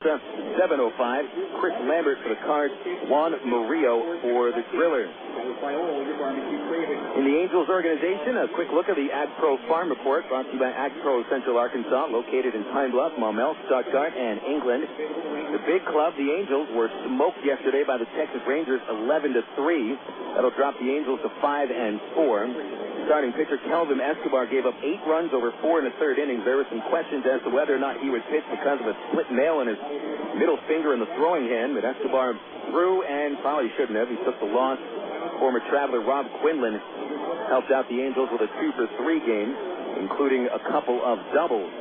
Tulsa. 7:05, Chris Lambert for the Cards, Juan Murillo for the Drillers. In the Angels organization, a quick look at the Ag Pro Farm Report brought to you by Ag Pro Central Arkansas, located in Pine Bluff, Maumelle, Stuttgart, and England. The big club, the Angels, were smoked yesterday by the Texas Rangers 11-3. That'll drop the Angels to 5-4. Starting pitcher Kelvin Escobar gave up 8 runs over 4 1/3 innings. There were some questions as to whether or not he would pitch because of a split nail in his middle finger in the throwing hand, but Escobar threw and probably shouldn't have. He took the loss. Former Traveler Rob Quinlan helped out the Angels with a 2-for-3 game, including a couple of doubles.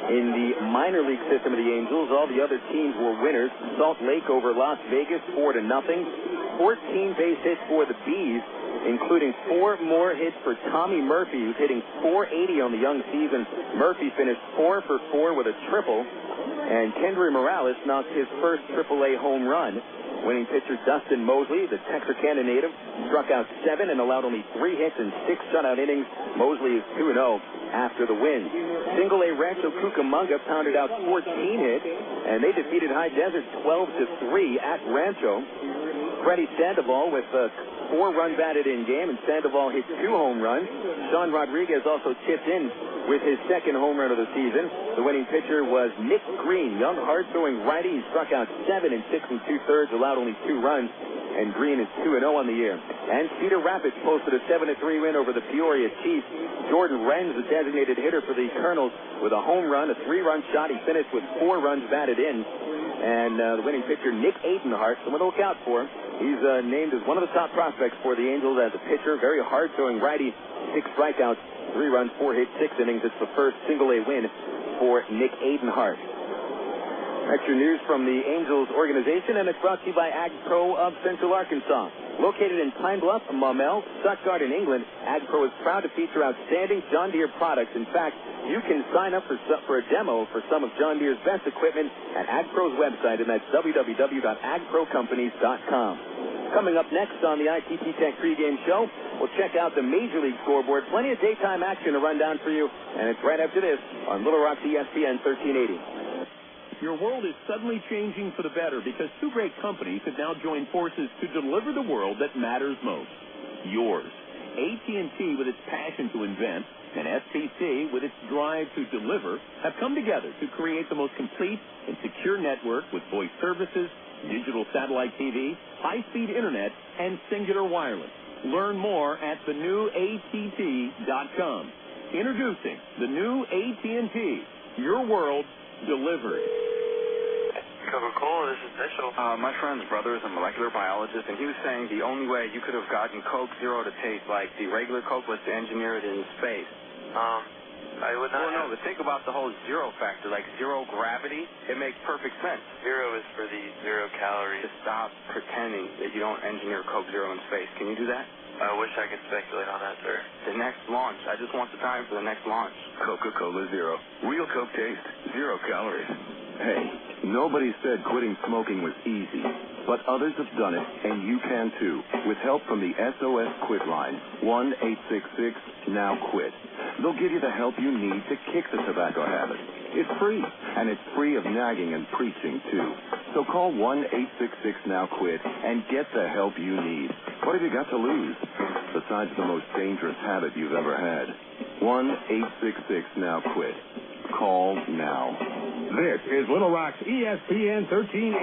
In the minor league system of the Angels, all the other teams were winners. Salt Lake over Las Vegas, 4-0. 14 base hits for the Bees, including 4 more hits for Tommy Murphy, who's hitting .480 on the young season. Murphy finished 4-for-4 with a triple, and Kendry Morales knocked his first AAA home run. Winning pitcher Dustin Mosley, the Texarkana native, struck out 7 and allowed only 3 hits in 6 shutout innings. Mosley is 2-0 after the win. Single-A Rancho Cucamonga pounded out 14 hits, and they defeated High Desert 12-3 at Rancho. Freddie Sandoval with 4 runs batted in game, and Sandoval hit 2 home runs. Sean Rodriguez also chipped in with his second home run of the season. The winning pitcher was Nick Green, young hard-throwing righty. He struck out 7 in 6 2/3, allowed only 2 runs, and Green is 2-0 on the year. And Cedar Rapids posted a 7-3 win over the Peoria Chiefs. Jordan Wren's the designated hitter for the Colonels with a home run, a 3-run shot. He finished with 4 runs batted in. And the winning pitcher, Nick Aidenhart, someone to look out for. He's named as one of the top prospects for the Angels as a pitcher. Very hard-throwing righty, 6 strikeouts, 3 runs, 4 hits, 6 innings. It's the first single-A win for Nick Aidenhart. Extra news from the Angels organization, and it's brought to you by Ag Pro of Central Arkansas. Located in Pine Bluff, Maumelle, Stuttgart, and England, Ag Pro is proud to feature outstanding John Deere products. In fact, you can sign up for a demo for some of John Deere's best equipment at Ag Pro's website, and that's www.agprocompanies.com. Coming up next on the ITT Tech pregame show, we'll check out the Major League scoreboard. Plenty of daytime action to run down for you, and it's right after this on Little Rock's ESPN 1380. Your world is suddenly changing for the better because 2 great companies have now joined forces to deliver the world that matters most. Yours. AT&T, with its passion to invent, and FCC, with its drive to deliver, have come together to create the most complete and secure network with voice services, digital satellite TV, high-speed internet, and singular wireless. Learn more at thenewatt.com. Introducing the new AT&T. Your world delivered. Coca-Cola, this is Mitchell. My friend's brother is a molecular biologist, and he was saying the only way you could have gotten Coke Zero to taste like the regular Coke was to engineer it in space. I would not. Well, no, but think about the whole zero factor, like zero gravity. It makes perfect sense. Zero is for the 0 calories. To stop pretending that you don't engineer Coke Zero in space. Can you do that? I wish I could speculate on that, sir. The next launch. I just want the time for the next launch. Coca-Cola Zero. Real Coke taste. 0 calories. Hey, nobody said quitting smoking was easy, but others have done it, and you can too, with help from the SOS Quit line, 1-866-NOW-QUIT. They'll give you the help you need to kick the tobacco habit. It's free, and it's free of nagging and preaching too. So call 1-866-NOW-QUIT and get the help you need. What have you got to lose, besides the most dangerous habit you've ever had? 1-866-NOW-QUIT. Call now. This is Little Rock's ESPN 1380.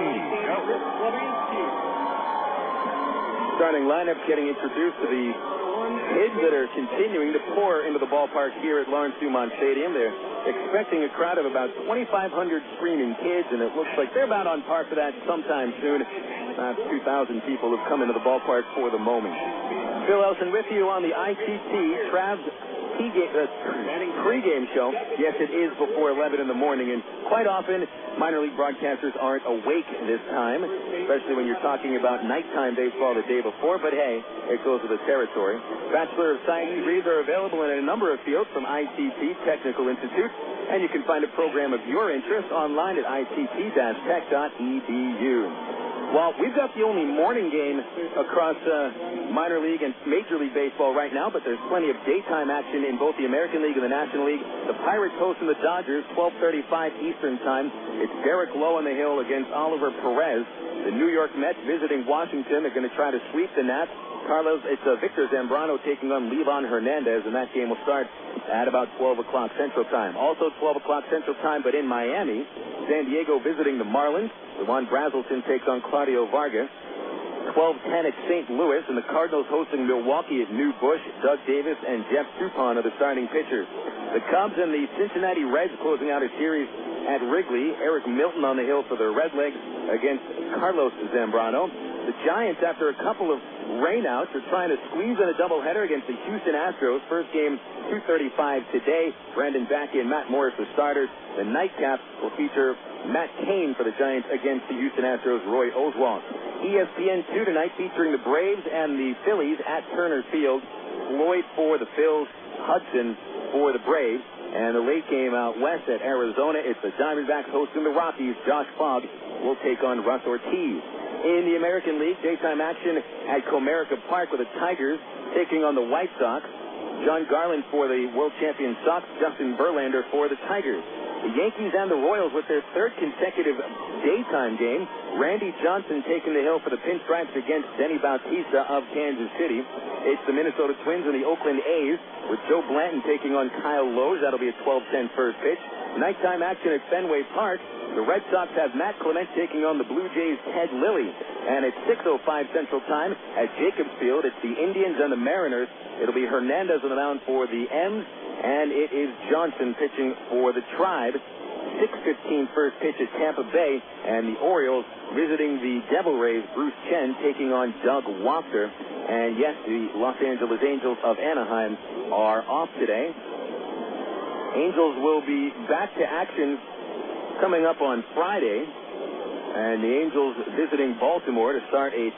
Starting lineup getting introduced to the kids that are continuing to pour into the ballpark here at Lawrence Dumont Stadium. They're expecting a crowd of about 2,500 screaming kids, and it looks like they're about on par for that sometime soon. About 2,000 people have come into the ballpark for the moment. Phil Elson with you on the ITT Trav's pregame show. Yes, it is before 11 in the morning, and quite often minor league broadcasters aren't awake this time, especially when you're talking about nighttime baseball the day before, but hey, it goes with the territory. Bachelor of Science degrees are available in a number of fields from ITT Technical Institute, and you can find a program of your interest online at itt-tech.edu. Well, we've got the only morning game across minor league and Major League Baseball right now, but there's plenty of daytime action in both the American League and the National League. The Pirates hosting the Dodgers, 12:35 Eastern Time. It's Derek Lowe on the hill against Oliver Perez. The New York Mets visiting Washington. They're going to try to sweep the Nats. It's Victor Zambrano taking on Livan Hernandez, and that game will start at about 12 o'clock Central Time. Also 12 o'clock Central Time, but in Miami, San Diego visiting the Marlins. Juan Brazelton takes on Claudio Vargas. 12:10 at St. Louis, and the Cardinals hosting Milwaukee at New Busch. Doug Davis and Jeff Tupman are the starting pitchers. The Cubs and the Cincinnati Reds closing out a series at Wrigley. Eric Milton on the hill for the Redlegs against Carlos Zambrano. The Giants, after a couple of rainouts, are trying to squeeze in a doubleheader against the Houston Astros. First game, 2:35 today. Brandon Bakke and Matt Morris, the starters. The nightcap will feature Matt Cain for the Giants against the Houston Astros' Roy Oswalt. ESPN 2 tonight featuring the Braves and the Phillies at Turner Field. Floyd for the Phils, Hudson for the Braves. And the late game out west at Arizona, it's the Diamondbacks hosting the Rockies. Josh Fogg will take on Russ Ortiz. In the American League, daytime action at Comerica Park with the Tigers taking on the White Sox. John Garland for the world champion Sox, Justin Verlander for the Tigers. The Yankees and the Royals with their third consecutive daytime game. Randy Johnson taking the hill for the Pinstripes against Denny Bautista of Kansas City. It's the Minnesota Twins and the Oakland A's with Joe Blanton taking on Kyle Lowe. That'll be a 12:10 first pitch. Nighttime action at Fenway Park. The Red Sox have Matt Clement taking on the Blue Jays' Ted Lilly. And at 6:05 Central Time at Jacobs Field, it's the Indians and the Mariners. It'll be Hernandez on the mound for the M's, and it is Johnson pitching for the Tribe. 6:15 first pitch at Tampa Bay, and the Orioles visiting the Devil Rays. Bruce Chen taking on Doug Wafter. And yes, the Los Angeles Angels of Anaheim are off today. Angels will be back to action coming up on Friday, and the Angels visiting Baltimore to start a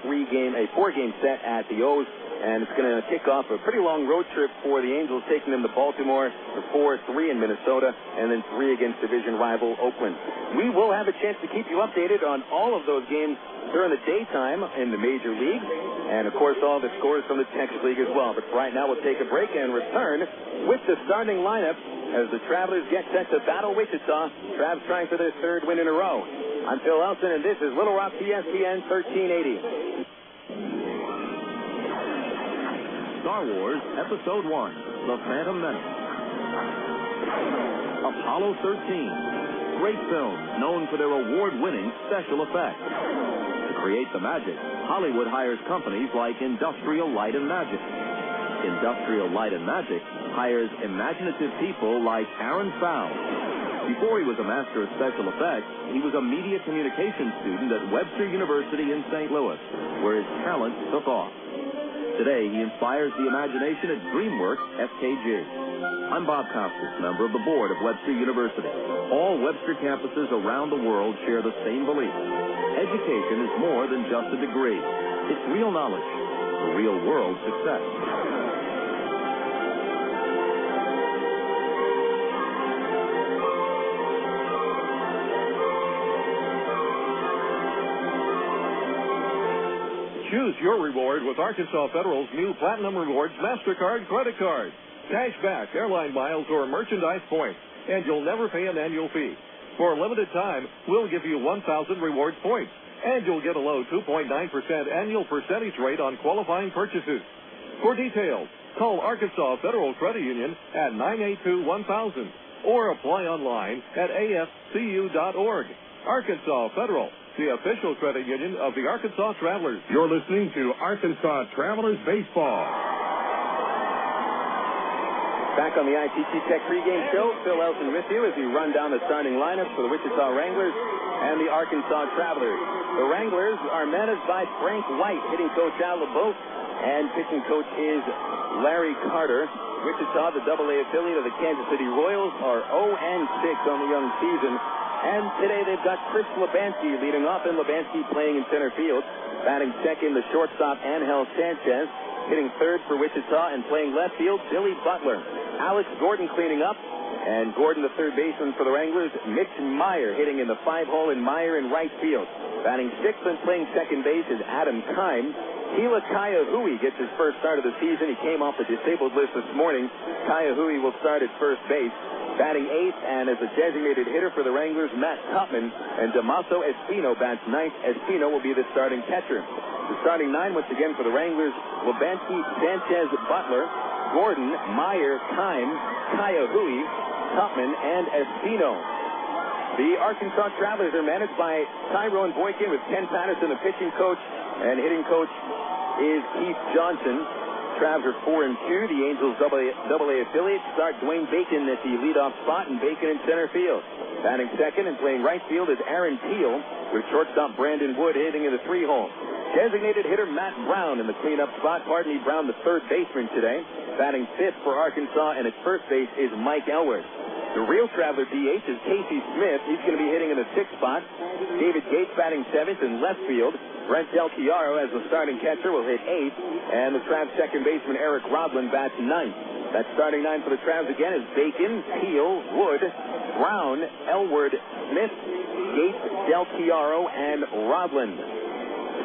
four-game set at the O's, and it's going to kick off a pretty long road trip for the Angels, taking them to Baltimore for 4-3 in Minnesota, and then 3 against division rival Oakland. We will have a chance to keep you updated on all of those games during the daytime in the Major League, and of course all the scores from the Texas League as well. But for right now, we'll take a break and return with the starting lineup as the Travelers get set to battle Wichita. Travs trying for their third win in a row. I'm Phil Elson, and this is Little Rock ESPN 1380. Star Wars Episode 1, The Phantom Menace. Apollo 13. Great films known for their award-winning special effects. To create the magic, Hollywood hires companies like Industrial Light and Magic. Industrial Light and Magic hires imaginative people like Aaron Fowl. Before he was a master of special effects, he was a media communications student at Webster University in St. Louis, where his talent took off. Today, he inspires the imagination at DreamWorks FKG. I'm Bob Costas, member of the board of Webster University. All Webster campuses around the world share the same belief. Education is more than just a degree. It's real knowledge for real-world success. Choose your reward with Arkansas Federal's new Platinum Rewards MasterCard credit card. Cash back, airline miles, or merchandise points, and you'll never pay an annual fee. For a limited time, we'll give you 1,000 rewards points, and you'll get a low 2.9% annual percentage rate on qualifying purchases. For details, call Arkansas Federal Credit Union at 982-1000 or apply online at afcu.org. Arkansas Federal, the official credit union of the Arkansas Travelers. You're listening to Arkansas Travelers Baseball. Back on the ITT Tech pregame show, Phil Elson with you as we run down the starting lineups for the Wichita Wranglers and the Arkansas Travelers. The Wranglers are managed by Frank White, hitting coach Al LeBeau, and pitching coach is Larry Carter. Wichita, the AA affiliate of the Kansas City Royals, are 0-6 on the young season. And today they've got Chris Labansky leading off, and Labansky playing in center field. Batting second, the shortstop, Ángel Sánchez. Hitting third for Wichita and playing left field, Billy Butler. Alex Gordon cleaning up, and Gordon, the third baseman for the Wranglers. Mitch Maier hitting in the 5-hole, and Maier in right field. Batting sixth and playing second base is Adam Kime. Hila Kaiahui gets his first start of the season. He came off the disabled list this morning. Kaiahui will start at first base. Batting eighth and as a designated hitter for the Wranglers, Matt Tupman, and Damaso Espino bats ninth. Espino will be the starting catcher. The starting nine once again for the Wranglers: Lebanski, Sanchez, Butler, Gordon, Maier, Kime, Kaiahui, Tupman, and Espino. The Arkansas Travelers are managed by Tyrone Boykin with Ken Patterson, the pitching coach, and hitting coach is Keith Johnson. Travs are 4-2. The Angels AA affiliate start Dwayne Bacon at the leadoff spot and Bacon in center field. Batting second and playing right field is Aaron Teal with shortstop Brandon Wood hitting in the 3-hole. Designated hitter Matt Brown in the cleanup spot. Brown, the third baseman today. Batting fifth for Arkansas and at first base is Mike Elworth. The real Traveler DH is Casey Smith. He's going to be hitting in the sixth spot. David Gates batting seventh in left field. Brent Del Chiaro as the starting catcher will hit eighth. And the Travs second baseman Eric Rodland bats ninth. That starting nine for the Travs again is Bacon, Teal, Wood, Brown, Elward, Smith, Gates, Del Chiaro, and Rodland.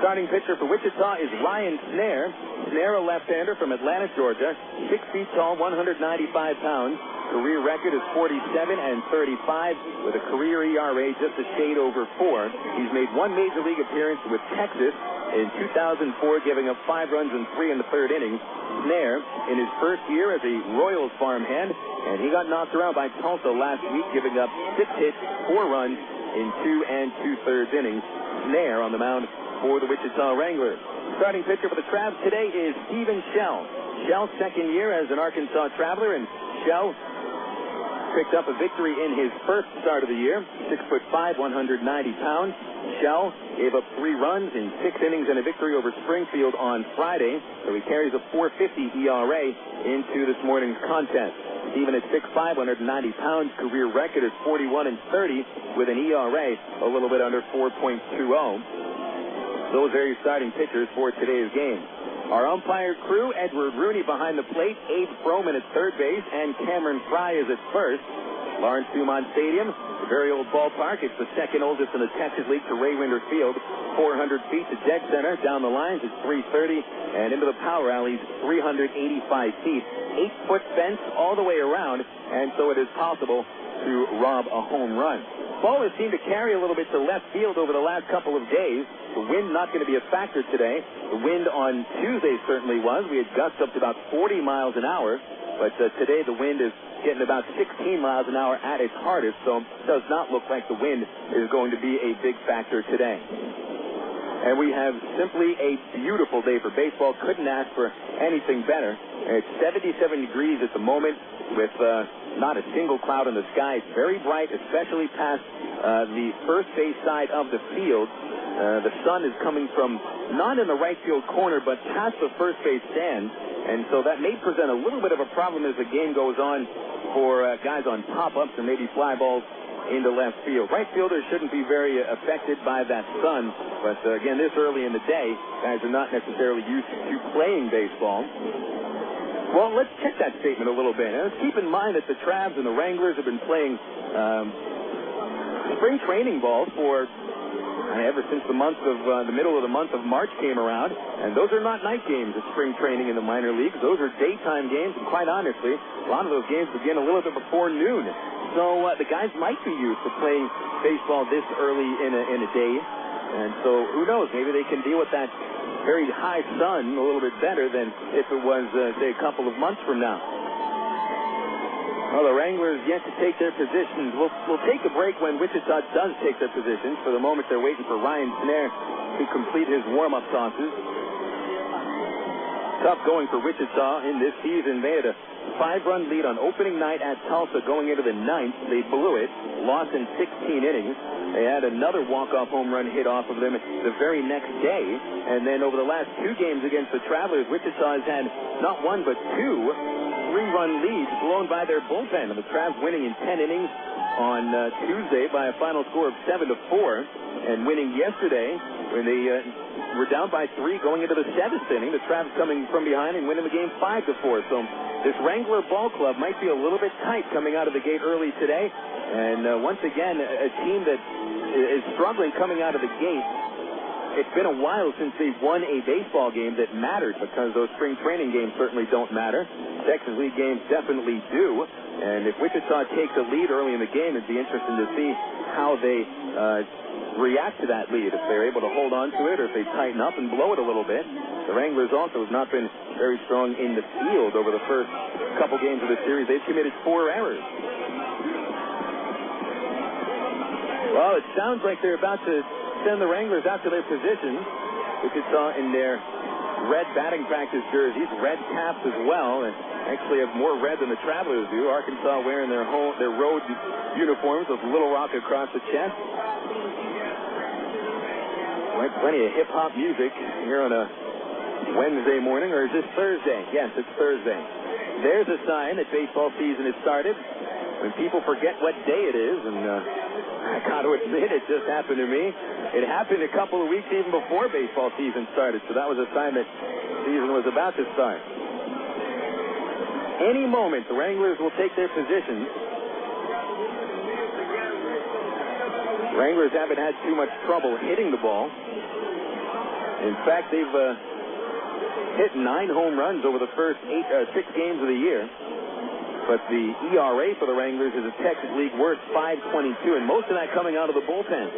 Starting pitcher for Wichita is Ryan Snare. Snare, a left-hander from Atlanta, Georgia. 6 feet tall, 195 pounds. Career record is 47-35 with a career ERA just a shade over 4. He's made one major league appearance with Texas in 2004, giving up 5 runs and 3 in the third innings. Snare in his first year as a Royals farmhand, and he got knocked around by Tulsa last week, giving up 6 hits, 4 runs in 2 2/3 innings. Snare on the mound for the Wichita Wranglers. Starting pitcher for the Travs today is Stephen Shell. Shell's second year as an Arkansas Traveler, and Shell picked up a victory in his first start of the year. 6'5", 190 pounds. Shell gave up 3 runs in 6 innings and a victory over Springfield on Friday, so he carries a 4.50 ERA into this morning's contest. Even at 6'5", 190 pounds, career record is 41-30 with an ERA a little bit under 4.20. Those are your starting pitchers for today's game. Our umpire crew: Edward Rooney behind the plate, Abe Froman at third base, and Cameron Fry is at first. Lawrence Dumont Stadium, a very old ballpark. It's the second oldest in the Texas League to Ray Winder Field. 400 feet to dead center. Down the lines, it's 330, and into the power alleys, 385 feet. 8-foot fence all the way around, and so it is possible to rob a home run. Ball has seemed to carry a little bit to left field over the last couple of days. The wind not going to be a factor today. The wind on Tuesday certainly was. We had gusts up to about 40 miles an hour, but today the wind is getting about 16 miles an hour at its hardest, so it does not look like the wind is going to be a big factor today. And we have simply a beautiful day for baseball. Couldn't ask for anything better. It's 77 degrees at the moment with not a single cloud in the sky. It's very bright, especially past the first base side of the field. The sun is coming from not in the right field corner, but past the first base stand. And so that may present a little bit of a problem as the game goes on for guys on pop-ups and maybe fly balls into left field. Right fielders shouldn't be very affected by that sun, but again, this early in the day, guys are not necessarily used to playing baseball. Well, let's check that statement a little bit. And let's keep in mind that the Travs and the Wranglers have been playing spring training ball for ever since the middle of the month of March came around, and those are not night games at spring training in the minor leagues. Those are daytime games, and quite honestly, a lot of those games begin a little bit before noon. So the guys might be used to playing baseball this early in a day, and so who knows? Maybe they can deal with that very high sun a little bit better than if it was, say, a couple of months from now. Well, the Wranglers yet to take their positions. We'll take a break when Wichita does take their positions. For the moment, they're waiting for Ryan Snare to complete his warm-up tosses. Tough going for Wichita in this season. They had a 5-run lead on opening night at Tulsa going into the 9th. They blew it, lost in 16 innings. They had another walk-off home run hit off of them the very next day. And then over the last 2 games against the Travelers, Wichita has had not 1 but 2 3-run leads blown by their bullpen. And the Travs winning in 10 innings on Tuesday by a final score of 7-4, and winning yesterday when they were down by 3 going into the 7th inning. The Travs coming from behind and winning the game 5-4. So this Wrangler ball club might be a little bit tight coming out of the gate early today. And once again, a team that is struggling coming out of the gate it's been a while since they've won a baseball game that mattered, because those spring training games certainly don't matter. Texas League games definitely do. And if Wichita takes a lead early in the game, it'd be interesting to see how they react to that lead, if they're able to hold on to it or if they tighten up and blow it a little bit. The Wranglers also have not been very strong in the field over the first couple games of the series. They've committed 4 errors. Well, it sounds like they're about to send the Wranglers out to their positions. Wichita in their red batting practice jerseys, red caps as well, and actually have more red than the Travelers do. Arkansas wearing their road uniforms with Little Rock across the chest. Plenty of hip-hop music here on a Wednesday morning, or is this Thursday? Yes, it's Thursday. There's a sign that baseball season has started. When people forget what day it is, and I got to admit, it just happened to me. It happened a couple of weeks even before baseball season started, so that was a sign that season was about to start. Any moment, the Wranglers will take their positions. Wranglers haven't had too much trouble hitting the ball. In fact, they've hit 9 home runs over the first 6 games of the year. But the ERA for the Wranglers is a Texas League worst 5.22, and most of that coming out of the bullpen.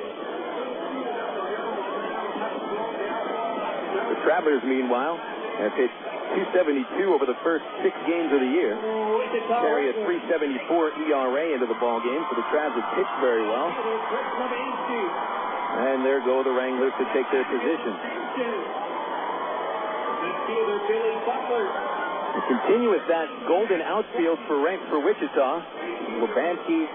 The Travelers, meanwhile, have hit 272 over the first 6 games of the year. Carry a 3.74 ERA into the ball game, so the Travs have pitched very well. And there go the Wranglers to take their position. To continue with that golden outfield for Wichita, Lebanski,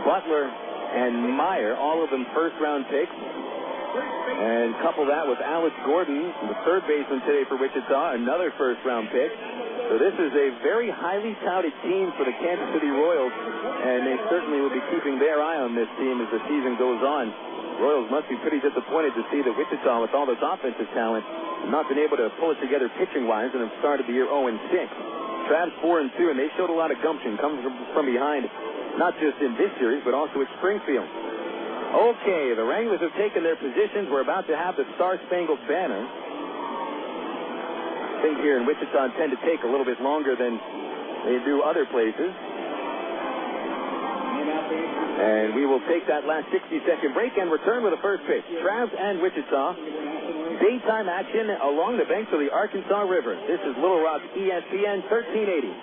Butler, and Maier, all of them first-round picks. And couple that with Alex Gordon, the third baseman today for Wichita, another first-round pick. So this is a very highly touted team for the Kansas City Royals, and they certainly will be keeping their eye on this team as the season goes on. Royals must be pretty disappointed to see that Wichita, with all this offensive talent, have not been able to pull it together pitching-wise and have started the year 0-6. Travs 4-2, and they showed a lot of gumption coming from behind, not just in this series, but also at Springfield. Okay, the Wranglers have taken their positions. We're about to have the Star-Spangled Banner. Things here in Wichita tend to take a little bit longer than they do other places. And we will take that last 60-second break and return with the first pitch. Travs and Wichita. Daytime action along the banks of the Arkansas River. This is Little Rock ESPN 1380.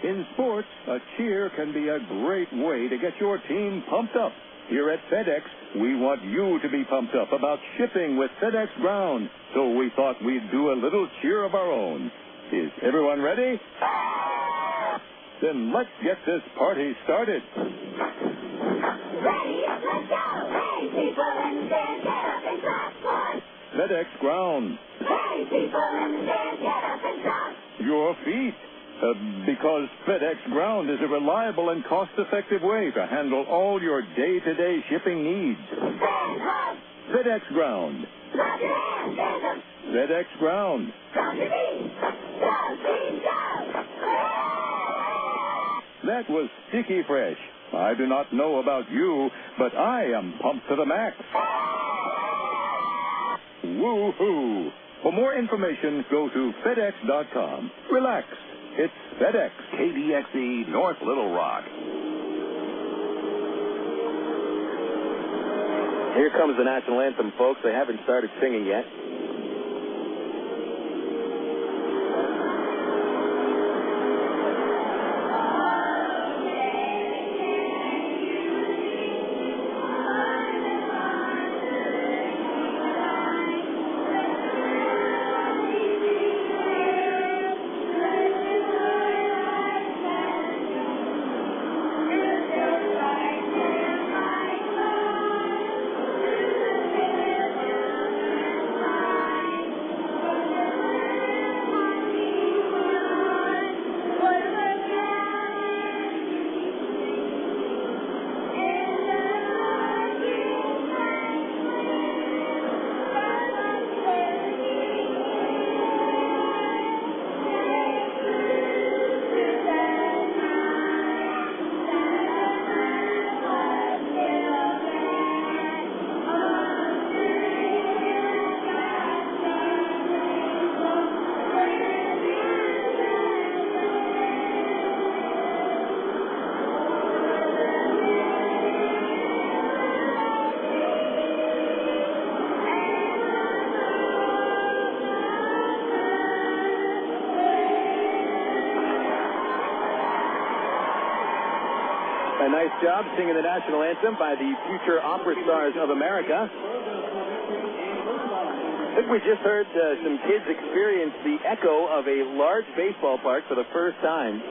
In sports, a cheer can be a great way to get your team pumped up. Here at FedEx, we want you to be pumped up about shipping with FedEx Ground. So we thought we'd do a little cheer of our own. Is everyone ready? Then let's get this party started. Ready, let's go! Hey, people, and then get up and clap for FedEx Ground. Hey, people, and then get up and clap. Your feet. Because FedEx Ground is a reliable and cost-effective way to handle all your day-to-day shipping needs. Stand up. FedEx Ground. Clap your hands, stand up. FedEx Ground. Stomp your feet. Go, team, go! That was sticky fresh. I do not know about you, but I am pumped to the max. Woo-hoo! For more information, go to FedEx.com. Relax. It's FedEx. KDXE, North Little Rock. Here comes the national anthem, folks. They haven't started singing yet. nice job singing the national anthem by the future opera stars of America. I think we just heard some kids experience the echo of a large baseball park for the first time.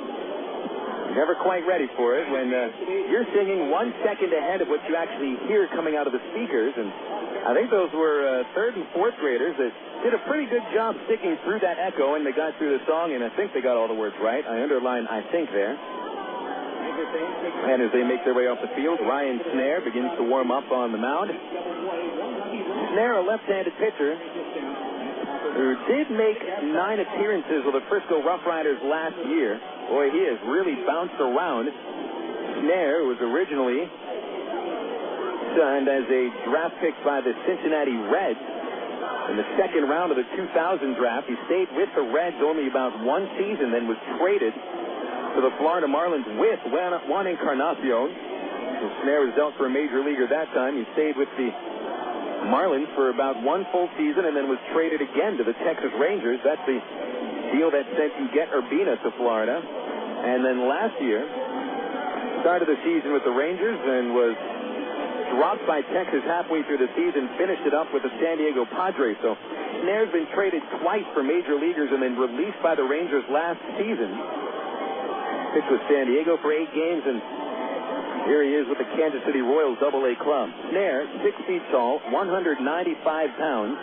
Never quite ready for it when you're singing 1 second ahead of what you actually hear coming out of the speakers. And I think those were third and fourth graders that did a pretty good job sticking through that echo, and they got through the song, and I think they got all the words right. I underline I think there. And as they make their way off the field, Ryan Snare begins to warm up on the mound. Snare, a left-handed pitcher, who did make 9 appearances with the Frisco Rough Riders last year. Boy, he has really bounced around. Snare was originally signed as a draft pick by the Cincinnati Reds in the second round of the 2000 draft. He stayed with the Reds only about one season, then was traded to the Florida Marlins with Juan Encarnacion. Snare was dealt for a major leaguer that time. He stayed with the Marlins for about one full season and then was traded again to the Texas Rangers. That's the deal that sent Get Urbina to Florida. And then last year, started the season with the Rangers and was dropped by Texas halfway through the season, finished it up with the San Diego Padres. So Snare's been traded twice for major leaguers and then released by the Rangers last season. Pitched with San Diego for 8 games, and here he is with the Kansas City Royals AA club. Snare, 6 feet tall, 195 pounds.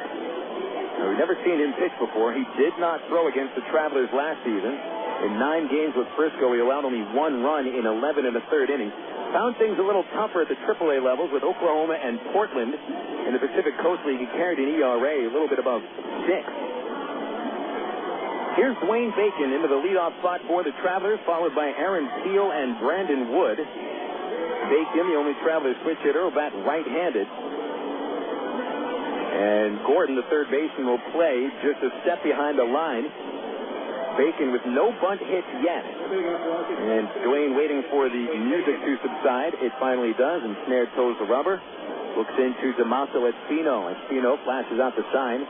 Now, we've never seen him pitch before. He did not throw against the Travelers last season. In 9 games with Frisco, he allowed only 1 run in 11 1/3 innings. Found things a little tougher at the AAA levels with Oklahoma and Portland. In the Pacific Coast League, he carried an ERA a little bit above 6. Here's Dwayne Bacon into the leadoff spot for the Travelers, followed by Aaron Teal and Brandon Wood. Bacon, the only Travelers switch hitter, will bat right-handed. And Gordon, the third baseman, will play just a step behind the line. Bacon with no bunt hits yet. And Dwayne waiting for the music to subside. It finally does, and Snare toes the rubber. Looks into Damaso Espino. Espino flashes out the sign.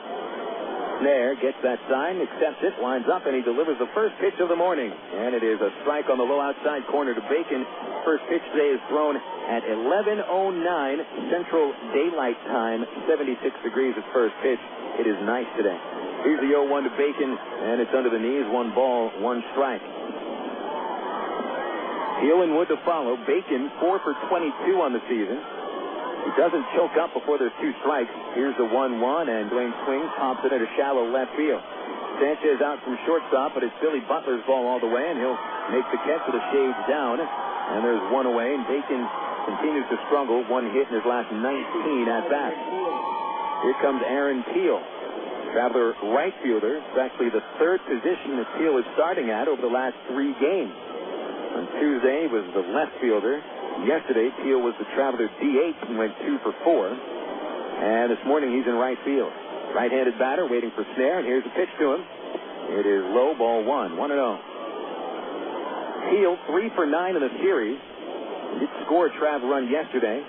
Snare gets that sign, accepts it, lines up, and he delivers the first pitch of the morning. And it is a strike on the low outside corner to Bacon. First pitch today is thrown at 11:09 Central Daylight Time, 76 degrees at first pitch. It is nice today. Here's the 0-1 to Bacon, and it's under the knees. 1 ball, 1 strike. Teal and Wood to follow. Bacon 4 for 22 on the season. He doesn't choke up before there's 2 strikes. Here's the 1-1, and Dwayne swings, pops it into shallow left field. Sanchez out from shortstop, but it's Billy Butler's ball all the way, and he'll make the catch with the shades down. And there's 1 away, and Bacon continues to struggle. 1 hit in his last 19 at bat. Here comes Aaron Teal, Traveler right fielder. It's actually the 3rd position that Teal is starting at over the last 3 games. On Tuesday, he was the left fielder. Yesterday, Teal was the Traveler DH and went 2 for 4. And this morning, he's in right field. Right-handed batter waiting for Snare, and here's the pitch to him. It is low, ball 1, 1-0. Teal 3 for 9 in the series. He did score a Trav run yesterday.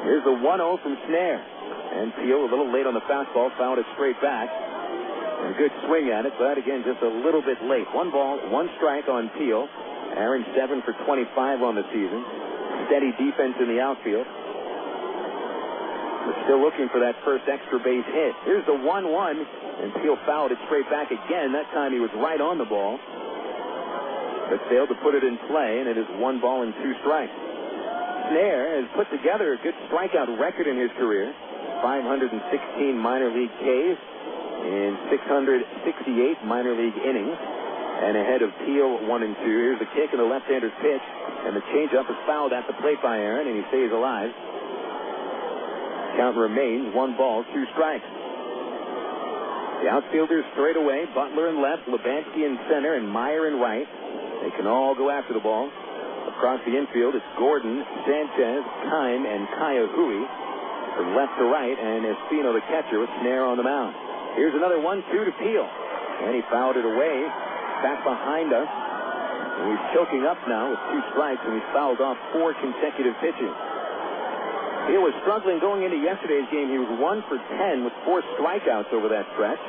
Here's the 1-0 from Snare. And Teal a little late on the fastball, found it straight back. And a good swing at it, but again, just a little bit late. 1 ball, 1 strike on Teal. Aaron 7 for 25 on the season. Steady defense in the outfield. But still looking for that first extra base hit. Here's the 1-1, and Teal fouled it straight back again. That time he was right on the ball, but failed to put it in play, and it is 1 ball and 2 strikes. Snare has put together a good strikeout record in his career. 516 minor league Ks in 668 minor league innings. And ahead of Teal 1 and 2. Here's the kick and the left-hander's pitch. And the changeup is fouled at the plate by Aaron, and he stays alive. Count remains 1 ball, 2 strikes. The outfielders straight away. Butler in left, Lebansky in center, and Maier in right. They can all go after the ball. Across the infield, it's Gordon, Sanchez, Kime, and Kaya Hui. From left to right, and Espino the catcher with Snare on the mound. Here's another 1-2 to Teal. And he fouled it away. Back behind us. And he's choking up now with 2 strikes, and he's fouled off 4 consecutive pitches. Teal was struggling going into yesterday's game. He was 1 for 10 with 4 strikeouts over that stretch.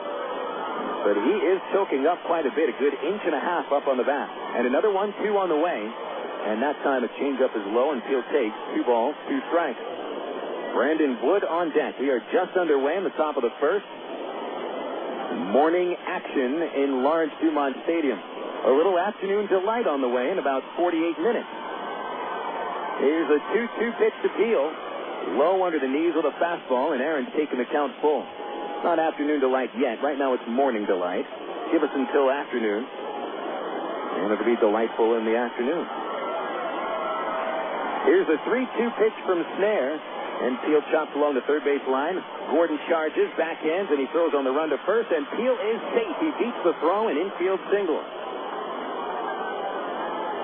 But he is choking up quite a bit, a good 1.5 inches up on the bat. And another 1-2 on the way. and that time a changeup is low, and Peel takes 2 balls, 2 strikes. Brandon Wood on deck. We are just underway in the top of the first. Morning action in Lawrence Dumont Stadium. A little afternoon delight on the way in about 48 minutes. Here's a 2-2 pitch to Peel. Low under the knees with a fastball, and Aaron's taking the count full. Not afternoon delight yet. Right now it's morning delight. Give us until afternoon, and it'll be delightful in the afternoon. Here's a 3-2 pitch from Snare, and Peel chops along the third base line. Gordon charges, backhands, and he throws on the run to first, and Peel is safe. He beats the throw, an infield single.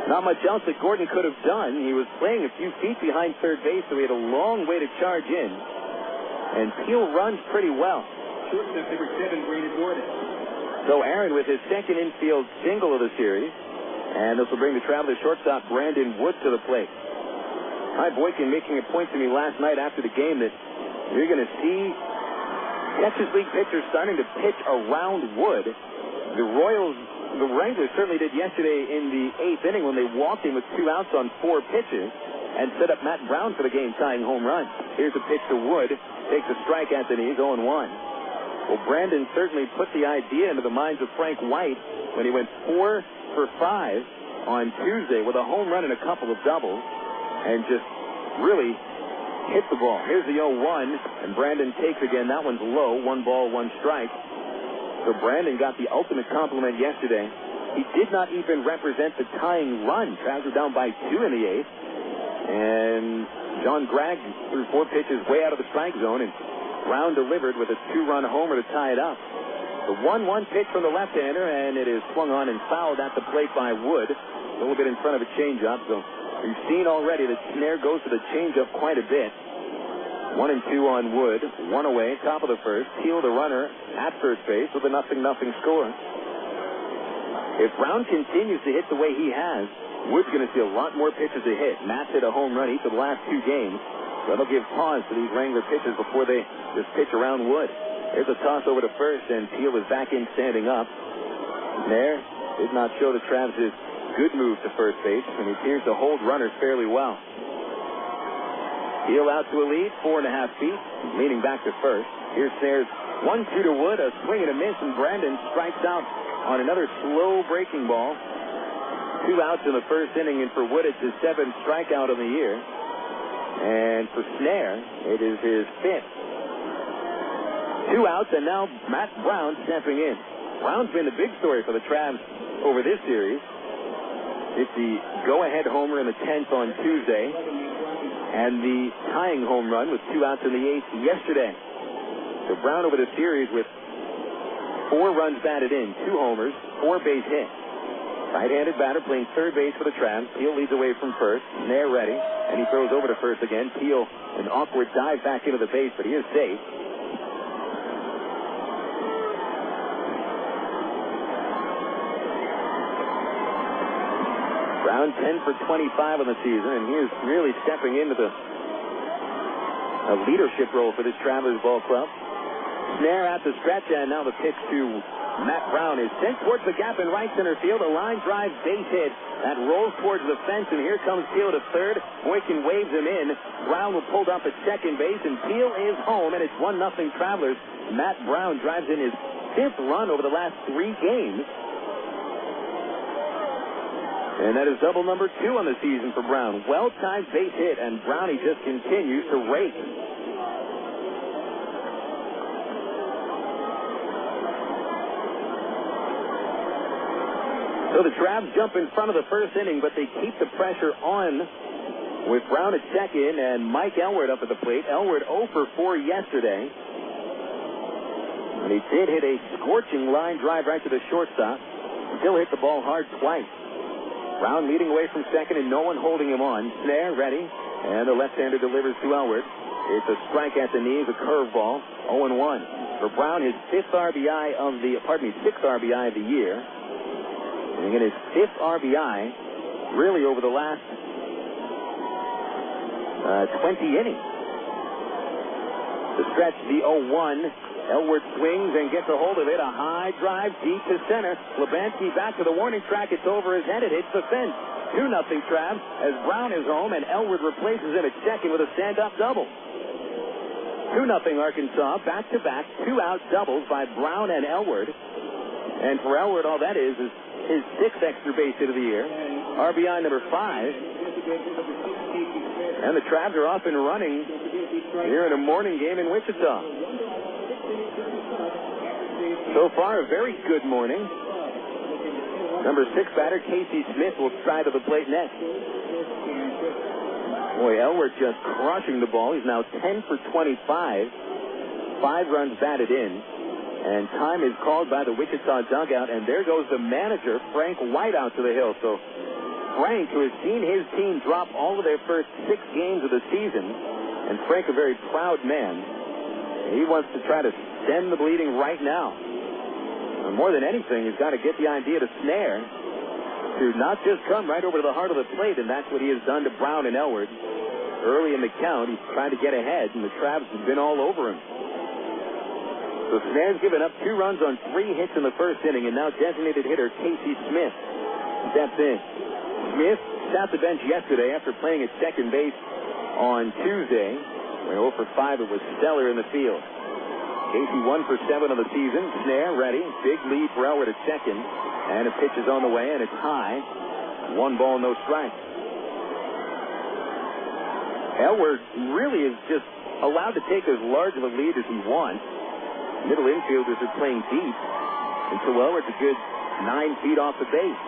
Not much else that Gordon could have done. He was playing a few feet behind third base, so he had a long way to charge in. And Peel runs pretty well. Shortstop number 7, Brandon Wood. So Aaron with his second infield single of the series, and this will bring the Travelers shortstop Brandon Wood to the plate. Ty Boykin making a point to me last night after the game that you're going to see Texas League pitchers starting to pitch around Wood. The Wranglers certainly did yesterday in the 8th inning when they walked him with 2 outs on 4 pitches and set up Matt Braun for the game-tying home run. Here's a pitch to Wood. Takes a strike at the knees, 0-1. Well, Brandon certainly put the idea into the minds of Frank White when he went 4 for 5 on Tuesday with a home run and a couple of doubles and just really hit the ball. Here's the 0-1, and Brandon takes again. That one's low, 1 ball, 1 strike. So Brandon got the ultimate compliment yesterday. He did not even represent the tying run. Travelers were down by 2 in the 8th. And John Gregg threw 4 pitches way out of the strike zone, and Brown delivered with a 2-run homer to tie it up. The 1-1 pitch from the left-hander, and it is swung on and fouled at the plate by Wood. A little bit in front of a changeup. So we've seen already that Snare goes to the changeup quite a bit. 1-2 on Wood, 1 away, top of the first. Peel the runner at first base with a 0-0 score. If Brown continues to hit the way he has, Wood's going to see a lot more pitches to hit. Matt's hit a home run each of the last 2 games. That'll give pause to these Wrangler pitchers before they just pitch around Wood. There's a toss over to first, and Peel is back in standing up. Snare did not show the Travs his good move to first base, and he appears to hold runners fairly well. Peel out to a lead, 4.5 feet, leaning back to first. Here's Snare's 1-2 to Wood, a swing and a miss, and Brandon strikes out on another slow breaking ball. 2 outs in the first inning, and for Wood, it's his 7th strikeout of the year. And for Snare, it is his 5th. 2 outs, and now Matt Braun stepping in. Brown's been the big story for the Travs over this series. It's the go-ahead homer in the 10th on Tuesday, and the tying home run with 2 outs in the 8th yesterday. So Brown over the series with 4 runs batted in, 2 homers, 4 base hits. Right-handed batter playing third base for the Travs. Peel leads away from first. Snare ready, and he throws over to first again. Peel an awkward dive back into the base, but he is safe. Brown 10 for 25 on the season, and he is really stepping into a leadership role for this Travelers ball club. Snare at the stretch, and now the pitch to Matt Braun is sent towards the gap in right center field. A line drive base hit that rolls towards the fence, and here comes Peel to third. Boykin waves him in. Brown will pull up at second base, and Peel is home, and it's 1-0 Travelers. Matt Braun drives in his 5th run over the last 3 games. And that is double number 2 on the season for Brown. Well-timed base hit, and Brownie just continues to rake. So the Travs jump in front of the first inning, but they keep the pressure on with Brown at second and Mike Elward up at the plate. Elward 0 for 4 yesterday. And he did hit a scorching line drive right to the shortstop. Still hit the ball hard twice. Brown leading away from second and no one holding him on. Snare ready, and the left-hander delivers to Elward. It's a strike at the knees, a curveball, 0-1. For Brown, his 6th RBI of the year. And again, his 5th RBI, really over the last 20 innings. The stretch, the 0-1. Elward swings and gets a hold of it. A high drive deep to center. Lebanski back to the warning track. It's over his head. It hits the fence. 2-0 Travs as Braun is home and Elwood replaces him at second with a stand-up double. 2-0 Arkansas, back-to-back, 2-out doubles by Braun and Elwood. And for Elwood, all that is his 6th extra base hit of the year. RBI number 5. And the Travs are off and running here in a morning game in Wichita. So far, a very good morning. Number 6 batter, Casey Smith, will try to the plate next. Boy, Elwood just crushing the ball. He's now 10 for 25. 5 runs batted in. And time is called by the Wichita dugout. And there goes the manager, Frank White, out to the hill. So Frank, who has seen his team drop all of their first 6 games of the season, and Frank, a very proud man, he wants to try to stem the bleeding right now. And more than anything, he's got to get the idea to Snare to not just come right over to the heart of the plate, and that's what he has done to Braun and Elwood. Early in the count, he's trying to get ahead, and the Travs have been all over him. So Snare's given up 2 runs on 3 hits in the first inning, and now designated hitter Casey Smith steps in. Smith sat the bench yesterday after playing at second base on Tuesday. When 0 for 5, it was stellar in the field. Casey 1 for 7 of the season. Snare ready. Big lead for Elwood at second. And a pitch is on the way, and it's high. 1 ball, no strike. Elwood really is just allowed to take as large of a lead as he wants. Middle infielders are playing deep. And so Elwood's a good 9 feet off the base.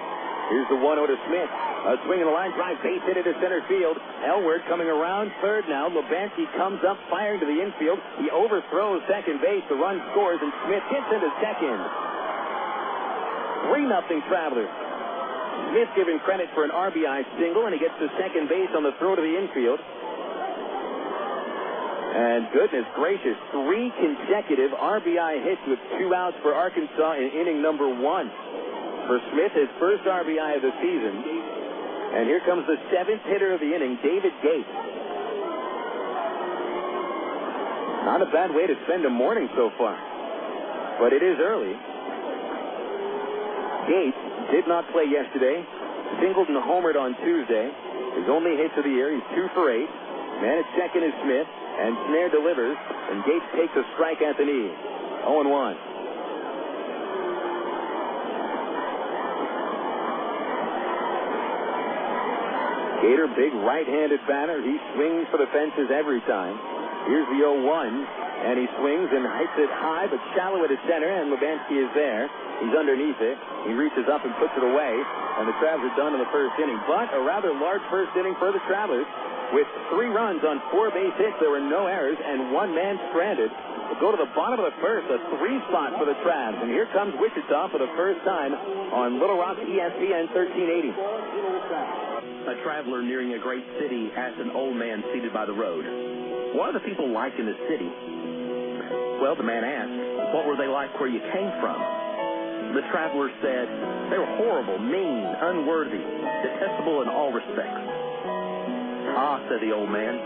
Here's the 1-0 to Smith. A swing in the line drive, base hit into center field. Elwood coming around third now. Lebanski comes up, firing to the infield. He overthrows second base. The run scores, and Smith gets into second. 3-0 Travelers. Smith given credit for an RBI single, and he gets to second base on the throw to the infield. And goodness gracious, 3 consecutive RBI hits with 2 outs for Arkansas in inning number 1. For Smith, his first RBI of the season. And here comes the 7th hitter of the inning, David Gates. Not a bad way to spend a morning so far. But it is early. Gates did not play yesterday. Singled and homered on Tuesday. His only hits of the year. He's 2 for 8. Man at second is Smith. And Snare delivers. And Gates takes a strike at the knee. 0-1. Gator, big right-handed batter. He swings for the fences every time. Here's the 0-1, and he swings and hits it high but shallow at his center, and Lebanski is there. He's underneath it. He reaches up and puts it away, and the Travs are done in the first inning. But a rather large first inning for the Travelers. With 3 runs on 4 base hits, there were no errors, and 1 man stranded. We'll go to the bottom of the first, a 3 spot for the Travs. And here comes Wichita for the first time on Little Rock ESPN 1380. A traveler nearing a great city asked an old man seated by the road, "What are the people like in the city?" Well, the man asked, "What were they like where you came from?" The traveler said, "They were horrible, mean, unworthy, detestable in all respects." "Ah," said the old man,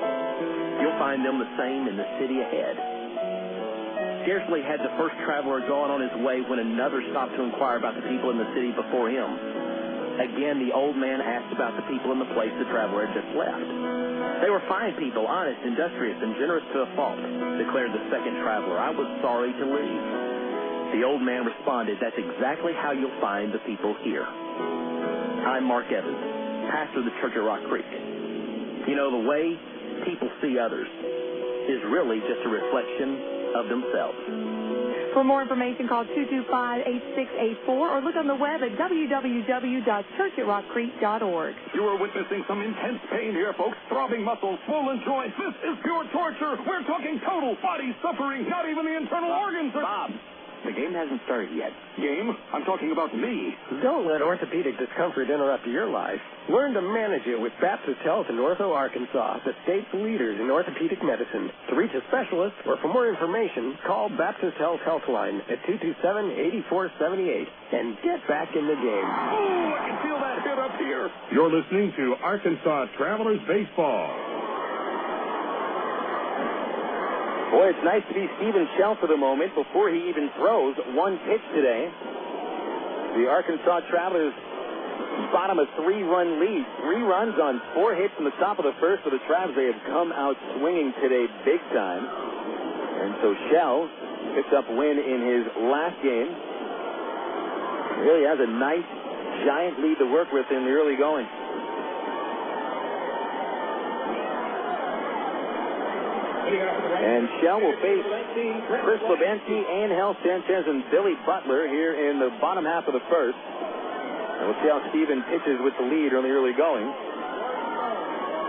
"you'll find them the same in the city ahead." Scarcely had the first traveler gone on his way when another stopped to inquire about the people in the city before him. Again, the old man asked about the people in the place the traveler had just left. "They were fine people, honest, industrious, and generous to a fault," declared the second traveler. "I was sorry to leave." The old man responded, "That's exactly how you'll find the people here." I'm Mark Evans, pastor of the Church at Rock Creek. You know, the way people see others is really just a reflection of themselves. For more information, call 225-8684 or look on the web at www.churchatrockcreek.org. You are witnessing some intense pain here, folks. Throbbing muscles, swollen joints. This is pure torture. We're talking total body suffering. Not even the internal organs are... Bob, the game hasn't started yet. Game? I'm talking about me. Don't let orthopedic discomfort interrupt your life. Learn to manage it with Baptist Health in Ortho, Arkansas, the state's leaders in orthopedic medicine. To reach a specialist or for more information, call Baptist Health Helpline at 227-8478 and get back in the game. Oh, I can feel that hit up here. You're listening to Arkansas Travelers Baseball. Boy, it's nice to be Stephen Shell for the moment before he even throws 1 pitch today. The Arkansas Travelers spot him a 3-run lead. 3 runs on 4 hits in the top of the first for the Travs. They have come out swinging today big time. And so Shell picks up a win in his last game. Really has a nice, giant lead to work with in the early going. And Shell will face Chris Lebansky, Ángel Sánchez, and Billy Butler here in the bottom half of the first. And we'll see how Steven pitches with the lead in the early going.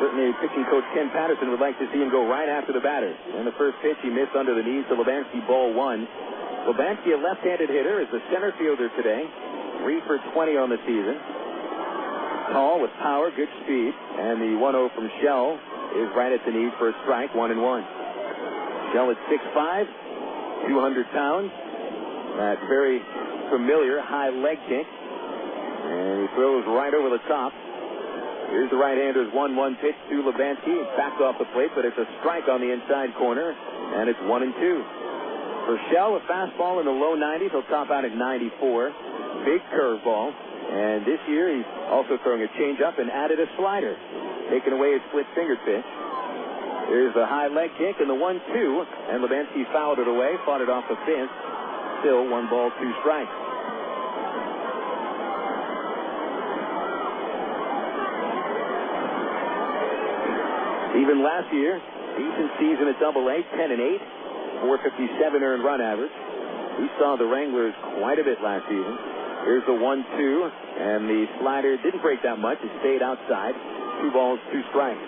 Certainly pitching coach Ken Patterson would like to see him go right after the batter. And the first pitch he missed under the knees to Lebansky, ball 1. Lebansky, a left-handed hitter, is the center fielder today. 3 for 20 on the season. Tall with power, good speed. And the 1-0 from Shell is right at the knees for a strike, 1-1. Shell is 6'5", 200 pounds. That very familiar high leg kick. And he throws right over the top. Here's the right-hander's 1-1 pitch to Lebansky. Backed off the plate, but it's a strike on the inside corner. And it's 1-2. For Shell, a fastball in the low 90s. He'll top out at 94. Big curveball. And this year he's also throwing a changeup and added a slider, taking away his split-fingered pitch. Here's the high leg kick and the 1-2, and Lebansky fouled it away, fought it off the fence. Still 1 ball, 2 strikes. Even last year, decent season at Double-A, 10-8, 457 earned run average. We saw the Wranglers quite a bit last season. Here's the 1-2, and the slider didn't break that much. It stayed outside. 2 balls, 2 strikes.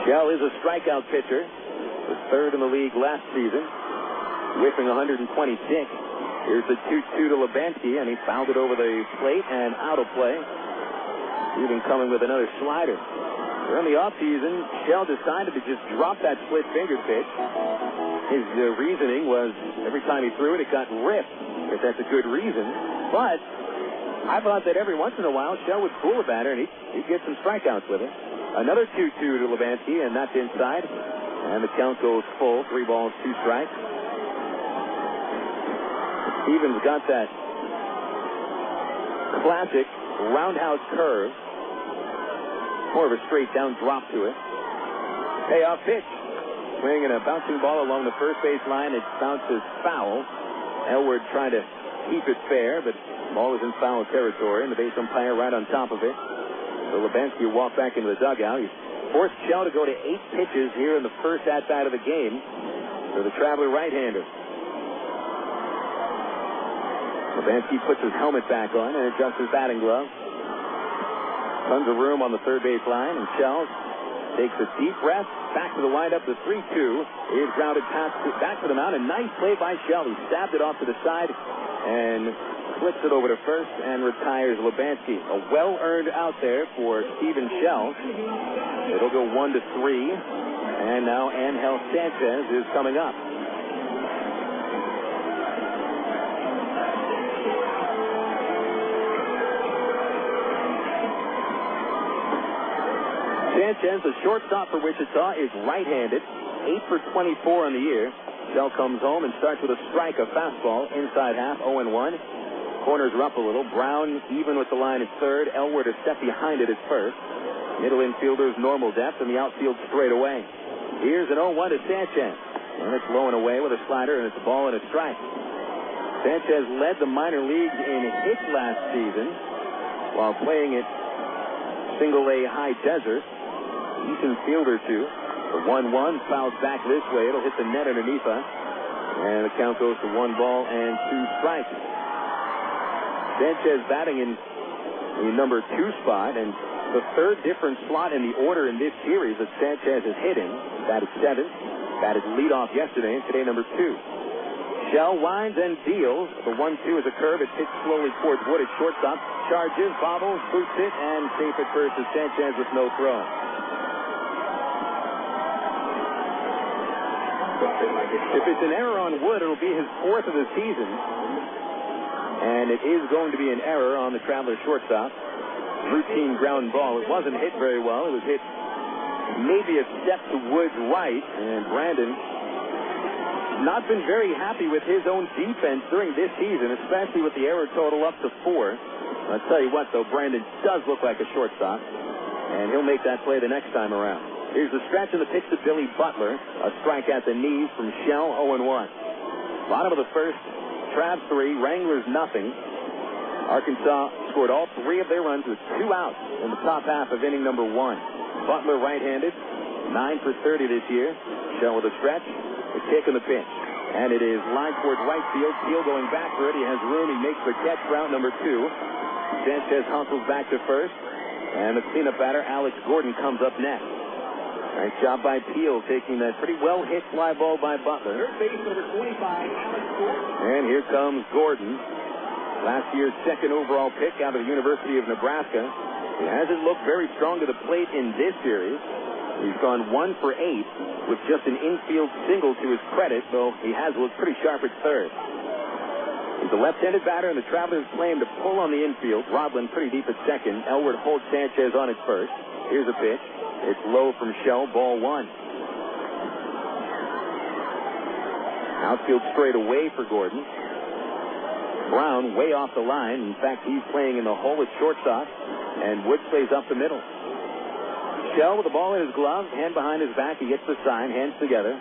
Shell is a strikeout pitcher. The 3rd in the league last season. Whiffing 126. Here's the 2-2 to Lebansky, and he fouled it over the plate and out of play. Even coming with another slider. During the offseason, Shell decided to just drop that split-fingered pitch. His reasoning was every time he threw it, it got ripped. If that's a good reason. But I thought that every once in a while, Shell would fool a batter, and he'd get some strikeouts with it. Another 2-2 to Lebansky, and that's inside. And the count goes full. 3 balls, 2 strikes. Stevens got that classic roundhouse curve. More of a straight down drop to it. Payoff pitch. Swing and a bouncing ball along the first base line. It bounces foul. Elward trying to keep it fair, but the ball is in foul territory, and the base umpire right on top of it. So Lebansky will walk back into the dugout. He forced Shell to go to 8 pitches here in the first at-bat of the game for the traveler right-hander. Lebansky puts his helmet back on and adjusts his batting glove. Tons of room on the third base line, and Shell takes a deep breath. Back to the windup, the 3-2 is grounded back to the mound. A nice play by Shell. He stabbed it off to the side and flips it over to first and retires Lebansky. A well-earned out there for Steven Shell. It'll go 1-3, and now Ángel Sánchez is coming up. Sánchez, the shortstop for Wichita, is right-handed, 8 for 24 on the year. Shell comes home and starts with a strike, a fastball, inside half, 0-1. Corners are up a little. Braun even with the line at third. Elward a step behind it at first. Middle infielders normal depth, and the outfield straight away. Here's an 0-1 to Sánchez. And it's low and away with a slider, and it's a ball and a strike. Sánchez led the minor leagues in hits last season while playing at Single-A High Desert. Decent fielder, too. The 1-1 fouls back this way. It'll hit the net underneath us. And the count goes to 1 ball and 2 strikes. Sánchez batting in the number 2 spot, and the 3rd different slot in the order in this series that Sánchez is hitting. Batted 7th, batted leadoff yesterday, and today number 2. Shell winds and deals. The 1-2 is a curve. It hits slowly towards Wood at shortstop. Charges, bobbles, boots it, and safe at first is Sánchez with no throw. If it's an error on Wood, it'll be his 4th of the season. And it is going to be an error on the Traveler shortstop. Routine ground ball. It wasn't hit very well. It was hit maybe a step to Wood's right. And Brandon not been very happy with his own defense during this season, especially with the error total up to 4. I'll tell you what, though, Brandon does look like a shortstop, and he'll make that play the next time around. Here's the stretch and the pitch to Billy Butler. A strike at the knees from Shell, 0-1. Bottom of the first, Trav 3, Wranglers nothing. Arkansas scored all 3 of their runs with 2 outs in the top half of inning number 1. Butler right-handed, 9 for 30 this year. Shell with a stretch, a kick in the pitch. And it is line towards right field. Field going back for it. He has room. He makes the catch, route number 2. Sanchez hustles back to first. And the cleanup batter, Alex Gordon, comes up next. Nice job by Peel, taking that pretty well-hit fly ball by Butler. Third base, number 25, Alex Gordon. And here comes Gordon. Last year's second overall pick out of the University of Nebraska. He hasn't looked very strong to the plate in this series. He's gone 1 for 8 with just an infield single to his credit, though he has looked pretty sharp at third. He's a left-handed batter, and the Travelers play him to pull on the infield. Rodland pretty deep at second. Elwood holds Sanchez on at first. Here's a pitch. It's low from Shell, ball 1. Outfield straight away for Gordon. Braun way off the line. In fact, he's playing in the hole at shortstop, and Wood plays up the middle. Shell with the ball in his glove, hand behind his back. He gets the sign, hands together.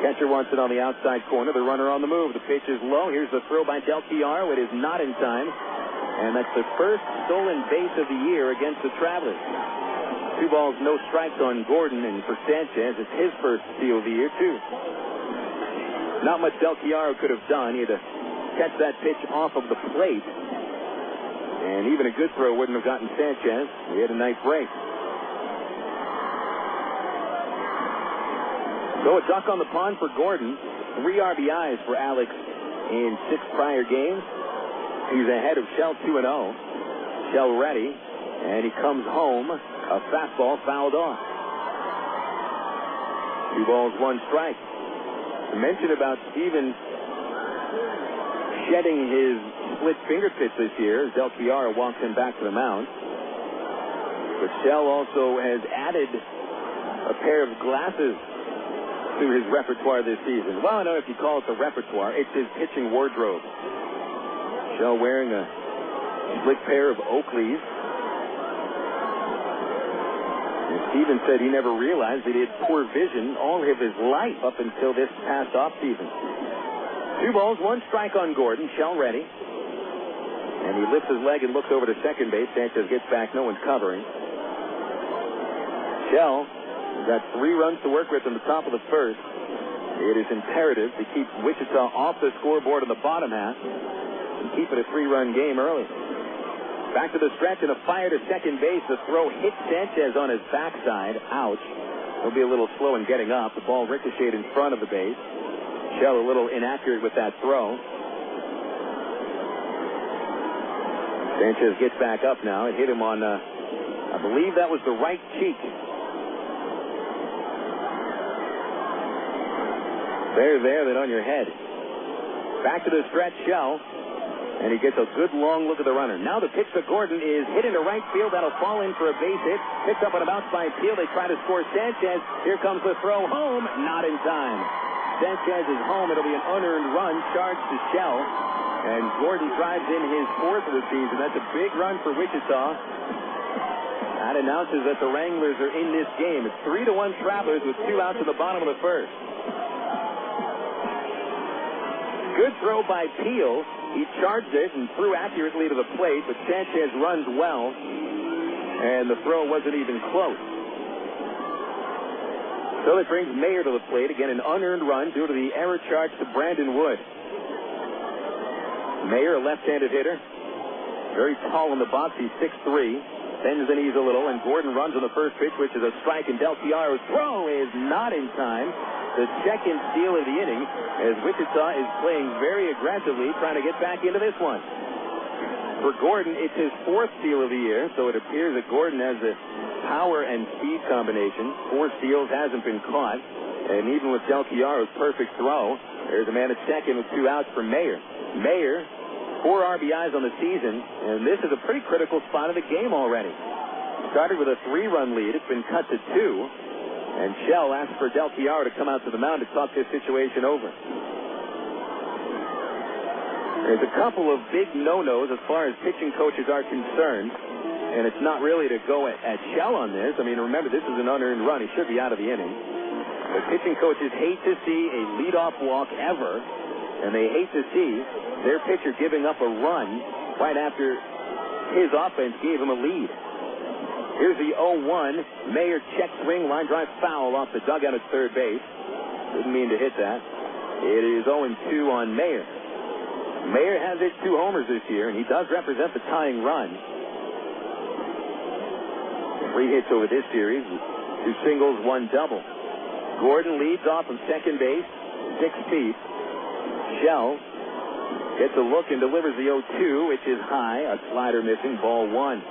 Catcher wants it on the outside corner. The runner on the move. The pitch is low. Here's the throw by Del Chiaro. It is not in time. And that's the first stolen base of the year against the Travelers. 2 balls, no strikes on Gordon, and for Sanchez, it's his first steal of the year, too. Not much Del Chiaro could have done. He had to catch that pitch off of the plate. And even a good throw wouldn't have gotten Sanchez. He had a nice break. So a duck on the pond for Gordon. 3 RBIs for Alex in 6 prior games. He's ahead of Shell 2-0. Shell ready. And he comes home. A fastball fouled off. 2 balls, 1 strike. To mention about Stevens shedding his split fingertips this year as Del Chiaro walks him back to the mound. But Shell also has added a pair of glasses to his repertoire this season. Well, I don't know if you call it the repertoire. It's his pitching wardrobe. Shell wearing a slick pair of Oakleys. And Stevens said he never realized that he had poor vision all of his life up until this past offseason. 2 balls, 1 strike on Gordon. Shell ready. And he lifts his leg and looks over to second base. Sanchez gets back. No one's covering. Shell got 3 runs to work with in the top of the first. It is imperative to keep Wichita off the scoreboard in the bottom half and keep it a 3-run game early. Back to the stretch and a fire to second base. The throw hit Sanchez on his backside. Ouch. He'll be a little slow in getting up. The ball ricocheted in front of the base. Shell a little inaccurate with that throw. Sanchez gets back up now. It hit him on, I believe that was the right cheek. There, then on your head. Back to the stretch, Shell. And he gets a good long look at the runner. Now the pitch to Gordon is hit into right field. That'll fall in for a base hit. Picked up on a bounce by Peel. They try to score Sanchez. Here comes the throw home. Not in time. Sanchez is home. It'll be an unearned run charged to Shell. And Gordon drives in his 4th of the season. That's a big run for Wichita. That announces that the Wranglers are in this game. It's 3-1 Travelers with 2 outs in the bottom of the first. Good throw by Peel. He charged it and threw accurately to the plate, but Sanchez runs well, and the throw wasn't even close. So it brings Maier to the plate. Again, an unearned run due to the error charge to Brandon Wood. Maier, a left-handed hitter. Very tall in the box. He's 6'3". Bends the knees a little, and Gordon runs on the first pitch, which is a strike, and Del Chiaro's throw is not in time. The second steal of the inning, as Wichita is playing very aggressively, trying to get back into this one. For Gordon, it's his 4th steal of the year, so it appears that Gordon has the power and speed combination. 4 steals, hasn't been caught. And even with Del Chiaro's perfect throw, there's a man at second with 2 outs for Maier. Maier, 4 RBIs on the season, and this is a pretty critical spot of the game already. Started with a 3-run lead. It's been cut to 2. And Shell asked for Del Chiaro to come out to the mound to talk this situation over. There's a couple of big no-nos as far as pitching coaches are concerned, and it's not really to go at Shell on this. I mean, remember, this is an unearned run. He should be out of the inning. But pitching coaches hate to see a leadoff walk ever, and they hate to see their pitcher giving up a run right after his offense gave him a lead. Here's the 0-1. Maier check swing, line drive foul off the dugout at third base. Didn't mean to hit that. It is 0-2 on Maier. Maier has hit 2 homers this year, and he does represent the tying run. 3 hits over this series, 2 singles, 1 double. Gordon leads off from second base, 6 feet. Shell gets a look and delivers the 0-2, which is high. A slider missing, ball 1.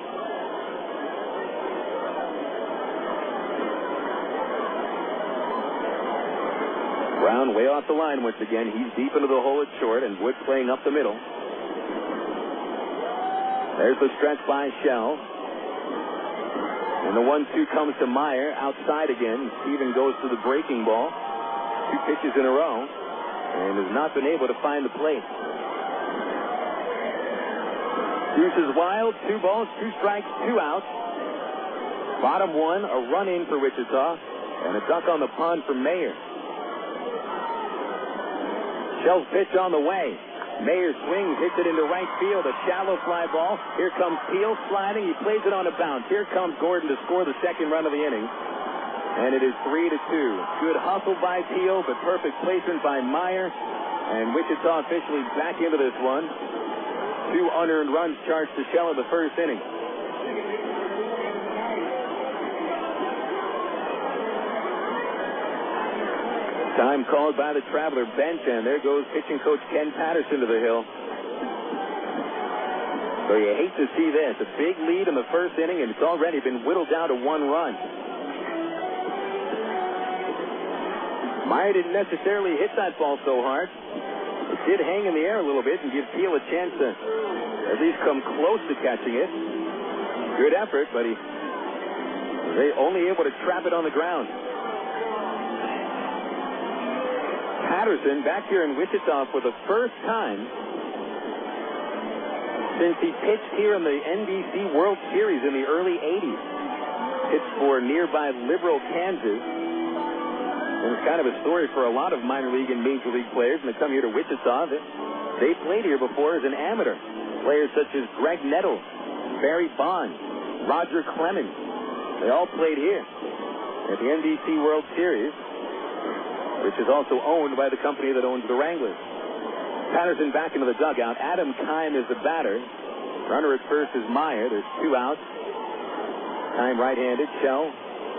Brown way off the line once again. He's deep into the hole at short, and Wood playing up the middle. There's the stretch by Shell. And the 1-2 comes to Maier outside again. Steven goes to the breaking ball. 2 pitches in a row, and has not been able to find the plate. Deuce is wild. 2 balls, 2 strikes, 2 outs. Bottom 1, a run in for Wichita, and a duck on the pond for Maier. Shell's pitch on the way. Maier swings, hits it into right field, a shallow fly ball. Here comes Teal sliding. He plays it on a bounce. Here comes Gordon to score the second run of the inning. And it is 3-2. Good hustle by Teal, but perfect placement by Maier. And Wichita officially back into this one. 2 unearned runs charged to Shell in the first inning. Time called by the Traveler bench, and there goes pitching coach Ken Patterson to the hill. So you hate to see this. A big lead in the first inning, and it's already been whittled down to 1 run. Maier didn't necessarily hit that ball so hard. It did hang in the air a little bit and give Teal a chance to at least come close to catching it. Good effort, but he was only able to trap it on the ground. Patterson back here in Wichita for the first time since he pitched here in the NBC World Series in the early 80s. Pitched for nearby Liberal, Kansas. It was kind of a story for a lot of minor league and major league players when they come here to Wichita. They played here before as an amateur. Players such as Greg Nettles, Barry Bonds, Roger Clemens. They all played here at the NBC World Series, which is also owned by the company that owns the Wranglers. Patterson back into the dugout. Adam Keim is the batter. Runner at first is Maier. There's 2 outs. Keim right-handed. Shell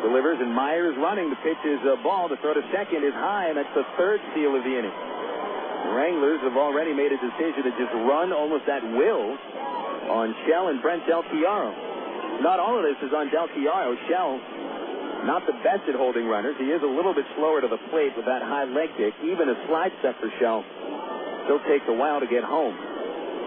delivers, and Maier is running. The pitch is a ball. The throw to second is high, and that's the 3rd steal of the inning. The Wranglers have already made a decision to just run almost at will on Shell and Brent Del Chiaro. Not all of this is on Del Chiaro. Shell, not the best at holding runners. He is a little bit slower to the plate with that high leg kick. Even a slide step for Shell still takes a while to get home.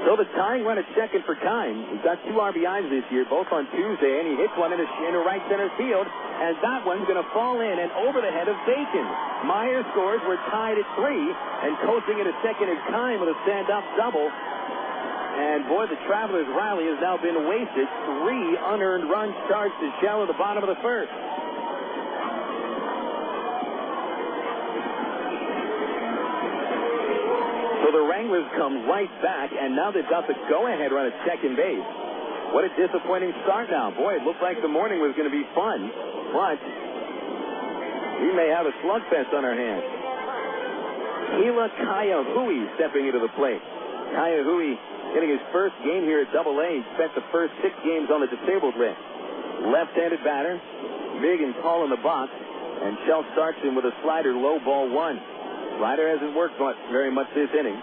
So the tying run at second for Keim. He's got 2 RBIs this year, both on Tuesday, and he hits one into right center field, and that one's going to fall in and over the head of Bacon. Maier scores. We're tied at 3, and coasting it at second is Keim with a stand-up double. And, boy, the Travelers' rally has now been wasted. 3 unearned runs charged to Shell at the bottom of the first. So the Wranglers come right back, and now they've got the go-ahead run at second base. What a disappointing start now. Boy, it looked like the morning was going to be fun, but we may have a slugfest on our hands. Hila Kaiahui stepping into the plate. Kaiahui getting his first game here at Double-A. He spent the first 6 games on the disabled list. Left-handed batter, big and tall in the box, and Shell starts him with a slider, low ball 1. Slider hasn't worked very much this inning.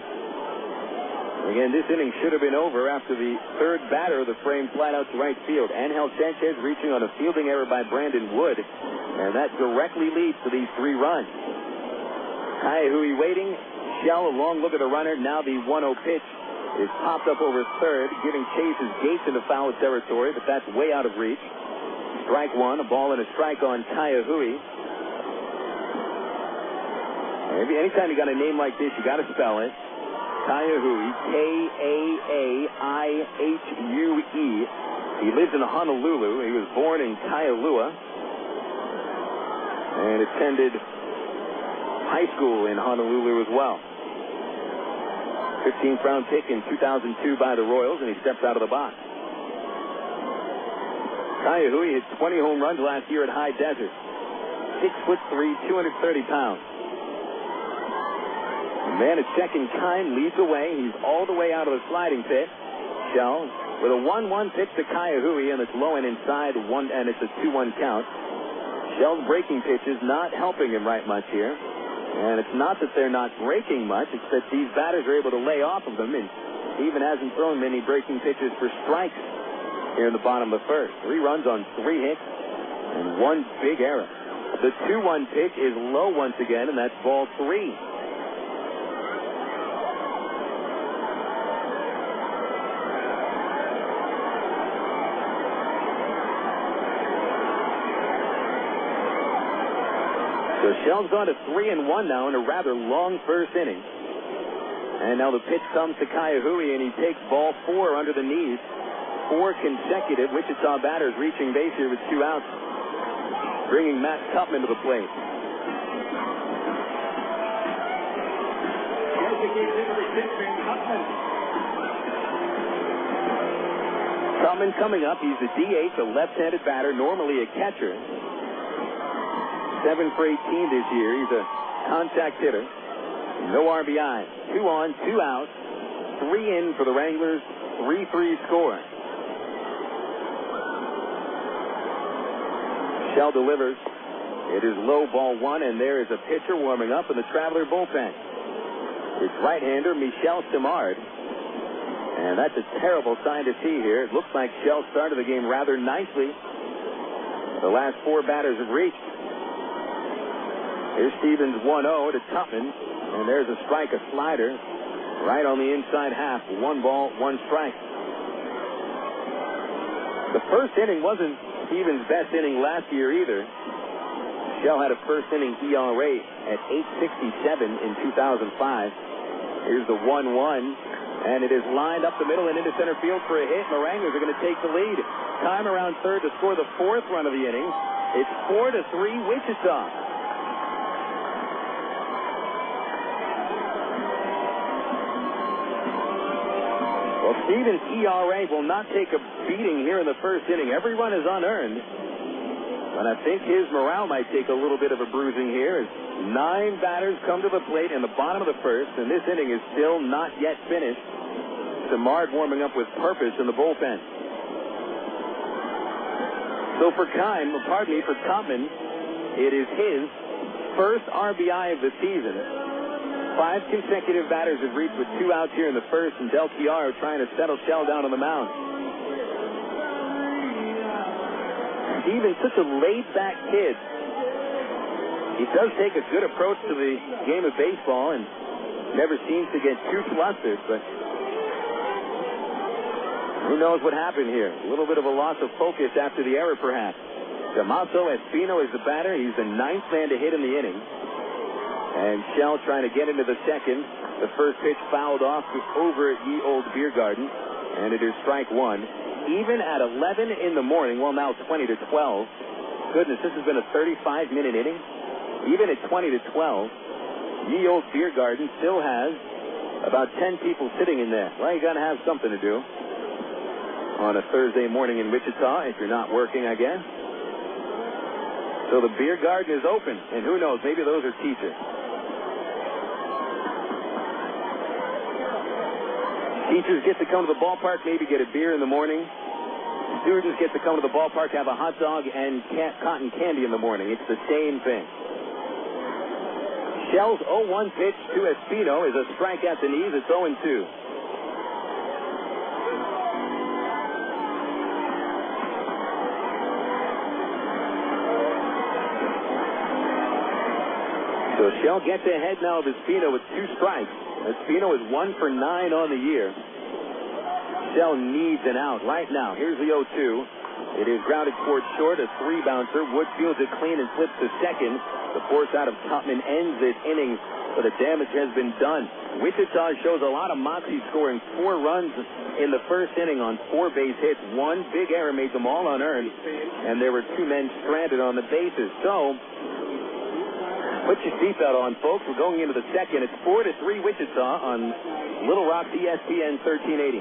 Again, this inning should have been over after the 3rd batter of the frame flat out to right field. Ángel Sánchez reaching on a fielding error by Brandon Wood, and that directly leads to these 3 runs. Kaiahui waiting. Shell, a long look at the runner. Now the 1-0 pitch is popped up over third, giving Chase his gates into foul territory, but that's way out of reach. Strike 1, a ball and a strike on Kaiahui. Anytime you got a name like this, you got to spell it. Kaiahui, K-A-A-I-H-U-E. He lives in Honolulu. He was born in Kailua and attended high school in Honolulu as well. 15th round pick in 2002 by the Royals, and he steps out of the box. Kaiahui hit 20 home runs last year at High Desert. 6'3", 230 pounds. The man at second time leads away. He's all the way out of the sliding pit. Shell with a 1-1 pitch to Kaiahui, and it's low and inside one, and it's a 2-1 count. Shell's breaking pitch is not helping him right much here. And it's not that they're not breaking much, it's that these batters are able to lay off of them, and he even hasn't thrown many breaking pitches for strikes here in the bottom of the first. 3 runs on 3 hits and 1 big error. The 2-1 pitch is low once again, and that's ball 3. So Shell's gone to 3-1 now in a rather long first inning. And now the pitch comes to Kaiahui, and he takes ball 4 under the knees. 4 consecutive Wichita batters reaching base here with 2 outs, bringing Matt Tupman to the plate. Tupman coming up. He's the DH, a left-handed batter, normally a catcher. 7 for 18 this year. He's a contact hitter. No RBI. 2 on, 2 out. 3 in for the Wranglers. 3-3 score. Shell delivers. It is low, ball 1, and there is a pitcher warming up in the Traveler bullpen. It's right-hander Michel Simard. And that's a terrible sign to see here. It looks like Shell started the game rather nicely. The last 4 batters have reached. Here's Stevens 1-0 to Tupman, and there's a strike, a slider, right on the inside half. 1 ball, 1 strike. The first inning wasn't Stevens' best inning last year either. Shell had a first inning ERA at 8.67 in 2005. Here's the 1-1, and it is lined up the middle and into center field for a hit. The Wranglers are going to take the lead. Time around third to score the 4th run of the inning. It's 4-3 Wichita. Well, Stevens' ERA will not take a beating here in the first inning. Every run is unearned. But I think his morale might take a little bit of a bruising here as 9 batters come to the plate in the bottom of the first, and this inning is still not yet finished. Simard warming up with purpose in the bullpen. So for Tupman, it is his first RBI of the season. 5 consecutive batters have reached with 2 outs here in the first, and Del Chiaro trying to settle Shell down on the mound. Stevens, such a laid-back kid. He does take a good approach to the game of baseball and never seems to get too flustered, but who knows what happened here? A little bit of a loss of focus after the error, perhaps. Damaso Espino is the batter. He's the 9th man to hit in the inning. And Shell trying to get into the second. The first pitch fouled off over at Ye Old Beer Garden, and it is strike 1. Even at 11 in the morning, well, now 20-12. Goodness, this has been a 35-minute inning. Even at 20-12, Ye Old Beer Garden still has about 10 people sitting in there. Well, you got to have something to do on a Thursday morning in Wichita if you're not working, I guess. So the beer garden is open, and who knows, maybe those are teachers. Teachers get to come to the ballpark, maybe get a beer in the morning. Students get to come to the ballpark, have a hot dog and cotton candy in the morning. It's the same thing. Shell's 0-1 pitch to Espino is a strike at the knees. It's 0-2. So Shell gets ahead now of Espino with 2 strikes. Espino is 1 for 9 on the year. Shell needs an out right now. Here's the 0-2. It is grounded towards short, a 3-bouncer. Wood fields it clean and flips to second. The force out of Tupman ends this inning, but the damage has been done. Wichita shows a lot of moxie, scoring 4 runs in the first inning on 4 base hits. One big error made them all unearned, and there were 2 men stranded on the bases. So, put your seatbelt on, folks. We're going into the second. It's 4-3 Wichita on Little Rock's ESPN 1380.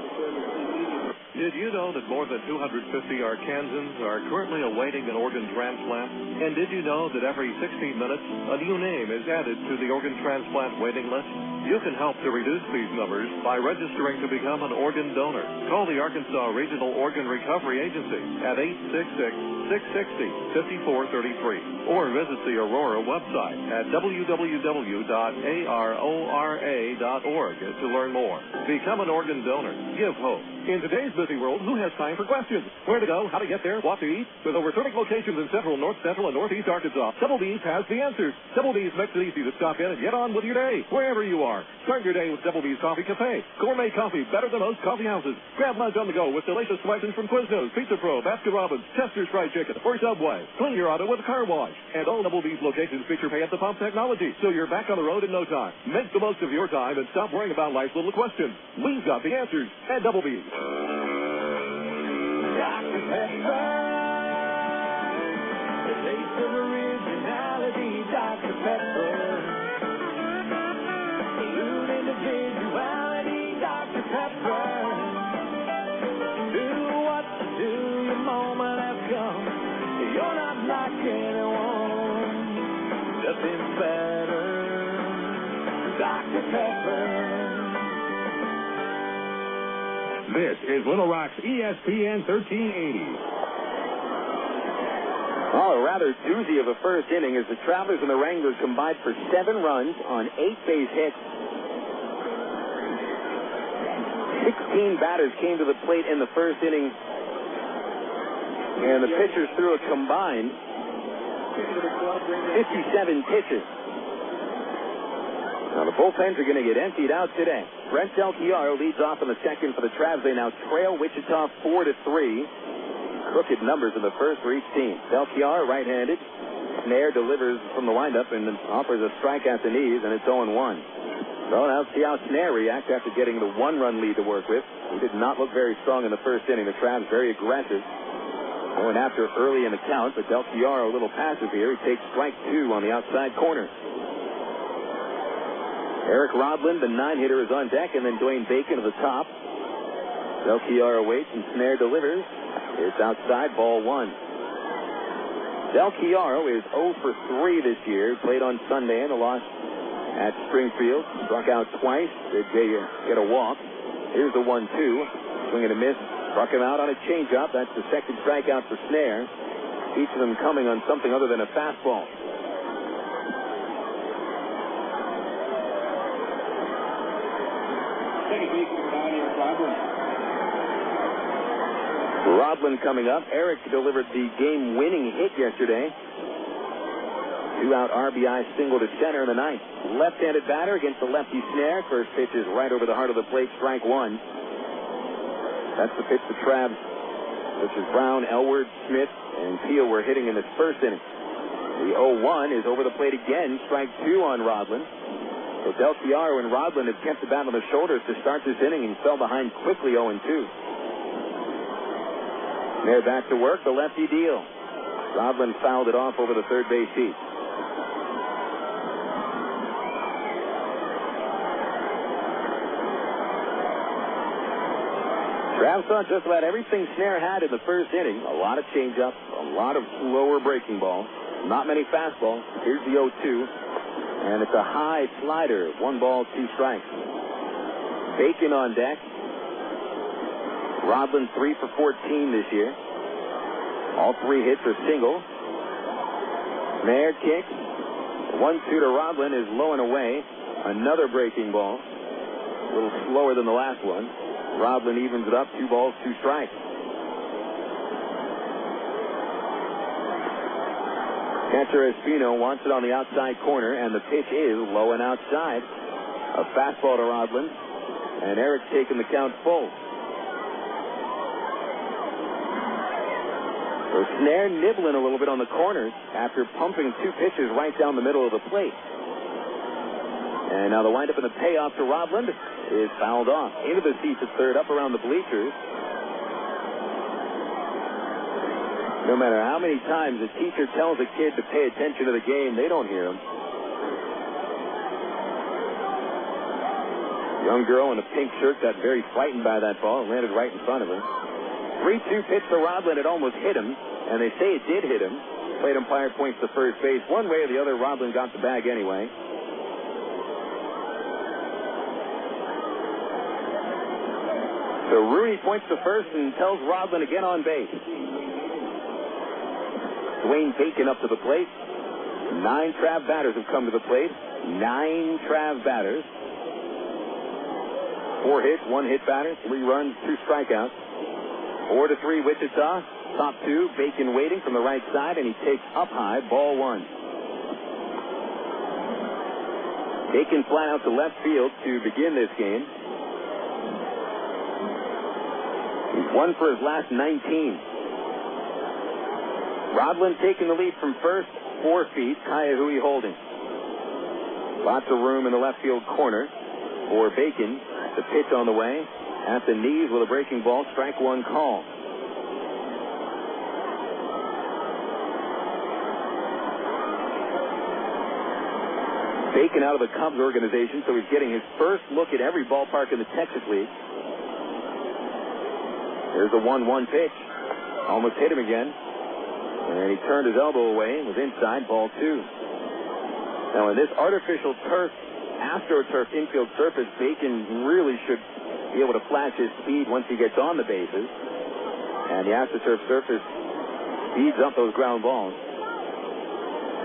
Did you know that more than 250 Arkansans are currently awaiting an organ transplant? And did you know that every 16 minutes, a new name is added to the organ transplant waiting list? You can help to reduce these numbers by registering to become an organ donor. Call the Arkansas Regional Organ Recovery Agency at 866-660-5433 or visit the Aurora website at www.arora.org to learn more. Become an organ donor. Give hope. In today's busy world, who has time for questions? Where to go, how to get there, what to eat? With over 30 locations in central, north central, and northeast Arkansas, Double D's has the answers. Double D's makes it easy to stop in and get on with your day, wherever you are. Start your day with Double D's Coffee Cafe. Gourmet coffee, better than most coffee houses. Grab lunch on the go with delicious selections from Quiznos, Pizza Pro, Baskin Robbins, Chester's Fried Chicken, or Subway. Clean your auto with a car wash. And all Double D's locations feature pay-at-the-pump technology, so you're back on the road in no time. Make the most of your time and stop worrying about life's little questions. We've got the answers at Double D's. Dr. Pepper, the taste of originality, Dr. Pepper. Salute individuality, Dr. Pepper. Do what to do, your moment has come. You're not like anyone, nothing better, Dr. Pepper. This is Little Rock's ESPN 1380. Oh, a rather doozy of a first inning as the Travelers and the Wranglers combined for 7 runs on 8 base hits. 16 batters came to the plate in the first inning, and the pitchers threw a combined 57 pitches. Now, the bullpens are going to get emptied out today. Brent Del Chiaro leads off in the second for the Travs. They now trail Wichita 4-3. Crooked numbers in the first for each team. Del Chiaro, right-handed. Snare delivers from the windup and offers a strike at the knees, and it's 0-1. So now let's see how Snare reacts after getting the 1-run lead to work with. He did not look very strong in the first inning. The Travs very aggressive, going after early in the count, but Del Chiaro a little passive here. He takes strike 2 on the outside corner. Eric Rodlin, the 9-hitter, is on deck, and then Dwayne Bacon to the top. Del Chiaro waits, and Snare delivers. It's outside, ball 1. Del Chiaro is 0 for 3 this year. Played on Sunday in a loss at Springfield. Struck out twice. Did get a walk. Here's the 1-2. Swing and a miss. Struck him out on a changeup. That's the second strikeout for Snare. Each of them coming on something other than a fastball. Rodlin coming up. Eric delivered the game-winning hit yesterday. 2-out RBI single to center in the ninth. Left-handed batter against the lefty Snare. First pitch is right over the heart of the plate, strike 1. That's the pitch the Travs, which is Brown, Elward, Smith, and Peel were hitting in this first inning. The 0-1 is over the plate again, strike 2 on Rodlin. So Del Chiaro and Rodlin have kept the bat on the shoulders to start this inning and fell behind quickly 0-2. They're back to work, the lefty deal. Rodlin fouled it off over the third base heat. Travs saw just about everything Snare had in the first inning. A lot of changeup, a lot of slower breaking ball, not many fastballs. Here's the 0-2, and it's a high slider. 1 ball, 2 strikes. Bacon on deck. Rodlin 3 for 14 this year. All 3 hits are single. Snare kicks. 1-2 to Rodlin is low and away. Another breaking ball. A little slower than the last one. Rodlin evens it up. 2 balls, 2 strikes. Catcher Espino wants it on the outside corner, and the pitch is low and outside. A fastball to Rodlin, and Eric's taking the count full. So Snare nibbling a little bit on the corners after pumping 2 pitches right down the middle of the plate. And now the windup and the payoff to Rodland is fouled off. Into the seats at third, up around the bleachers. No matter how many times a teacher tells a kid to pay attention to the game, they don't hear him. Young girl in a pink shirt got very frightened by that ball. It landed right in front of her. 3-2 pitch to Rodland. It almost hit him, and they say it did hit him. Plate umpire points to first base. One way or the other, Rodland got the bag anyway. So Rooney points to first and tells Rodland to get on base. Dwayne Bacon up to the plate. 9 Trav batters have come to the plate. 9 Trav batters. 4 hits, 1 hit batter, 3 runs, 2 strikeouts. 4-3 Wichita. Top 2, Bacon waiting from the right side, and he takes up high, ball 1. Bacon fly out to left field to begin this game. He's 1 for his last 19. Rodland taking the lead from first, 4 feet. Kaiahui holding. Lots of room in the left field corner for Bacon. The pitch on the way. At the knees with a breaking ball. Strike 1 call. Bacon out of the Cubs organization, so he's getting his first look at every ballpark in the Texas League. There's a 1-1 pitch. Almost hit him again. And he turned his elbow away. It was inside, ball 2. Now, in this artificial turf, AstroTurf infield surface, Bacon really should be able to flash his speed once he gets on the bases. And the AstroTurf surface speeds up those ground balls.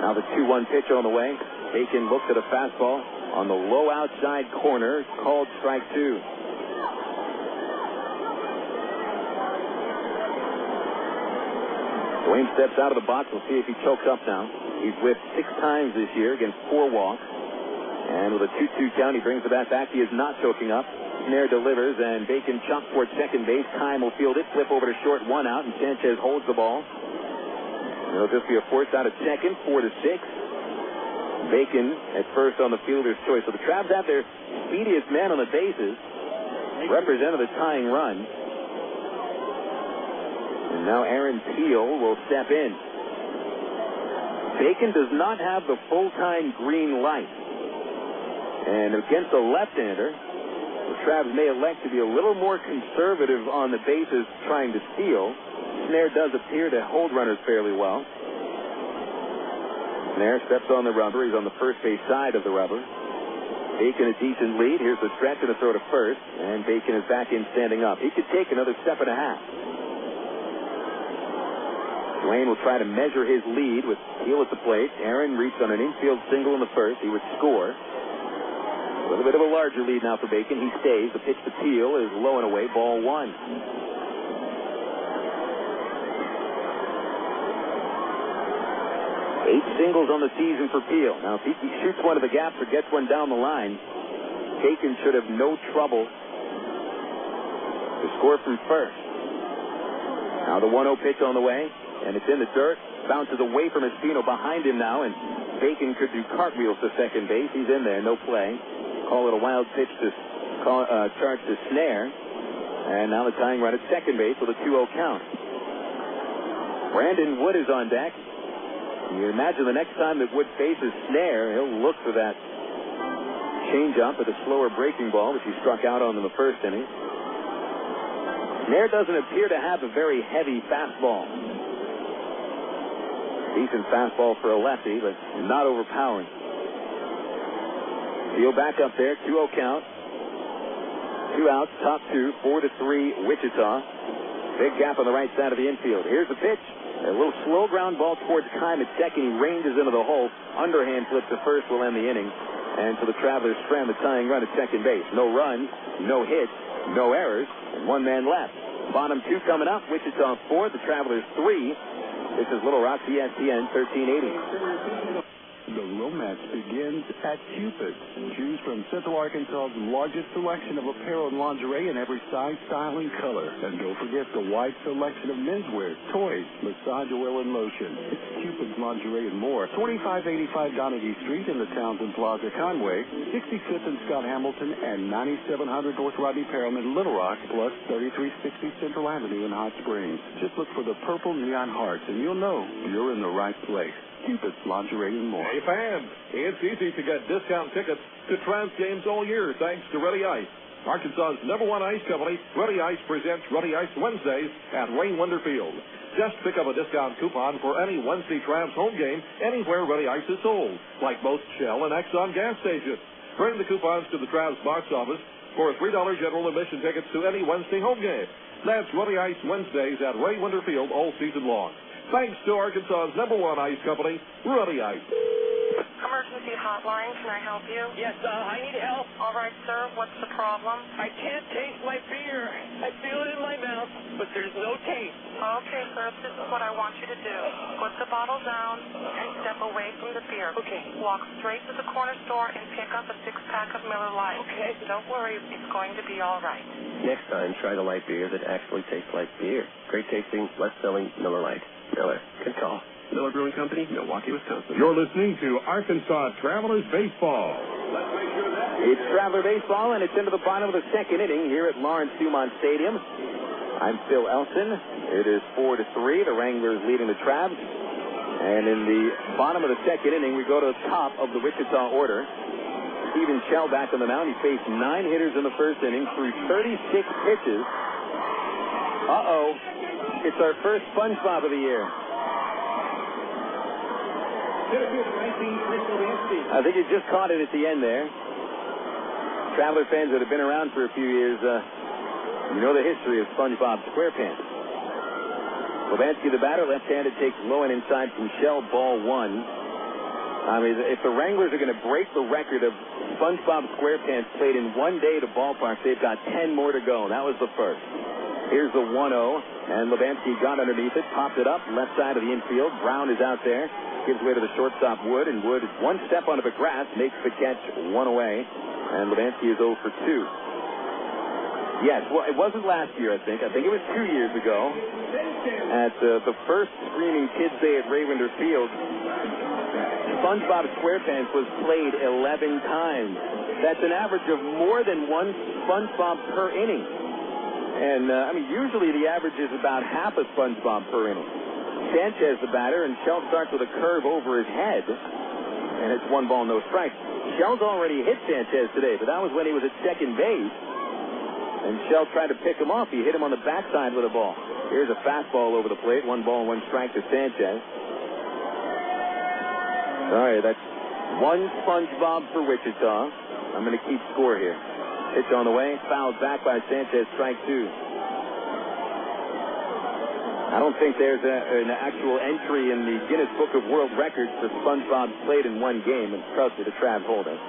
Now the 2-1 pitch on the way. Bacon looks at a fastball on the low outside corner, called strike 2. Dwayne steps out of the box. We'll see if he chokes up now. He's whiffed 6 times this year against 4 walks. And with a 2-2 count, he brings the bat back. He is not choking up. Snare delivers, and Bacon chops towards second base. Kime will field it, flip over to short, 1 out, and Sanchez holds the ball. It'll just be a force out at second, 4-6. Bacon at first on the fielder's choice. So the Travs have their speediest man on the bases. Represented the tying run. And now Aaron Peel will step in. Bacon does not have the full-time green light. And against a left-hander, the Travs may elect to be a little more conservative on the bases trying to steal. Snare does appear to hold runners fairly well. Snare steps on the rubber. He's on the first base side of the rubber. Bacon a decent lead. Here's the stretch and a throw to first. And Bacon is back in standing up. He could take another 1.5 steps. Dwayne will try to measure his lead with Peel at the plate. Aaron reached on an infield single in the first. He would score. A little bit of a larger lead now for Bacon. He stays. The pitch to Peel is low and away. Ball 1. Eight singles on the season for Peel. Now, if he shoots one of the gaps or gets one down the line, Bacon should have no trouble to score from first. Now the 1-0 pitch on the way, and it's in the dirt. Bounces away from Espino behind him now, and Bacon could do cartwheels to second base. He's in there, no play. Call it a wild pitch to charge to Snare. And now the tying run at second base with a 2-0 count. Brandon Wood is on deck. You imagine the next time that Wood faces Snare, he'll look for that change-up with a slower breaking ball, which he struck out on in the first inning. Snare doesn't appear to have a very heavy fastball. Decent fastball for a lefty, but not overpowering. Peel back up there, 2-0 count. 2 outs, top 2, 4-3 Wichita. Big gap on the right side of the infield. Here's the pitch. A little slow ground ball towards Kime at second. He ranges into the hole. Underhand flip to first will end the inning. And so the Travelers strand the tying run at second base. No runs, no hits, no errors, and 1 man left. Bottom 2 coming up. Wichita 4, the Travelers 3. This is Little Rock, ESPN 1380. The romance begins at Cupid's. Choose from Central Arkansas's largest selection of apparel and lingerie in every size, style, and color. And don't forget the wide selection of menswear, toys, massage oil, and lotion. It's Cupid's Lingerie and more. 2585 Donaghy Street in the Townsend Plaza, Conway, 65th and Scott Hamilton, and 9700 North Rodney Perelman in Little Rock, plus 3360 Central Avenue in Hot Springs. Just look for the purple neon hearts, and you'll know you're in the right place. Cupid's Lingerie and more. Hey, fans, it's easy to get discount tickets to Travs games all year thanks to Ready Ice. Arkansas's #1 ice company, Ready Ice presents Ready Ice Wednesdays at Wayne Wonder Field. Just pick up a discount coupon for any Wednesday Travs home game anywhere Ready Ice is sold, like most Shell and Exxon gas stations. Bring the coupons to the Travs box office for $3 general admission tickets to any Wednesday home game. That's Ready Ice Wednesdays at Ray Wonder Field all season long. Thanks to Arkansas's #1 ice company, Ready Ice. Emergency hotline, can I help you? Yes, I need help. All right, sir, what's the problem? I can't taste my beer. I feel it in my mouth, but there's no taste. Okay, sir, this is what I want you to do. Put the bottle down and step away from the beer. Okay. Walk straight to the corner store and pick up a 6-pack of Miller Lite. Okay. Don't worry, it's going to be all right. Next time, try the light beer that actually tastes like beer. Great tasting, less selling Miller Lite. Miller. Good call. Miller Brewing Company, Milwaukee, Wisconsin. You're listening to Arkansas Travelers Baseball. It's Traveler Baseball, and it's into the bottom of the second inning here at Lawrence Dumont Stadium. I'm Phil Elson. It is 4-3. The Wranglers leading the Travs. And in the bottom of the second inning, we go to the top of the Wichita order. Stephen Shell back on the mound. He faced 9 hitters in the first inning, threw 36 pitches. Uh-oh. It's our first SpongeBob of the year. I think he just caught it at the end there. Traveler fans that have been around for a few years, you know the history of SpongeBob SquarePants. Levansky, the batter, left-handed, takes low and inside from Shell, ball 1. I mean, if the Wranglers are going to break the record of SpongeBob SquarePants played in one day at a ballpark, they've got 10 more to go. That was the first. Here's the 1-0, and Levansky got underneath it, popped it up, left side of the infield. Brown is out there, gives way to the shortstop, Wood, and Wood, one step onto the grass, makes the catch, 1 away, and Levansky is 0 for 2. Yes, well, it wasn't last year, I think. I think it was 2 years ago at the first Screaming Kids Day at Ravender Field. SpongeBob SquarePants was played 11 times. That's an average of more than one SpongeBob per inning. And, usually the average is about half a SpongeBob per inning. Sanchez, the batter, and Shell starts with a curve over his head. And it's 1 ball, no strike. Shell's already hit Sanchez today, but that was when he was at second base. And Shell tried to pick him off. He hit him on the backside with a ball. Here's a fastball over the plate. 1 ball, 1 strike to Sanchez. All right, that's 1 SpongeBob for Wichita. I'm going to keep score here. Pitch on the way, fouled back by Sanchez, strike 2. I don't think there's an actual entry in the Guinness Book of World Records for SpongeBob played in 1 game, and trust me, the Travs hold it.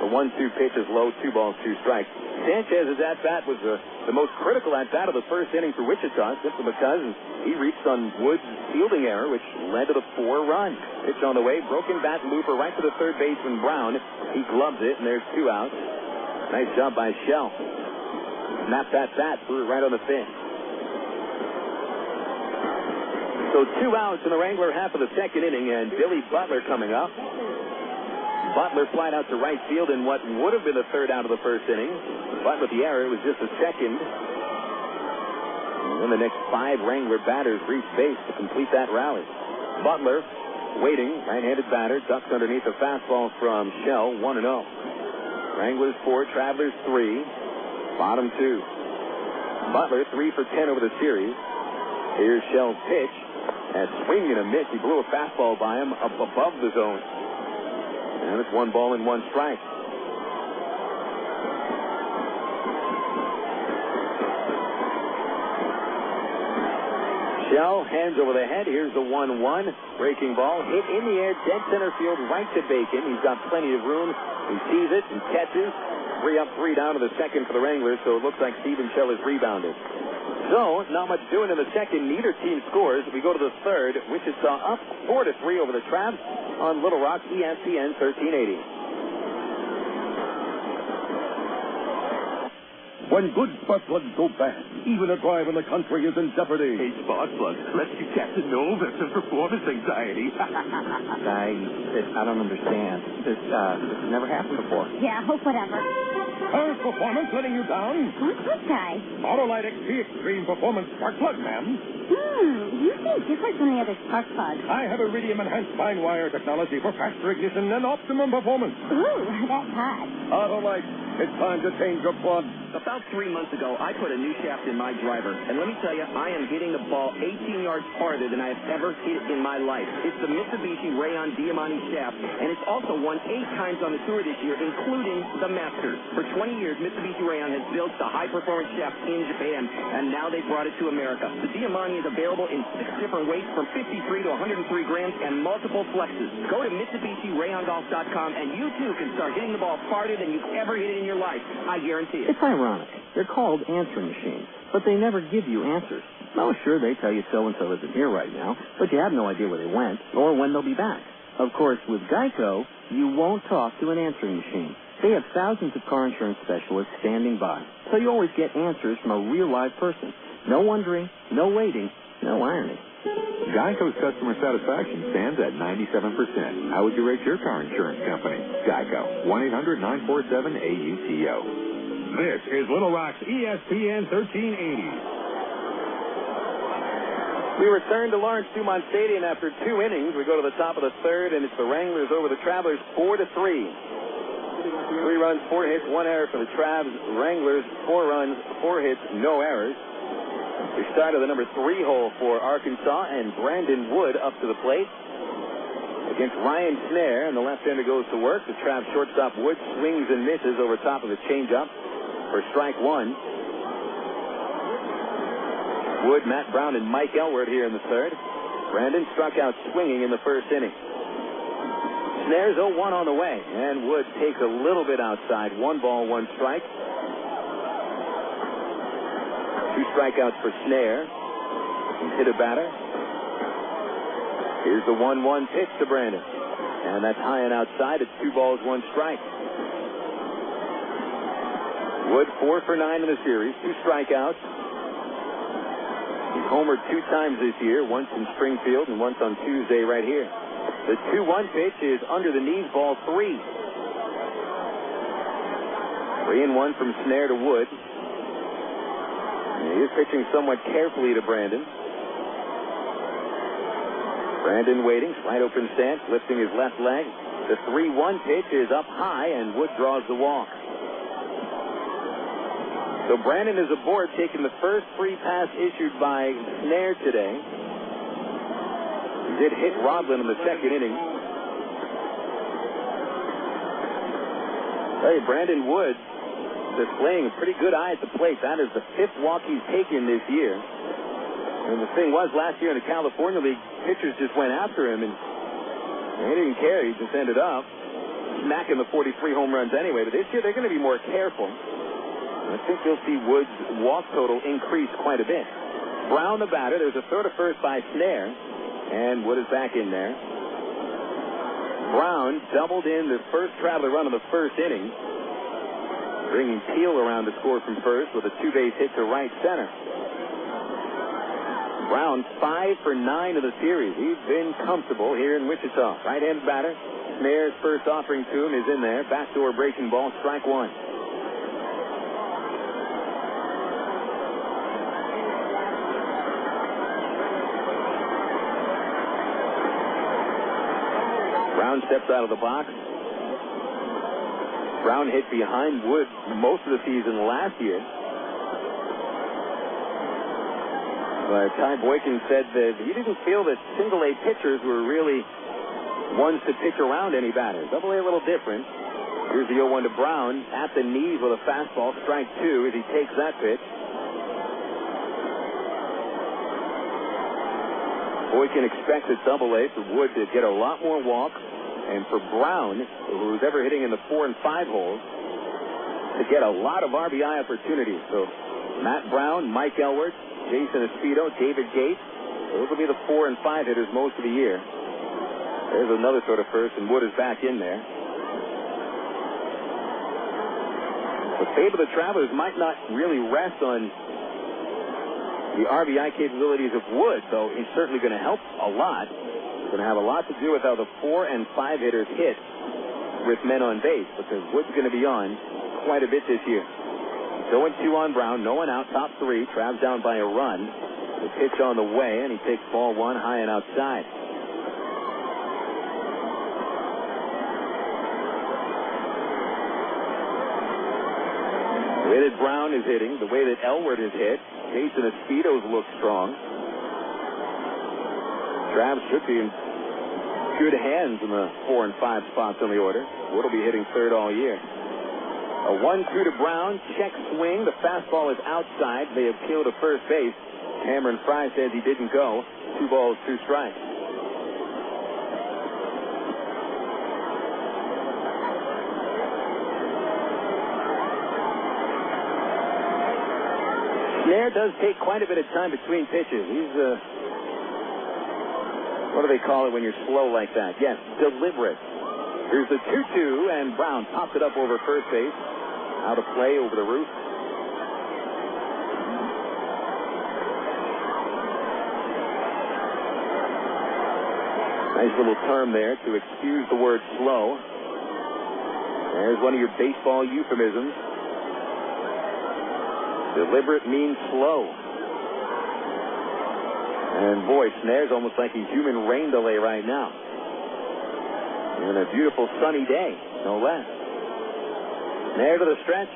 The 1-2 pitch is low, 2 balls, 2 strikes. Sanchez's at-bat was the most critical at-bat of the first inning for Wichita, simply because he reached on Wood's fielding error, which led to the 4 run. Pitch on the way, broken bat looper right to the third baseman Brown. He gloves it, and there's 2 outs. Nice job by Shell. Snapped that bat, threw it right on the fin. So 2 outs in the Wrangler half of the second inning, and Billy Butler coming up. Butler flied out to right field in what would have been the 3rd out of the first inning. But with the error, it was just a second. And then the next 5 Wrangler batters reached base to complete that rally. Butler waiting, right-handed batter, ducks underneath a fastball from Shell, 1-0. Wranglers 4, Travelers 3, bottom 2. Butler 3 for 10 over the series. Here's Shell's pitch, and swing and a miss. He blew a fastball by him up above the zone. And it's 1 ball and 1 strike. Shell, hands over the head. Here's the 1-1. Breaking ball, hit in the air, dead center field, right to Bacon. He's got plenty of room. He sees it and catches. 3 up, 3 down to the second for the Wranglers, so it looks like Stephen Shell has rebounded. So, not much doing in the second. Neither team scores. We go to the third. Wichita up 4-3 over the Travs on Little Rock, ESPN 1380. When good spark plugs go bad, even a drive in the country is in jeopardy. Hey, spark plugs, rescue Captain Nova some performance anxiety. I don't understand. This has never happened before. Yeah, whatever. Current performance letting you down? Who's this guy? Autolite XP Extreme Performance Spark Plug, ma'am. You seem different from the other spark plugs. I have iridium-enhanced fine wire technology for faster ignition and optimum performance. Ooh, that's hot. Autolite, it's time to change your plug. About 3 months ago, I put a new shaft in my driver, and let me tell you, I am hitting the ball 18 yards farther than I have ever hit in my life. It's the Mitsubishi Rayon Diamante shaft, and it's also won 8 times on the tour this year, including the Masters. For 20 years, Mitsubishi Rayon has built the high-performance shaft in Japan, and now they've brought it to America. The Diamante is available in 6 different weights from 53 to 103 grams and multiple flexes. Go to MitsubishiRayonGolf.com, and you too can start hitting the ball farther than you've ever hit it in your life. I guarantee it. It's ironic. They're called answering machines, but they never give you answers. Oh, sure, they tell you so-and-so isn't here right now, but you have no idea where they went or when they'll be back. Of course, with Geico, you won't talk to an answering machine. They have thousands of car insurance specialists standing by, so you always get answers from a real live person. No wondering, no waiting, no irony. Geico's customer satisfaction stands at 97%. How would you rate your car insurance company? Geico, 1-800-947-AUTO. This is Little Rock's ESPN 1380. We return to Lawrence Dumont Stadium after 2 innings. We go to the top of the third, and it's the Wranglers over the Travelers 4-3. 3 runs, 4 hits, 1 error for the Travs. Wranglers, 4 runs, 4 hits, no errors. We start at the number 3 hole for Arkansas, and Brandon Wood up to the plate against Ryan Snare, and the left-hander goes to work. The Travs shortstop Wood swings and misses over top of the changeup for strike 1. Wood, Matt Braun, and Mike Elward here in the third. Brandon struck out swinging in the first inning. Snare's 0-1 on the way, and Wood takes a little bit outside. 1 ball, 1 strike. 2 strikeouts for Snare. Hit a batter. Here's the 1-1 pitch to Brandon. And that's high and outside. It's 2 balls, 1 strike. Wood 4 for 9 in the series, 2 strikeouts. He's homered 2 times this year, once in Springfield and once on Tuesday right here. The 2-1 pitch is under the knees, ball 3. 3-1 from Snare to Wood. And he is pitching somewhat carefully to Brandon. Brandon waiting, wide open stance, lifting his left leg. The 3-1 pitch is up high, and Wood draws the walk. So Brandon is aboard, taking the first free pass issued by Snare today. He did hit Rodlin in the second inning. Hey, Brandon Wood displaying a pretty good eye at the plate. That is the 5th walk he's taken this year. And the thing was, last year in the California League, pitchers just went after him, and he didn't care. He just ended up smacking the 43 home runs anyway. But this year, they're going to be more careful. I think you'll see Wood's walk total increase quite a bit. Braun the batter. There's a throw to first by Snare, and Wood is back in there. Braun doubled in the first Traveler run of the first inning, bringing Peel around to score from first with a 2-base hit to right center. Braun 5 for 9 of the series. He's been comfortable here in Wichita. Right-hand batter. Snare's first offering to him is in there. Backdoor breaking ball, strike 1. Braun steps out of the box. Braun hit behind Wood most of the season last year. But Ty Boykin said that he didn't feel that single-A pitchers were really ones to pitch around any batters. Double-A a little different. Here's the 0-1 to Braun at the knees with a fastball. Strike 2 as he takes that pitch. Boykin expects at Double-A for Wood to get a lot more walks, and for Braun, who's ever hitting in the 4 and 5 holes, to get a lot of RBI opportunities. So Matt Braun, Mike Elward, Jason Espedo, David Gates. Those will be the 4 and 5 hitters most of the year. There's another sort of first, and Wood is back in there. The fate of the Travelers might not really rest on the RBI capabilities of Wood, though he's certainly going to help a lot. It's going to have a lot to do with how the 4 and 5 hitters hit with men on base, because Wood's going to be on quite a bit this year. 0-2 on Braun, no one out, top 3. Trav's down by a run. The pitch on the way, and he takes ball 1 high and outside. The way that Braun is hitting, the way that Elwood has hit, Jason Espedo's look strong. Trav should be in good hands in the 4 and 5 spots on the order. Wood will be hitting third all year. A 1-2 to Braun, check swing. The fastball is outside. They appeal to first base. Cameron Fry says he didn't go. 2 balls, 2 strikes. Snare does take quite a bit of time between pitches. He's, what do they call it when you're slow like that? Yes, deliberate. Here's the 2-2, and Braun pops it up over first base. Out of play over the roof. Nice little term there to excuse the word slow. There's one of your baseball euphemisms. Deliberate means slow. And boy, Snare's almost like a human rain delay right now. And a beautiful sunny day, no less. Snare to the stretch.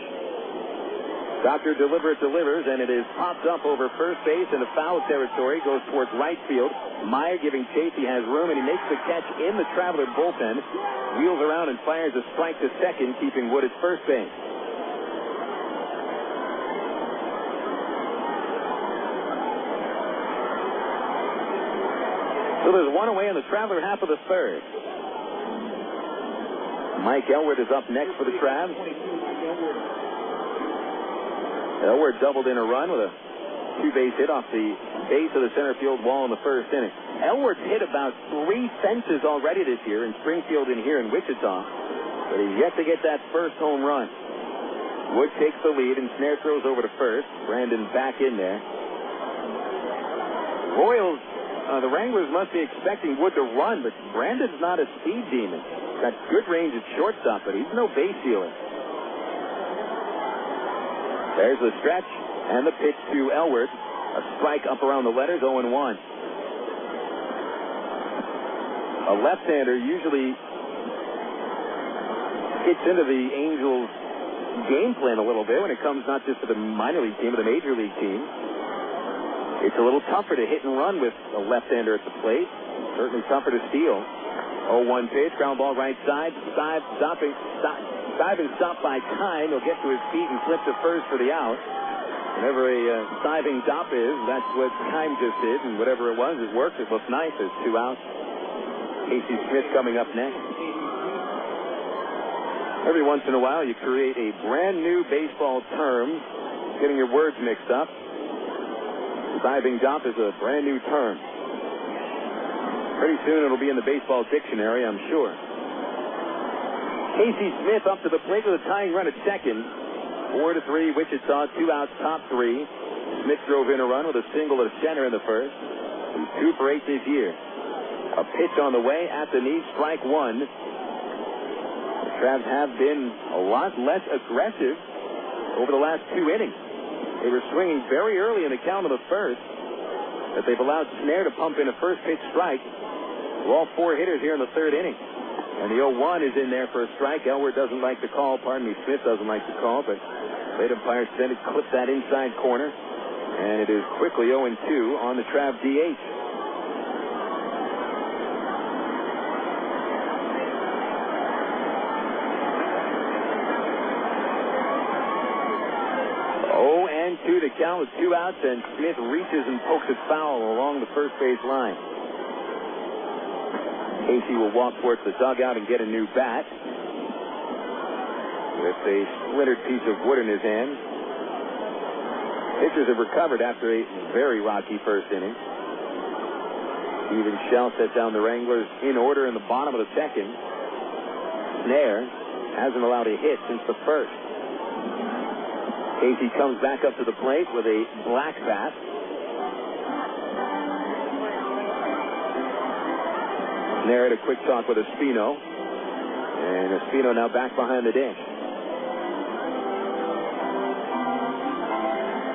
Dr. Deliberate delivers, and it is popped up over first base in the foul territory. Goes towards right field. Maier giving chase. He has room, and he makes the catch in the Traveler bullpen. Wheels around and fires a strike to second, keeping Wood at first base. So there's one away in the Traveler half of the third. Mike Elwood is up next for the Travs. Elwood doubled in a run with a 2-base hit off the base of the center field wall in the first inning. Elwood's hit about 3 fences already this year in Springfield and here in Wichita, but he's yet to get that first home run. Wood takes the lead, and Snare throws over to first. Brandon back in there. Royals, the Wranglers must be expecting Wood to run, but Brandon's not a speed demon. Got good range at shortstop, but he's no base stealer. There's the stretch and the pitch to Elwood. A strike up around the letters, 0-1. A left-hander usually gets into the Angels' game plan a little bit when it comes not just to the minor league team, but the major league team. It's a little tougher to hit and run with a left-hander at the plate. Certainly tougher to steal. 0-1 pitch, ground ball right side. Dive and stop by Kime. He'll get to his feet and flip to first for the out. Whenever a diving dop is, that's what Kime just did, and whatever it was, it worked. It looked nice. There's 2 outs. Casey Smith coming up next. Every once in a while, you create a brand new baseball term, getting your words mixed up. Diving dop is a brand new term. Pretty soon it'll be in the baseball dictionary, I'm sure. Casey Smith up to the plate with a tying run at second. 4-3, Wichita, 2 outs, top 3. Smith drove in a run with a single to center in the first. He's 2 for 8 this year. A pitch on the way at the knee, strike 1. The Travs have been a lot less aggressive over the last 2 innings. They were swinging very early in the count of the first, but they've allowed Snare to pump in a first pitch strike. We're all 4 hitters here in the third inning. And the 0-1 is in there for a strike. Elwood doesn't like the call. Smith doesn't like the call, but late umpire said it clipped that inside corner. And it is quickly 0-2 on the Trav DH. To count with 2 outs, and Smith reaches and pokes it foul along the first base line. Casey will walk towards the dugout and get a new bat with a splintered piece of wood in his hand. Pitchers have recovered after a very rocky first inning. Steven Shell sets down the Wranglers in order in the bottom of the second. Snare hasn't allowed a hit since the first. Casey comes back up to the plate with a black bat. Snare had a quick talk with Espino. And Espino now back behind the dish.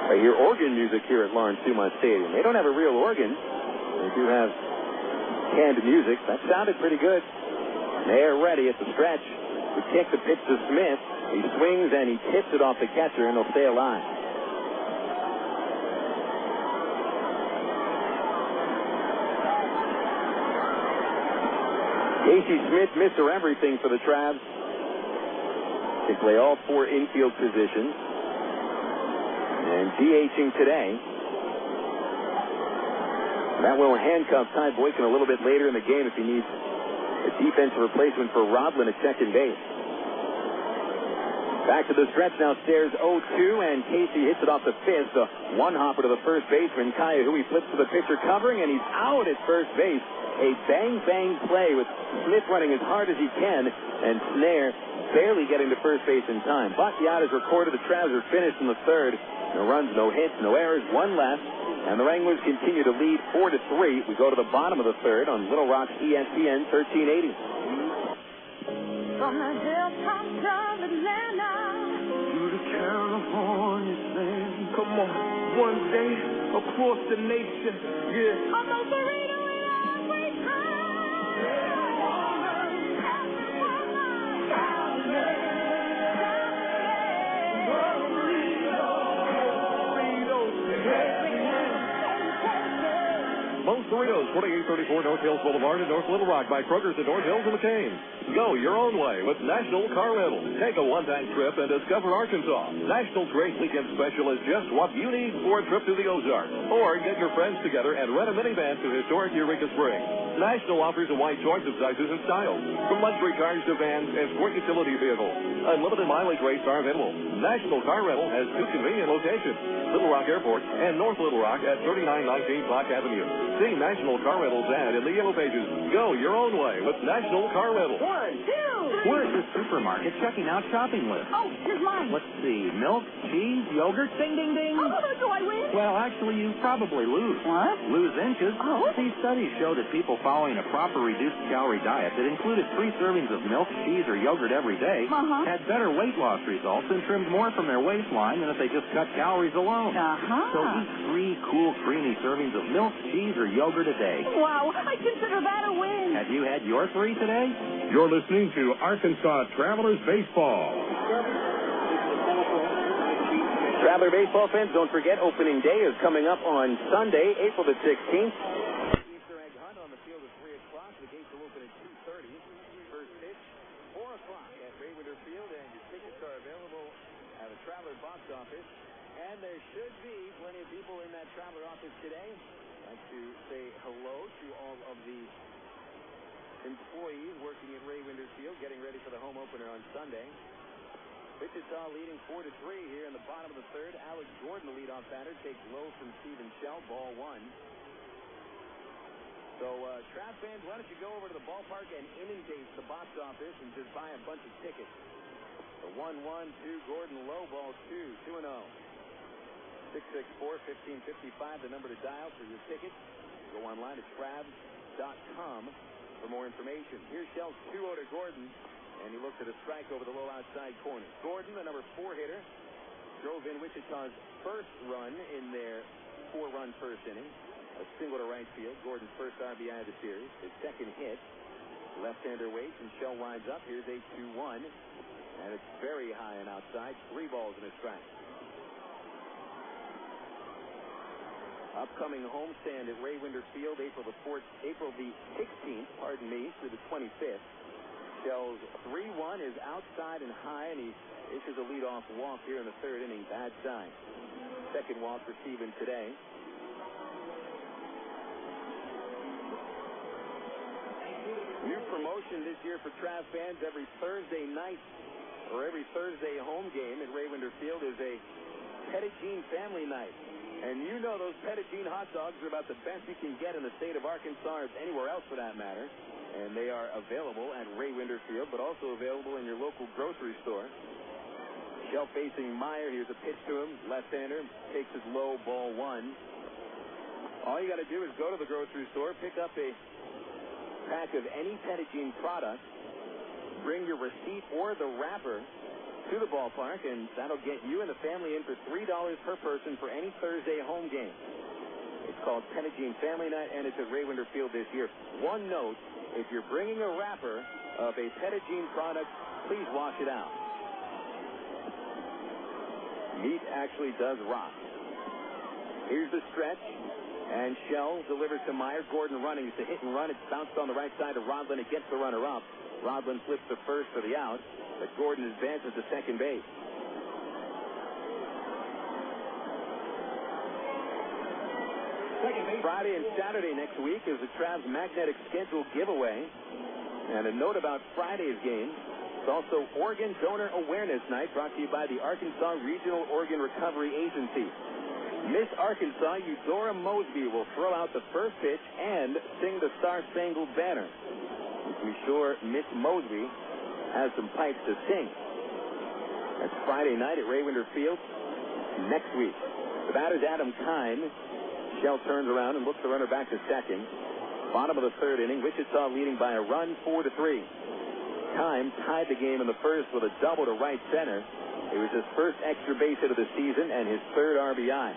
I hear organ music here at Lawrence Dumont Stadium. They don't have a real organ. They do have canned music. That sounded pretty good. They're ready at the stretch. The kick, the pitch to Smith. He swings and he tips it off the catcher, and he'll stay alive. Casey Smith, Mr. Everything for the Travs. They play all four infield positions. And DHing today. That will handcuff Ty Boykin a little bit later in the game if he needs a defensive replacement for Rodlin at second base. Back to the stretch now, Stairs 0-2, and Casey hits it off the fifth. A one-hopper to the first baseman. Kaya Hui flips to the pitcher covering, and he's out at first base. A bang-bang play with Smith running as hard as he can, and Snare barely getting to first base in time. Bacchiat is recorded. The Travs are finished in the third. No runs, no hits, no errors, one left. And the Wranglers continue to lead 4-3. We go to the bottom of the third on Little Rock ESPN 1380. From the hilltops of Atlanta to the California sand. Come on, one day across the nation, yeah. I'm a burrito in every Most Burritos, 2834 North Hills Boulevard in North Little Rock by Kroger's at North Hills and McCain. Go your own way with National Car Rental. Take a one-time trip and discover Arkansas. National's great weekend special is just what you need for a trip to the Ozarks. Or get your friends together and rent a minivan to historic Eureka Springs. National offers a wide choice of sizes and styles, from luxury cars to vans and sport utility vehicles. Unlimited mileage rates are available. National Car Rental has two convenient locations, Little Rock Airport and North Little Rock at 3919 Block Avenue. See National Car Rental's ad in the yellow pages. Go your own way with National Car Rental. 1, 2, 3. We're at the supermarket checking out shopping lists. Oh, here's mine. Let's see. Milk, cheese, yogurt, ding, ding, ding. Oh, do I win? Well, actually, you probably lose. What? Lose inches. Oh. These studies show that people following a proper reduced calorie diet that included 3 servings of milk, cheese, or yogurt every day had better weight loss results and trimmed more from their waistline than if they just cut calories alone. So eat 3 cool, creamy servings of milk, cheese, or yogurt a day. Wow, I consider that a win. Have you had your 3 today? You're listening to Arkansas Travelers Baseball. Traveler baseball fans, don't forget opening day is coming up on Sunday, April the 16th. Easter egg hunt on the field at 3 o'clock. The gates will open at 2:30. First pitch, 4 o'clock at Raywinder Field, and your tickets are available at the Traveler box office. And there should be plenty of people in that Traveler office today. I'd like to say hello to all of the employees working at Raywinder Field, getting ready for the home opener on Sunday. Wichita leading 4-3 here in the bottom of the third. Alex Gordon, the leadoff batter, takes low from Steven Shell, ball 1. So, Trav fans, why don't you go over to the ballpark and inundate the box office and just buy a bunch of tickets. The 1-1, 2, Gordon low, ball 2, 2-0. 664-1555, the number to dial for your tickets. Go online at Travs.com for more information. Here's Shell's 2-0 to Gordon. And he looked at a strike over the low outside corner. Gordon, the number 4 hitter, drove in Wichita's first run in their 4-run first inning. A single to right field. Gordon's first RBI of the series. His second hit. Left-hander waits and Shell winds up. Here's a 2-1. And it's very high and outside. 3 balls and a strike. Upcoming homestand at Raywinder Field, April the 16th, through the 25th. Shell's 3-1 is outside and high, and he issues a leadoff walk here in the third inning. Bad sign. Second walk for Steven today. New promotion this year for Trav fans. Every Thursday night or every Thursday home game at Raywinder Field is a Petit Family Night. And you know those Petit hot dogs are about the best you can get in the state of Arkansas or anywhere else for that matter. And they are available at Ray Winder Field, but also available in your local grocery store. Shell facing Maier. Here's a pitch to him. Left-hander. Takes his low, ball one. All you got to do is go to the grocery store, pick up a pack of any Petit product, bring your receipt or the wrapper to the ballpark, and that'll get you and the family in for $3 per person for any Thursday home game. It's called Petit Family Night, and it's at Ray Winder Field this year. One note, if you're bringing a wrapper of a Petit product, please wash it out. Meat actually does rot. Here's the stretch, and Shell delivers to Maier. Gordon running. It's a hit and run. It's bounced on the right side of Rodlin. It gets the runner up. Rodlin flips to first for the out, but Gordon advances to second base. Friday and Saturday next week is the Travs Magnetic Schedule giveaway. And a note about Friday's game. It's also Organ Donor Awareness Night, brought to you by the Arkansas Regional Organ Recovery Agency. Miss Arkansas Eudora Mosby will throw out the first pitch and sing the Star-Spangled Banner. You can be sure Miss Mosby has some pipes to sing. That's Friday night at Ray Winder Field next week. The batter's Adam Kine. Shell turns around and looks the runner back to second. Bottom of the third inning, Wichita leading by a run, 4-3. Kine tied the game in the first with a double to right center. It was his first extra base hit of the season and his third RBI.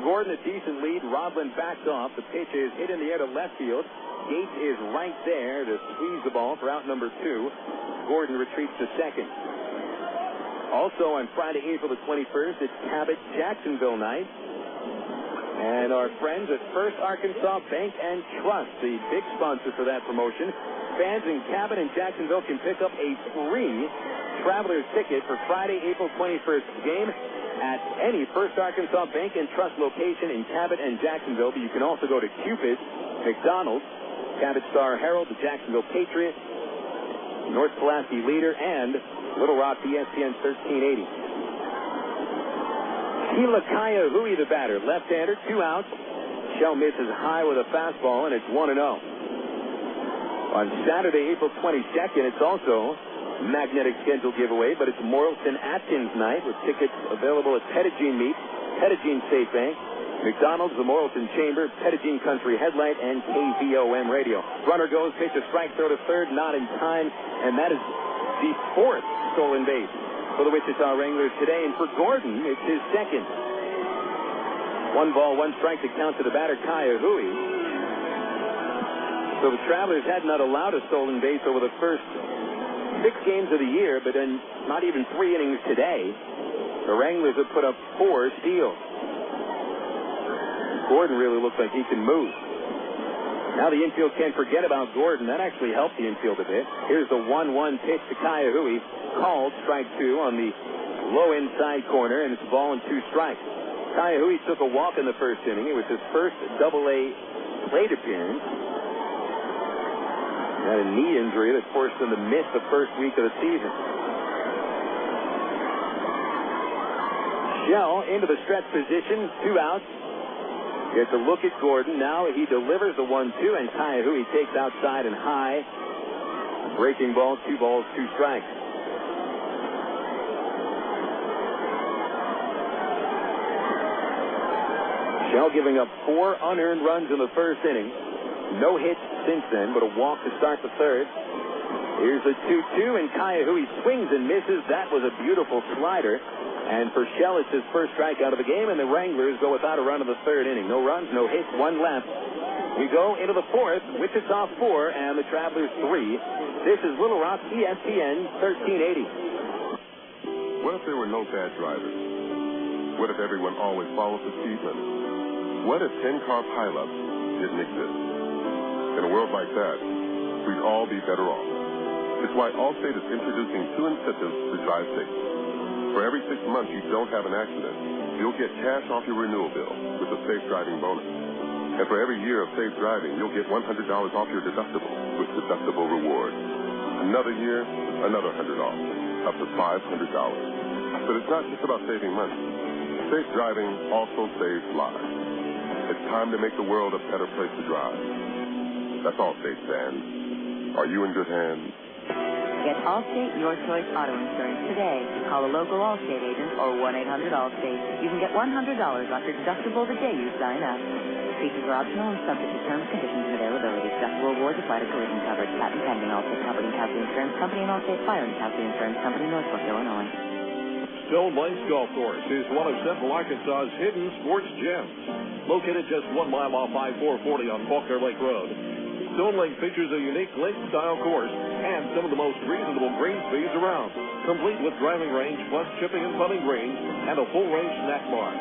Gordon a decent lead. Rodlin backs off. The pitch is hit in the air to left field. Gates is right there to squeeze the ball for out number 2. Gordon retreats to second. Also on Friday, April the 21st, it's Cabot-Jacksonville night. And our friends at First Arkansas Bank and Trust, the big sponsor for that promotion. Fans in Cabot and Jacksonville can pick up a free traveler's ticket for Friday, April 21st game at any First Arkansas Bank and Trust location in Cabot and Jacksonville. But you can also go to Cupid, McDonald's, Cabot Star-Herald, the Jacksonville Patriot, North Pulaski Leader, and Little Rock ESPN 1380. Sheila Kaya-Hui, the batter, left-hander, 2 outs. Shell misses high with a fastball, and it's 1-0. On Saturday, April 22nd, it's also magnetic schedule giveaway, but it's Morrilton Atkins night with tickets available at Petit Meat, Petit State Bank, McDonald's, the Morrilton Chamber, Petit Country Headlight, and KVOM Radio. Runner goes, pitch a strike, throw to third, not in time, and that is the 4th stolen base for the Wichita Wranglers today. And for Gordon, it's his second. 1 ball, 1 strike to count to the batter, Kaya-Hui. So the Travelers had not allowed a stolen base over the first 6 games of the year, but in not even 3 innings today, the Wranglers have put up 4 steals. Gordon really looks like he can move. Now the infield can't forget about Gordon. That actually helped the infield a bit. Here's the 1-1 pitch to Kaya-Hui. Called strike 2 on the low inside corner, and it's a ball and 2 strikes. Kaya-Hui took a walk in the first inning. It was his first Double-A plate appearance. He had a knee injury that forced him to miss the first week of the season. Shell into the stretch position, 2 outs. Gets a look at Gordon. Now he delivers the 1-2, and Kaya-Hui takes outside and high. Breaking ball, 2 balls, 2 strikes. Shell giving up 4 unearned runs in the first inning. No hits since then, but a walk to start the third. Here's the 2-2, and Kaya-Hui swings and misses. That was a beautiful slider. And for Shell, it's his first strikeout of the game, and the Wranglers go without a run in the third inning. No runs, no hits, 1 left. We go into the 4th, Wichita 4, and the Travelers 3. This is Little Rock, ESPN 1380. What if there were no bad drivers? What if everyone always follows the speed limit? What if 10-car pileups didn't exist? In a world like that, we'd all be better off. It's why Allstate is introducing 2 incentives to drive safe. For every 6 months you don't have an accident, you'll get cash off your renewal bill with a safe driving bonus. And for every year of safe driving, you'll get $100 off your deductible with Deductible Rewards. Another year, another $100 off, up to $500. But it's not just about saving money. Safe driving also saves lives. It's time to make the world a better place to drive. That's Allstate, fans. Are you in good hands? Get Allstate Your Choice Auto Insurance today. Call a local Allstate agent or 1-800-ALLSTATE. You can get $100 off your deductible the day you sign up. Features are optional and subject to terms, conditions, and availability. Deductible awards apply to collision coverage. Patent pending. Allstate Property and Casualty Insurance Company and Allstate Fire and Casualty Insurance Company, Northbrook, Illinois. Stone Links Golf Course is one of Central Arkansas's hidden sports gems. Located just 1 mile off I-440 on Faulkner Lake Road, Stone Link features a unique link-style course and some of the most reasonable green speeds around, complete with driving range plus chipping and putting greens and a full-range snack bar.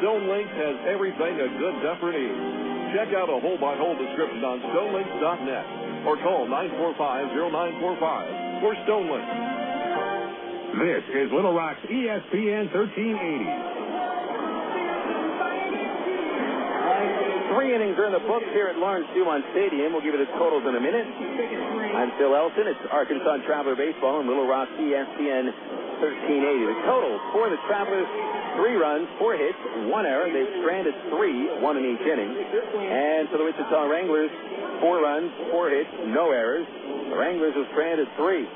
Stone Links has everything a good duffer needs. Check out a hole-by-hole description on stonelinks.net or call 945-0945 for Stone Links. This is Little Rock's ESPN 1380. 3 innings are in the books here at Lawrence Dumont Stadium. We'll give you the totals in a minute. I'm Phil Elson. It's Arkansas Traveler Baseball and Little Rock ESPN 1380. The total for the Travelers, 3 runs, 4 hits, 1 error. They've stranded 3, 1 in each inning. And for the Wichita Wranglers, 4 runs, 4 hits, no errors. The Wranglers have stranded 3.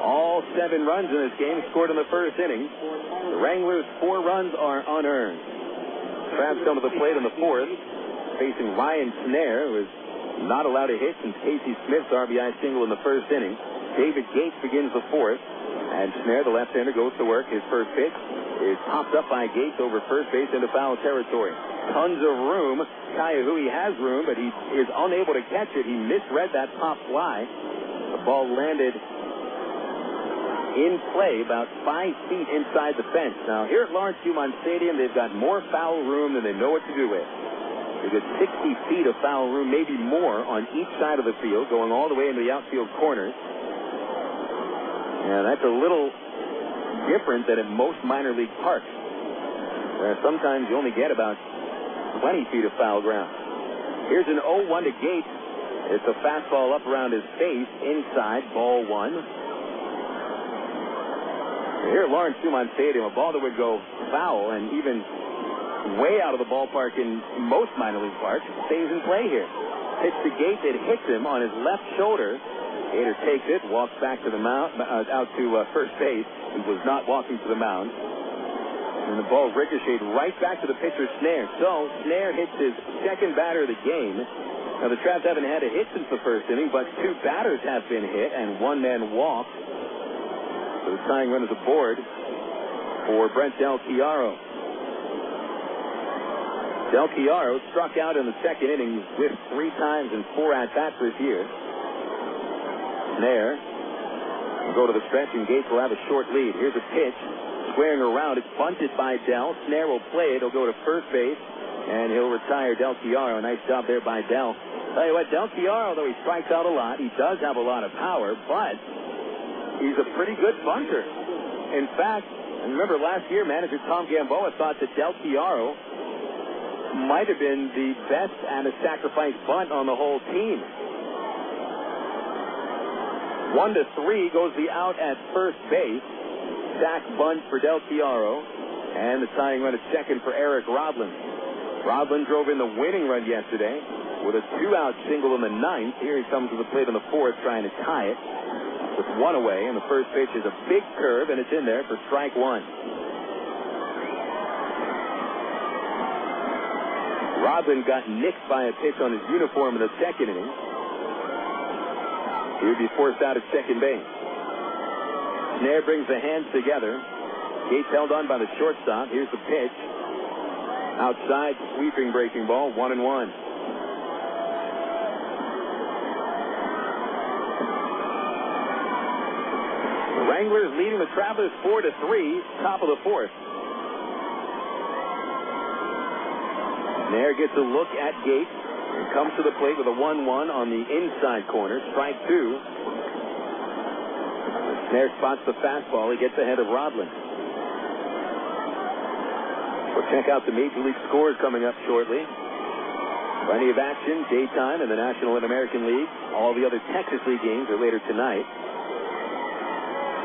All 7 runs in this game scored in the first inning. The Wranglers' 4 runs are unearned. Travs come to the plate in the 4th, facing Ryan Snare, who is not allowed to hit since Casey Smith's RBI single in the first inning. David Gates begins the 4th, and Snare, the left-hander, goes to work. His first pitch is popped up by Gates over first base into foul territory. Tons of room. Kayahui has room, but he is unable to catch it. He misread that pop fly. The ball landed in play about 5 feet inside the fence. Now, here at Lawrence Dumont Stadium, they've got more foul room than they know what to do with. They've got 60 feet of foul room, maybe more, on each side of the field, going all the way into the outfield corners. And that's a little different than at most minor league parks, where sometimes you only get about 20 feet of foul ground. Here's an 0-1 to Gates. It's a fastball up around his face, inside, ball 1. Here at Lawrence Dumont Stadium, a ball that would go foul and even way out of the ballpark in most minor league parks stays in play here. Pitch to Gates, it hits him on his left shoulder. Gator takes it, walks back to the mound, out to first base. He was not walking to the mound. And the ball ricocheted right back to the pitcher, Snare. So Snare hits his second batter of the game. Now, the Travs haven't had a hit since the first inning, but 2 batters have been hit and 1 man walked. So the tying run is aboard for Brent Del Chiaro. Del Chiaro struck out in the second inning, whiffed 3 times in 4 at-bats this year. Snare will go to the stretch, and Gates will have a short lead. Here's a pitch, squaring around. It's bunted by Del. Snare will play it. He'll go to first base, and he'll retire Del Chiaro. Nice job there by Del. Tell you what, Del Chiaro, though he strikes out a lot, he does have a lot of power, but he's a pretty good bunter. In fact, I remember last year, manager Tom Gamboa thought that Del Chiaro might have been the best at a sacrifice bunt on the whole team. 1-3 goes the out at first base. Sack bunt for Del Chiaro. And the tying run at second for Eric Rodlin. Rodlin drove in the winning run yesterday with a 2-out single in the 9th. Here he comes to the plate in the 4th trying to tie it with 1 away. And the first pitch is a big curve, and it's in there for strike 1. Rodlin got nicked by a pitch on his uniform in the second inning. He would be forced out at second base. Snare brings the hands together. Gates held on by the shortstop. Here's the pitch. Outside, sweeping breaking ball, 1-1. The Wranglers leading the Travelers 4-3, top of the 4th. Snare gets a look at Gates and comes to the plate with a 1-1 on the inside corner. Strike 2. Snare spots the fastball. He gets ahead of Rodlin. We'll check out the Major League scores coming up shortly. Plenty of action, daytime in the National and American League. All the other Texas League games are later tonight.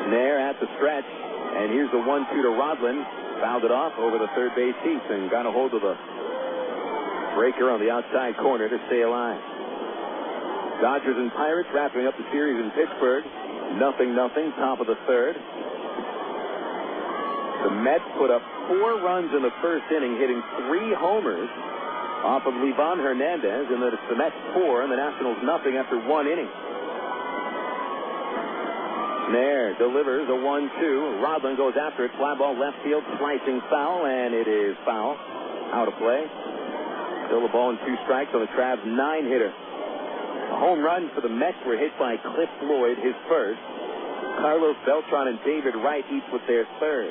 Snare at the stretch. And here's the 1-2 to Rodlin. Fouled it off over the third base seats and got a hold of the breaker on the outside corner to stay alive. Dodgers and Pirates wrapping up the series in Pittsburgh. 0-0, top of the third. The Mets put up 4 runs in the first inning, hitting 3 homers off of Livan Hernandez, and it's the Mets 4 and the Nationals nothing after 1 inning. Snare delivers a 1-2. Rodlin goes after it. Fly ball left field, slicing foul, and it is foul. Out of play. Still a ball and 2 strikes on the Travs 9-hitter. A home run for the Mets were hit by Cliff Floyd, his first. Carlos Beltran and David Wright each with their third.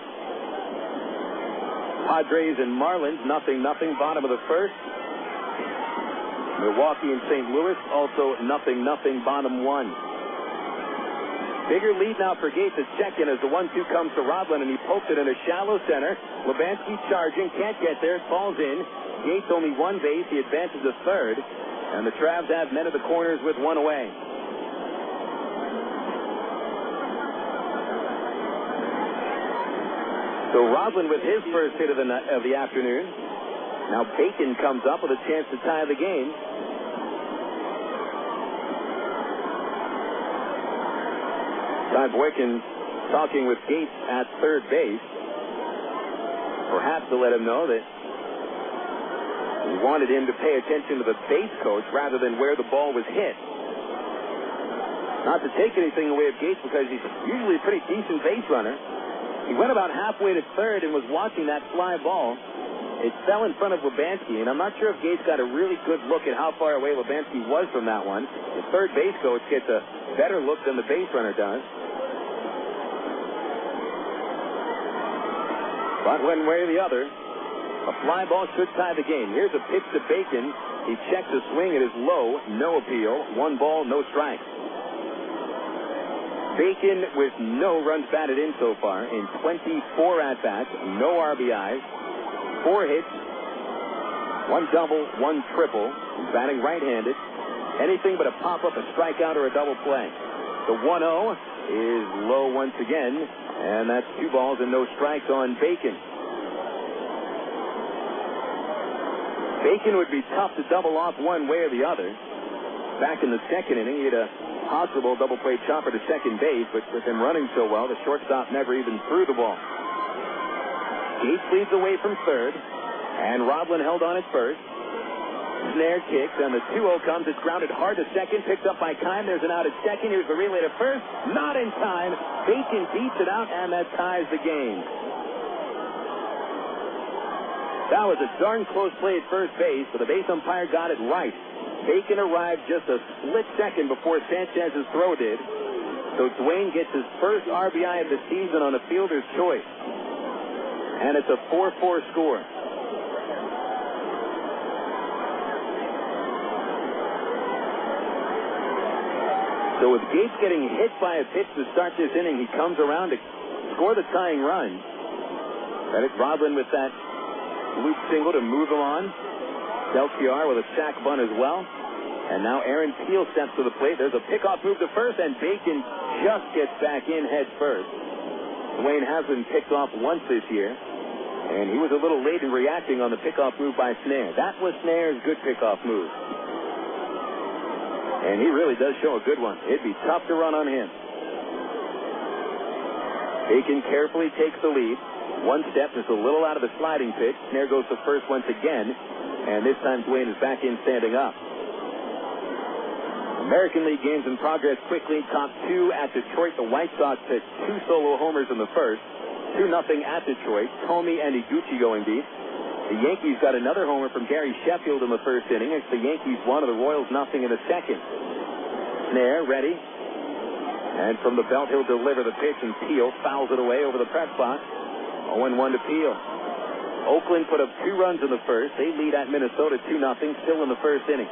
Padres and Marlins 0-0, bottom of the first. Milwaukee and St. Louis also 0-0, bottom 1. Bigger lead now for Gates at second as the 1-2 comes to Rodlin, and he pokes it in a shallow center. Lebansky charging, can't get there, it falls in. Gates only 1 base, he advances to third, and the Travs have men at the corners with 1 away. So Rodlin with his first hit of the afternoon. Now Bacon comes up with a chance to tie the game. Ty Boykin talking with Gates at third base, perhaps to let him know that he wanted him to pay attention to the base coach rather than where the ball was hit. Not to take anything away of Gates, because he's usually a pretty decent base runner. He went about halfway to third and was watching that fly ball. It fell in front of Lebansky, and I'm not sure if Gates got a really good look at how far away Lebansky was from that one. The third base coach gets a better look than the base runner does. But one way or the other, a fly ball should tie the game. Here's a pitch to Bacon. He checks a swing. It is low. No appeal. 1 ball, no strikes. Bacon with no runs batted in so far in 24 at-bats. No RBIs. 4 hits. 1 double, 1 triple. He's batting right-handed. Anything but a pop-up, a strikeout, or a double play. The 1-0 is low once again. And that's 2 balls and no strikes on Bacon. Bacon would be tough to double off one way or the other. Back in the second inning, he had a possible double play chopper to second base, but with him running so well, the shortstop never even threw the ball. Gates leads away from third, and Rodlin held on at first. Snare kicks, and the 2-0 comes. It's grounded hard to second, picked up by Kime. There's an out at second. Here's the relay to first. Not in time. Bacon beats it out, and that ties the game. That was a darn close play at first base, but the base umpire got it right. Bacon arrived just a split second before Sanchez's throw did. So Dwayne gets his first RBI of the season on a fielder's choice. And it's a 4-4 score. So with Gates getting hit by a pitch to start this inning, he comes around to score the tying run. Credit Rodlin with that loop single to move him on. Delciar with a sac bunt as well. And now Aaron Peel steps to the plate. There's a pickoff move to first, and Bacon just gets back in head first. Dwayne has been picked off once this year, and he was a little late in reacting on the pickoff move by Snare. That was Snare's good pickoff move. And he really does show a good one. It'd be tough to run on him. Bacon carefully takes the lead. 1 step, just a little out of the sliding pitch. Snare goes to first once again, and this time Dwayne is back in standing up. American League games in progress quickly. Top 2 at Detroit. The White Sox hit 2 solo homers in the first. 2-0 at Detroit. Tomey and Iguchi going deep. The Yankees got another homer from Gary Sheffield in the first inning. It's the Yankees 1 of the Royals nothing in the second. Snare ready. And from the belt, he'll deliver the pitch, and Peel fouls it away over the press box. 0-1 to Peel. Oakland put up 2 runs in the first. They lead at Minnesota 2-0, still in the first inning.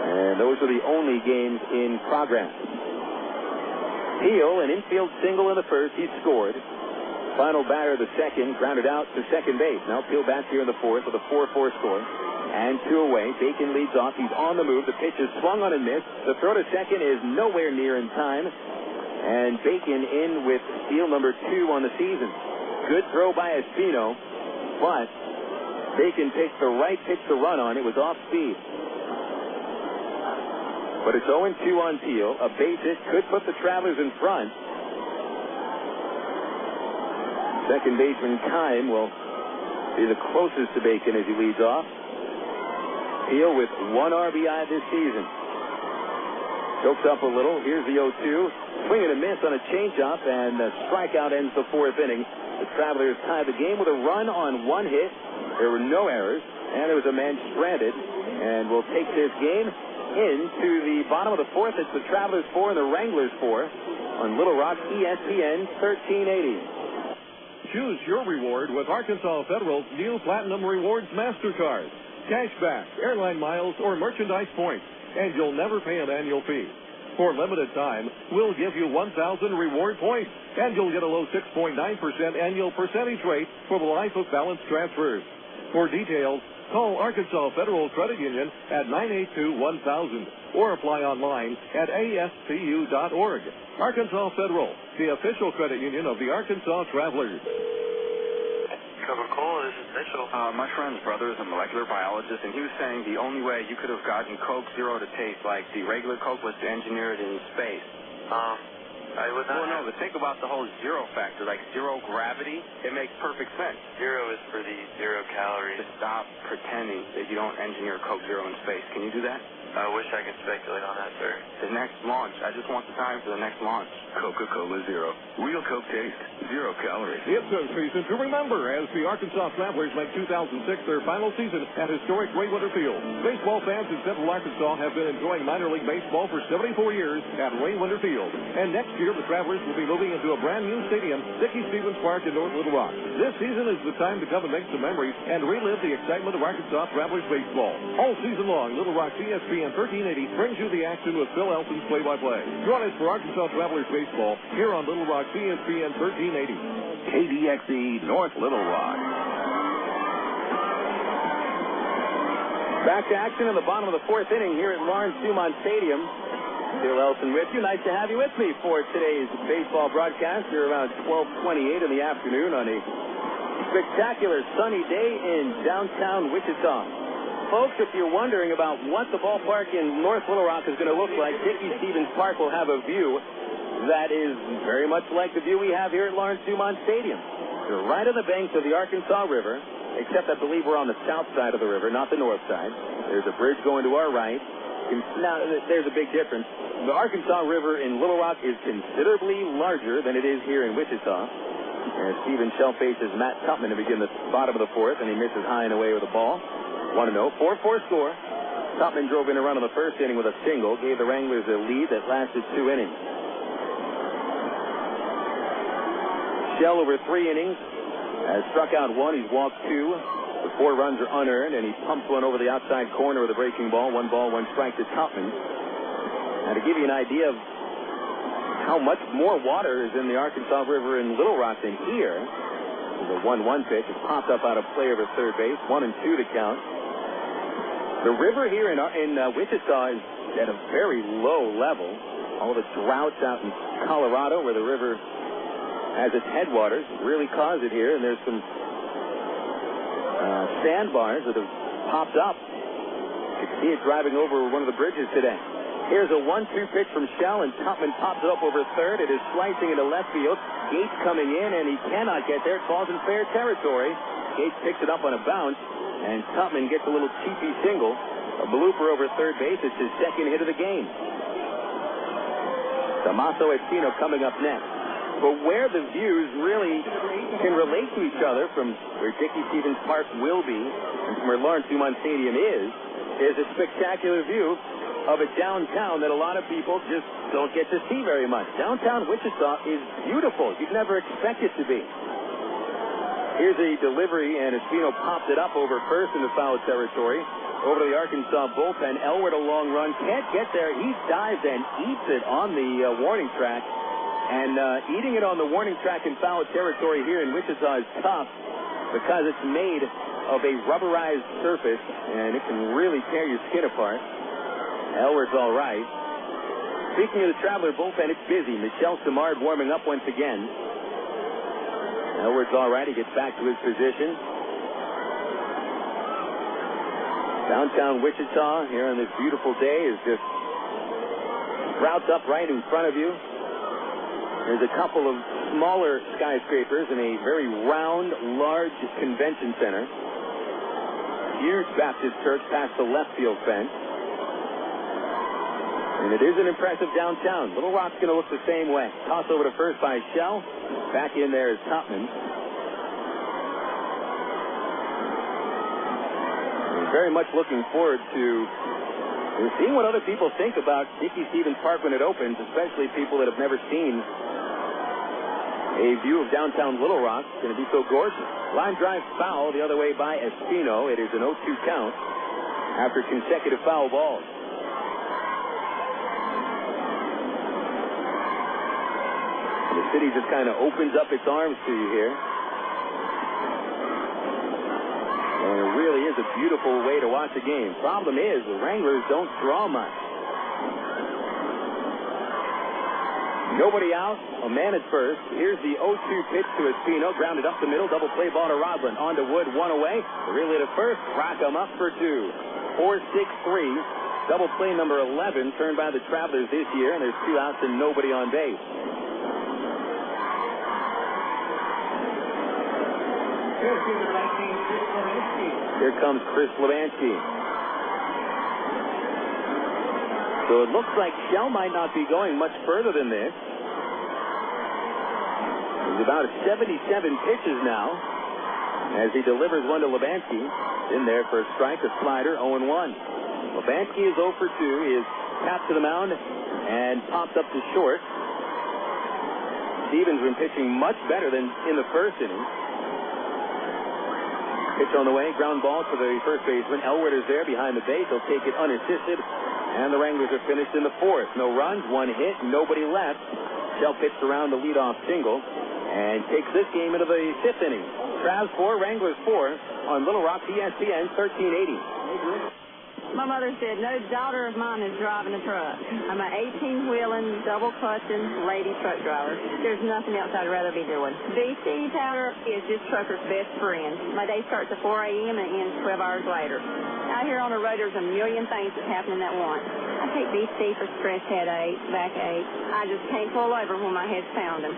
And those are the only games in progress. Peel, an infield single in the first. He scored. Final batter of the second, grounded out to second base. Now Peel bats here in the fourth with a 4-4 score. And 2 away. Bacon leads off. He's on the move. The pitch is swung on and missed. The throw to second is nowhere near in time. And Bacon in with steal number 2 on the season. Good throw by Espino, but Bacon picked the right pitch to run on. It was off speed. But it's 0-2 on Teal. A base hit could put the Travelers in front. Second baseman Kime will be the closest to Bacon as he leads off. Teal with 1 RBI this season. Chokes up a little. Here's the 0-2. Swing and a miss on a changeup, and a strikeout ends the 4th inning. The Travelers tied the game with a run on 1 hit. There were no errors, and there was a man stranded. And we'll take this game into the bottom of the 4th. It's the Travelers 4 and the Wranglers 4 on Little Rock ESPN 1380. Choose your reward with Arkansas Federal's new Platinum Rewards MasterCard. Cashback, airline miles, or merchandise points, and you'll never pay an annual fee. For limited time, we'll give you 1,000 reward points, and you'll get a low 6.9% annual percentage rate for the life of balance transfers. For details, call Arkansas Federal Credit Union at 982-1000 or apply online at ascu.org. Arkansas Federal, the official credit union of the Arkansas Travelers. Coca-Cola, this is Mitchell. My friend's brother is a molecular biologist, and he was saying the only way you could have gotten Coke Zero to taste like the regular Coke was to engineer it in space. I would not. Well, no, but think about the whole zero factor, like zero gravity. It makes perfect sense. Zero is for the 0 calories. Just stop pretending that you don't engineer Coke Zero in space. Can you do that? I wish I could speculate on that, sir. The next launch. I just want the time for the next launch. Coca-Cola Zero. Real Coke taste. 0 calories. It's a season to remember as the Arkansas Travelers make 2006 their final season at historic Ray-Winter Field. Baseball fans in Central Arkansas have been enjoying minor league baseball for 74 years at Ray-Winter Field. And next year, the Travelers will be moving into a brand new stadium, Dickey Stevens Park in North Little Rock. This season is the time to come and make some memories and relive the excitement of Arkansas Travelers baseball. All season long, Little Rock ESPN 1380 brings you the action with Phil Elson's play-by-play. Join us for Arkansas Travelers baseball here on Little Rock ESPN 1380. KDXE North Little Rock. Back to action in the bottom of the 4th inning here at Lawrence Dumont Stadium. Phil Elson with you. Nice to have you with me for today's baseball broadcast. You're around 12:28 in the afternoon on a spectacular sunny day in downtown Wichita. Folks, if you're wondering about what the ballpark in North Little Rock is going to look like, Dickey Stevens Park will have a view that is very much like the view we have here at Lawrence Dumont Stadium. We're right on the banks of the Arkansas River, except I believe we're on the south side of the river, not the north side. There's a bridge going to our right. Now, there's a big difference. The Arkansas River in Little Rock is considerably larger than it is here in Wichita. And Steven Shell faces Matt Tupman to begin the bottom of the 4th, and he misses high and away with the ball. 1-0, 4-4 score. Tupman drove in a run in the 1st inning with a single, gave the Wranglers a lead that lasted 2 innings. Shell over 3 innings has struck out 1. He's walked 2. The 4 runs are unearned, and he pumps one over the outside corner with a breaking ball. 1 ball, 1 strike to Tupman. Now, to give you an idea of how much more water is in the Arkansas River in Little Rock than here, there's a 1-1 pitch. It's popped up out of play over third base. 1-2 to count. The river here in Wichita is at a very low level. All the droughts out in Colorado where the river has its headwaters really cause it here, and there's some sandbars that have popped up. You can see it driving over one of the bridges today. Here's a 1-2 pitch from Shell, and Tupman pops it up over third. It is slicing into left field. Gates coming in, and he cannot get there. It falls in fair territory. Gates picks it up on a bounce, and Tupman gets a little cheapy single. A blooper over third base. It's his 2nd hit of the game. Tommaso Espino coming up next. But where the views really can relate to each other from where Dickey Stevens Park will be and from where Lawrence Dumont Stadium is a spectacular view of a downtown that a lot of people just don't get to see very much. Downtown Wichita is beautiful. You'd never expect it to be. Here's a delivery, and Espino popped it up over first into foul territory. Over to the Arkansas bullpen. Elward a long run. Can't get there. He dives and eats it on the warning track. And eating it on the warning track in foul territory here in Wichita is tough because it's made of a rubberized surface, and it can really tear your skin apart. Elward's all right. Speaking of the Traveler bullpen, it's busy. Michel Simard warming up once again. Elwood's all right. He gets back to his position. Downtown Wichita here on this beautiful day is just sprouts up right in front of you. There's a couple of smaller skyscrapers and a very round, large convention center. Huge Baptist church past the left field fence. And it is an impressive downtown. Little Rock's going to look the same way. Toss over to first by Shell. Back in there is Tupman. Very much looking forward to seeing what other people think about Dickey Stevens Park when it opens, especially people that have never seen a view of downtown Little Rock. It's going to be so gorgeous. Line drive foul the other way by Espino. It is an 0-2 count after consecutive foul balls. The city just kind of opens up its arms to you here. And it really is a beautiful way to watch a game. Problem is, the Wranglers don't draw much. Nobody out, a man at first. Here's the 0-2 pitch to Espino, grounded up the middle, double play ball to Rodland. On to Wood, one away. The relay to first, rock him up for two. 4-6-3, double play number 11, turned by the Travelers this year, and there's 2 outs and nobody on base. Here comes Chris Levansky. So it looks like Shell might not be going much further than this. He's about 77 pitches now as he delivers one to Levansky. In there for a strike, a slider, 0-1. Levansky is 0 for 2. He is tapped to the mound and popped up to short. Stevens been pitching much better than in the first inning. Pitch on the way, ground ball for the first baseman. Elwood is there behind the base. He'll take it unassisted. And the Wranglers are finished in the fourth. No runs, 1 hit, nobody left. Shell pitched around the leadoff single and takes this game into the 5th inning. Travs 4, Wranglers 4 on Little Rock, ESPN 1380. My mother said, no daughter of mine is driving a truck. I'm an 18-wheeling, double-clutching lady truck driver. There's nothing else I'd rather be doing. BC powder is just trucker's best friend. My day starts at 4 a.m. and ends 12 hours later. Out here on the road, there's a million things that's happening at once. I take BC for stress headache, backache. I just can't pull over when my head's pounding.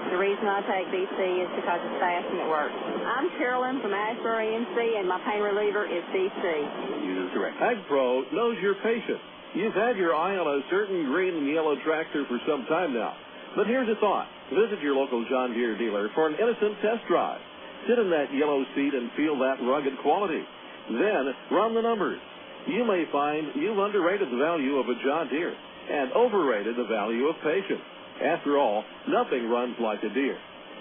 The reason I take BC is because it's fast and it works. I'm Carolyn from Ashbury, NC, and my pain reliever is BC. Use direct. AgPro knows you're patient. You've had your eye on a certain green and yellow tractor for some time now. But here's a thought. Visit your local John Deere dealer for an innocent test drive. Sit in that yellow seat and feel that rugged quality. Then run the numbers. You may find you've underrated the value of a John Deere and overrated the value of patience. After all, nothing runs like a Deere.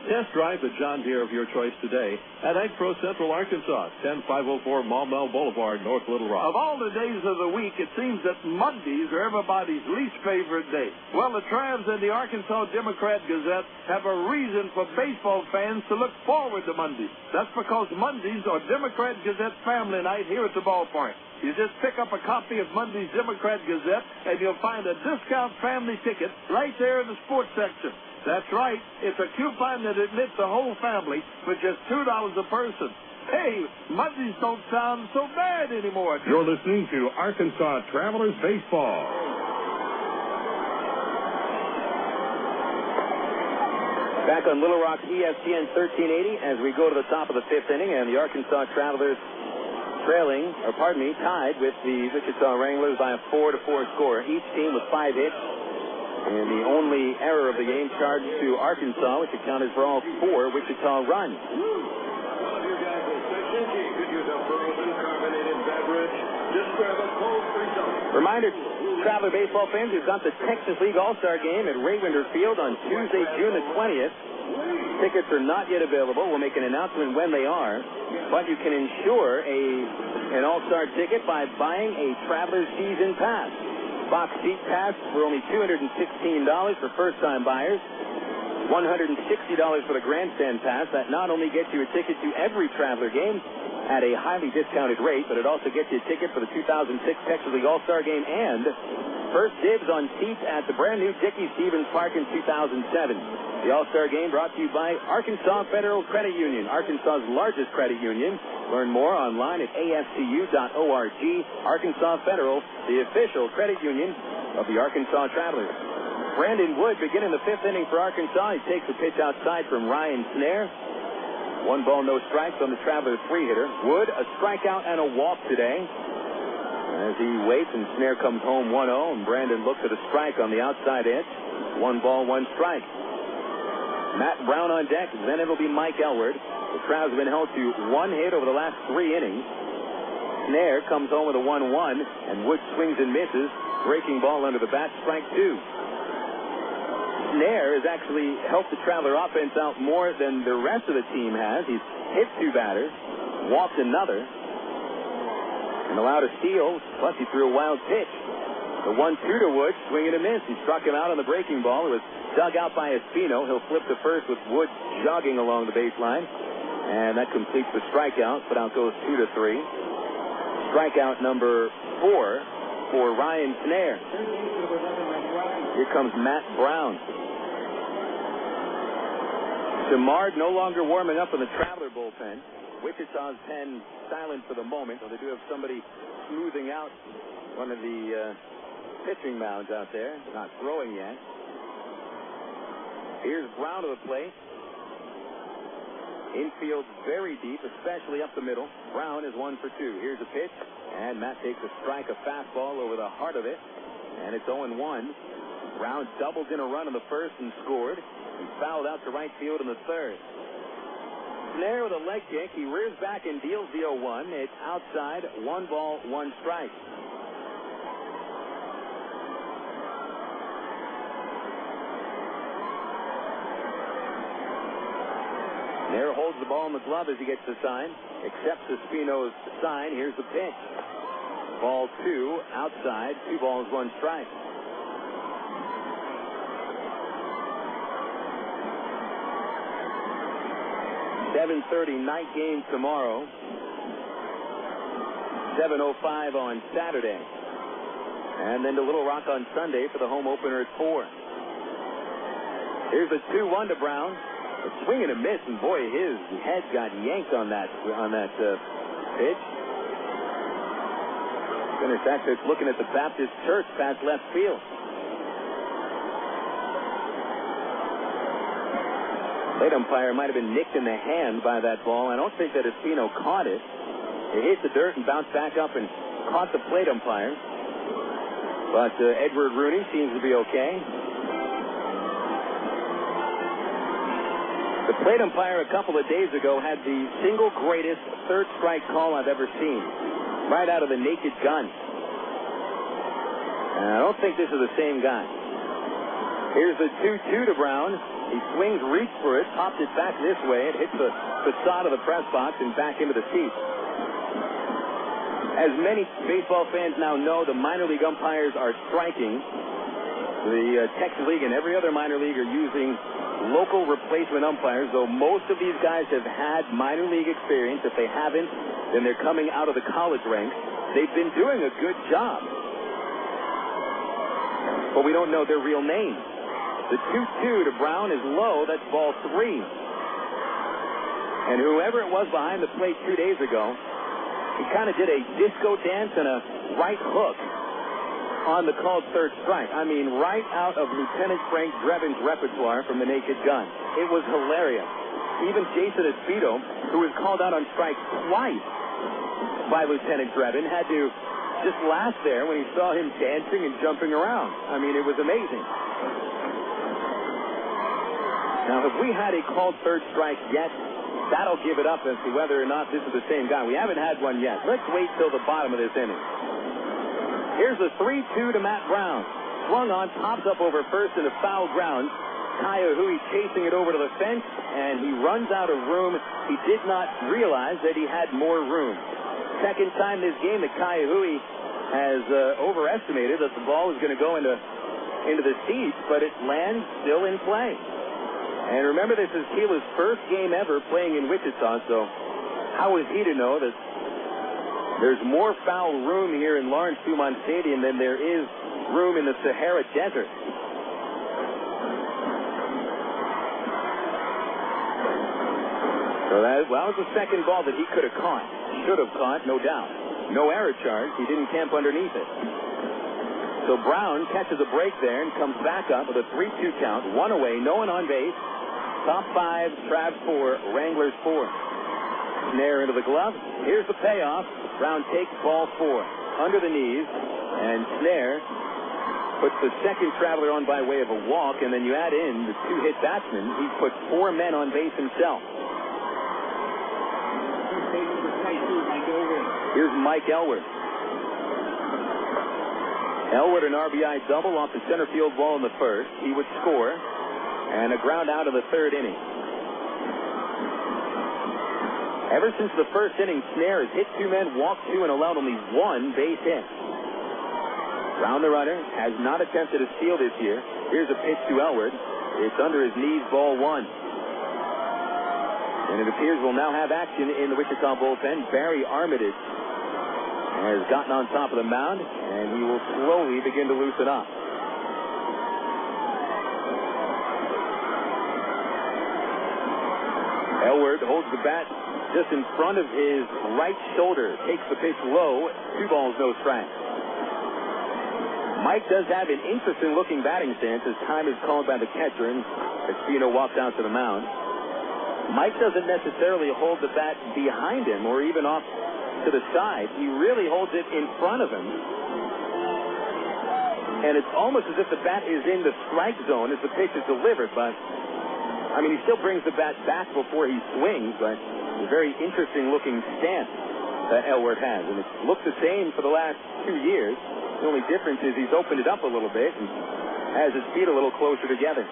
Test drive the John Deere of your choice today at AgPro Central Arkansas, 10504 Maumelle Boulevard, North Little Rock. Of all the days of the week, it seems that Mondays are everybody's least favorite day. Well, the Travs and the Arkansas Democrat-Gazette have a reason for baseball fans to look forward to Mondays. That's because Mondays are Democrat-Gazette family night here at the ballpark. You just pick up a copy of Monday's Democrat-Gazette, and you'll find a discount family ticket right there in the sports section. That's right. It's a coupon that admits the whole family for just $2 a person. Hey, Mondays don't sound so bad anymore. You're listening to Arkansas Travelers Baseball. Back on Little Rock's ESPN 1380 as we go to the top of the 5th inning, and the Arkansas Travelers tied with the Wichita Wranglers by a 4-4 score. Each team with 5 hits. And the only error of the game charged to Arkansas, which accounted for all 4 Wichita runs. Reminder, Traveler baseball fans, we've got the Texas League All-Star Game at Raywinder Field on Tuesday, June the 20th. Tickets are not yet available. We'll make an announcement when they are. But you can insure an All-Star ticket by buying a Traveler season pass. Box seat pass for only $216 for first-time buyers. $160 for the grandstand pass. That not only gets you a ticket to every Traveler game at a highly discounted rate, but it also gets you a ticket for the 2006 Texas League All-Star Game and First dibs on seats at the brand-new Dickey Stevens Park in 2007. The All-Star Game brought to you by Arkansas Federal Credit Union, Arkansas's largest credit union. Learn more online at afcu.org. Arkansas Federal, the official credit union of the Arkansas Travelers. Brandon Wood beginning the fifth inning for Arkansas. He takes a pitch outside from Ryan Snare. 1 ball, no strikes on the Travelers 3-hitter. Wood, a strikeout and a walk today. As he waits and Snare comes home 1-0, and Brandon looks at a strike on the outside edge. 1 ball, 1 strike. Matt Brown on deck, then it'll be Mike Elward. The Travs have been held to 1 hit over the last 3 innings. Snare comes home with a 1-1, and Wood swings and misses. Breaking ball under the bat, strike 2. Snare has actually helped the Traveler offense out more than the rest of the team has. He's hit 2 batters, walked another, and allowed a steal, plus he threw a wild pitch. The 1-2 to Wood, swing and a miss. He struck him out on the breaking ball. It was dug out by Espino. He'll flip to first with Wood jogging along the baseline. And that completes the strikeout, but out goes 2-3. Strikeout number 4 for Ryan Snare. Here comes Matt Brown. Demard no longer warming up in the Traveler bullpen. Wichita's pen silent for the moment, though they do have somebody smoothing out one of the pitching mounds out there. Not throwing yet. Here's Brown to the plate. Infield very deep, especially up the middle. Brown is 1 for 2. Here's a pitch, and Matt takes a strike, a fastball over the heart of it, and it's 0-1. Brown doubled in a run in the first and scored. He fouled out to right field in the third. Snare with a leg kick. He rears back and deals the 0-1. It's outside. 1 ball, 1 strike. Snare holds the ball in the glove as he gets the sign. Accepts Espino's sign. Here's the pitch. Ball 2, outside. 2 balls, 1 strike. $7:30 night game tomorrow. 7:05 on Saturday. And then to Little Rock on Sunday for the home opener at 4. Here's a 2-1 to Brown. A swing and a miss, and boy, his head got yanked on that pitch. Goodness, that's looking at the Baptist Church past left field. Plate umpire might have been nicked in the hand by that ball. I don't think that Espino caught it. It hit the dirt and bounced back up and caught the plate umpire. But Edward Rooney seems to be okay. The plate umpire a couple of days ago had the single greatest third strike call I've ever seen. Right out of the Naked Gun. And I don't think this is the same guy. Here's the 2-2 to Brown. He swings, reaches for it, pops it back this way. It hits the facade of the press box and back into the seats. As many baseball fans now know, the minor league umpires are striking. The Texas League and every other minor league are using local replacement umpires, though most of these guys have had minor league experience. If they haven't, then they're coming out of the college ranks. They've been doing a good job. But we don't know their real names. The 2-2 to Brown is low. That's ball 3. And whoever it was behind the plate 2 days ago, he kind of did a disco dance and a right hook on the called third strike. I mean, right out of Lieutenant Frank Drevin's repertoire from the Naked Gun. It was hilarious. Even Jason Espino, who was called out on strike twice by Lieutenant Drevin, had to just laugh there when he saw him dancing and jumping around. I mean, it was amazing. Now, if we had a called third strike yet, that'll give it up as to whether or not this is the same guy. We haven't had one yet. Let's wait till the bottom of this inning. Here's a 3-2 to Matt Brown. Swung on, pops up over first into foul ground. Kaiahui chasing it over to the fence, and he runs out of room. He did not realize that he had more room. Second time this game that Kaiahui has overestimated that the ball was going to go into the seats, but it lands still in play. And remember, this is Keela's first game ever playing in Wichita, so how was he to know that There's more foul room here in Lawrence Dumont Stadium than there is room in the Sahara Desert. So that was the second ball that he could have caught. Should have caught, no doubt. No error charge. He didn't camp underneath it. So Braun catches a break there and comes back up with a 3-2 count. One away, no one on base. Top 5, Travs 4, Wranglers 4. Snare into the glove. Here's the payoff. Braun takes ball 4 under the knees, and Snare puts the second Traveler on by way of a walk, and then you add in the 2-hit batsman. He's put 4 men on base himself. Here's Mike Elwood. Elwood an RBI double off the center field ball in the first. He would score, and a ground out of the third inning. Ever since the first inning, Snare has hit 2 men, walked 2, and allowed only 1 base hit. Brown, the runner, has not attempted a steal this year. Here's a pitch to Elwood. It's under his knees, ball 1. And it appears we'll now have action in the Wichita bullpen. Barry Armitage has gotten on top of the mound, and he will slowly begin to loosen up. Elwood holds the bat just in front of his right shoulder. Takes the pitch low. 2 balls, no strikes. Mike does have an interesting-looking batting stance as time is called by the catcher, and Espino walks out to the mound. Mike doesn't necessarily hold the bat behind him or even off to the side. He really holds it in front of him. And it's almost as if the bat is in the strike zone as the pitch is delivered, but I mean, he still brings the bat back before he swings, but a very interesting-looking stance that Elwood has. And it's looked the same for the last 2 years. The only difference is he's opened it up a little bit and has his feet a little closer together.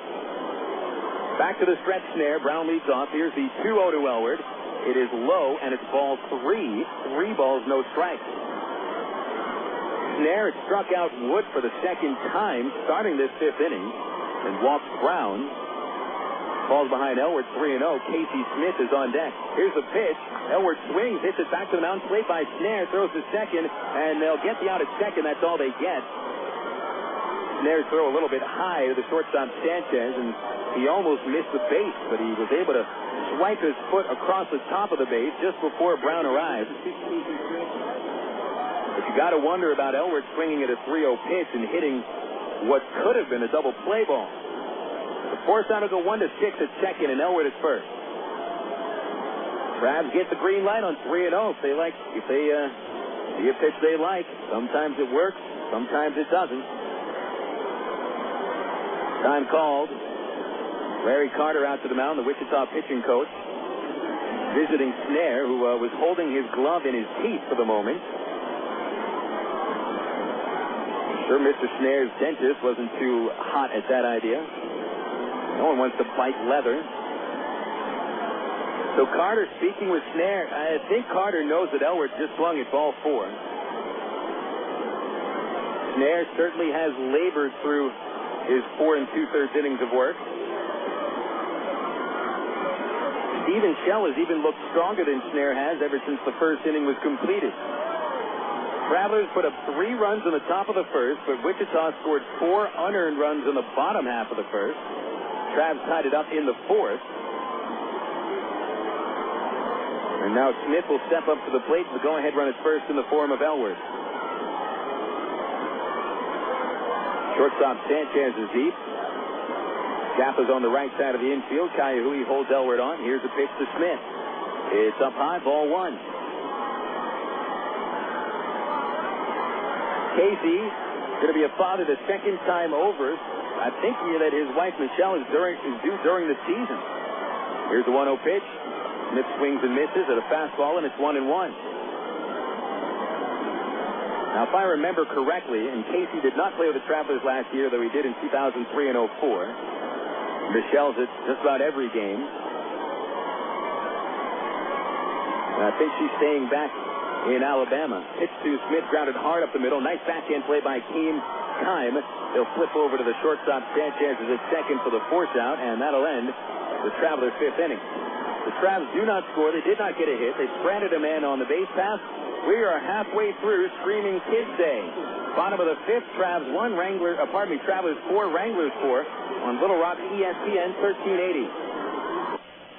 Back to the stretch. Snare. Braun leads off. Here's the 2-0 to Elwood. It is low, and it's ball 3. 3 balls, no strikes. Snare struck out Wood for the second time starting this 5th inning and walks Braun. Falls behind Elwood, 3-0. Casey Smith is on deck. Here's the pitch. Elwood swings, hits it back to the mound. Played by Snare, throws to second, and they'll get the out at second. That's all they get. Snare's throw a little bit high to the shortstop Sanchez, and he almost missed the base, but he was able to swipe his foot across the top of the base just before Braun arrived. But you got to wonder about Elwood swinging at a 3-0 pitch and hitting what could have been a double play ball. The force out will go 1-6 at second, and Elwood is first. Travs get the green light on 3-0 if they see a pitch they like. Sometimes it works, sometimes it doesn't. Time called. Larry Carter out to the mound, the Wichita pitching coach, visiting Snare, who was holding his glove in his teeth for the moment. Sure, Mr. Snare's dentist wasn't too hot at that idea. No one wants to bite leather. So Carter speaking with Snare. I think Carter knows that Elwood just swung at ball 4. Snare certainly has labored through his 4 2/3 innings of work. Steven Shell has even looked stronger than Snare has ever since the first inning was completed. Travelers put up 3 runs in the top of the first, but Wichita scored 4 unearned runs in the bottom half of the first. Travs tied it up in the 4th. And now Smith will step up to the plate. The go-ahead run at first in the form of Elwood. Shortstop Sanchez is deep. Zappa's on the right side of the infield. Kaihui holds Elwood on. Here's a pitch to Smith. It's up high, ball 1. Casey going to be a father the second time over. I think that his wife Michelle is due during the season. Here's the 1-0 pitch. Smith swings and misses at a fastball, and it's 1-1. Now, if I remember correctly, and Casey did not play with the Travelers last year, though he did in 2003 and 04. Michelle's at just about every game. And I think she's staying back in Alabama. Pitch to Smith, grounded hard up the middle. Nice backhand play by Keem Kime. They'll flip over to the shortstop. Sanchez is at second for the force out, and that'll end the Travelers' 5th inning. The Travs do not score. They did not get a hit. They stranded a man on the base pass, We are halfway through Screaming Kids Day. Bottom of the fifth, Travelers 4, Wranglers 4 on Little Rock ESPN 1380.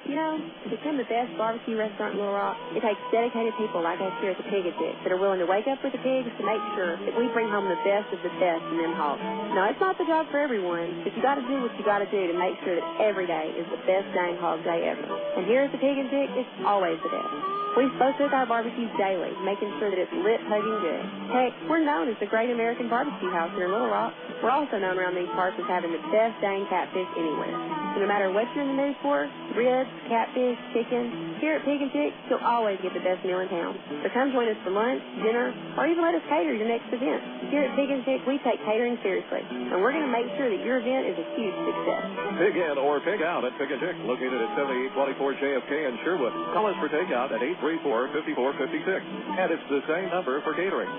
You know, to become the best barbecue restaurant in Little Rock, it takes dedicated people like us here at the Pig and Chick that are willing to wake up with the pigs to make sure that we bring home the best of the best in them hogs. Now, it's not the job for everyone, but you got to do what you got to do to make sure that every day is the best dang hog day ever. And here at the Pig and Chick, it's always the best. We slow cook our barbecues daily, making sure that it's lit, hugging good. Heck, we're known as the Great American Barbecue House here in Little Rock. We're also known around these parts as having the best dang catfish anywhere. So no matter what you're in the mood for, ribs, catfish, chicken, here at Pig and Chick, you'll always get the best meal in town. So come join us for lunch, dinner, or even let us cater your next event. Here at Pig and Chick, we take catering seriously, and we're going to make sure that your event is a huge success. Pig in or pig out at Pig and Chick, located at 7824 JFK in Sherwood. Call us for takeout at 834-5456. And it's the same number for catering,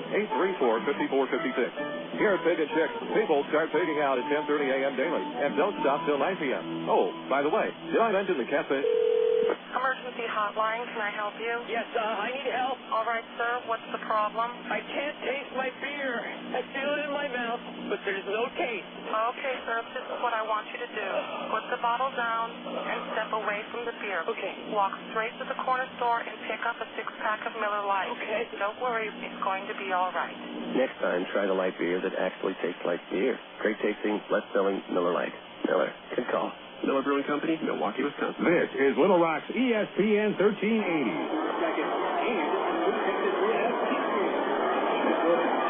834-5456. Here at Pig and Chick, people start pigging out at 10:30 a.m. daily and don't stop till 9 p.m. Oh, by the way, did I mention the catfish? Emergency hotline, can I help you? Yes, I need help. All right, sir, what's the problem? I can't taste my beer. I feel it in my mouth, but there's no taste. Okay, sir, this is what I want you to do. Put the bottle down and step away from the beer. Okay. Walk straight to the corner store and pick up a 6-pack of Miller Lite. Okay. Don't worry, it's going to be all right. Next time, try the light beer that actually tastes like beer. Great tasting, less selling Miller Lite. Miller, good call. Miller Brewing Company, Milwaukee, Wisconsin. This is Little Rock's ESPN 1380.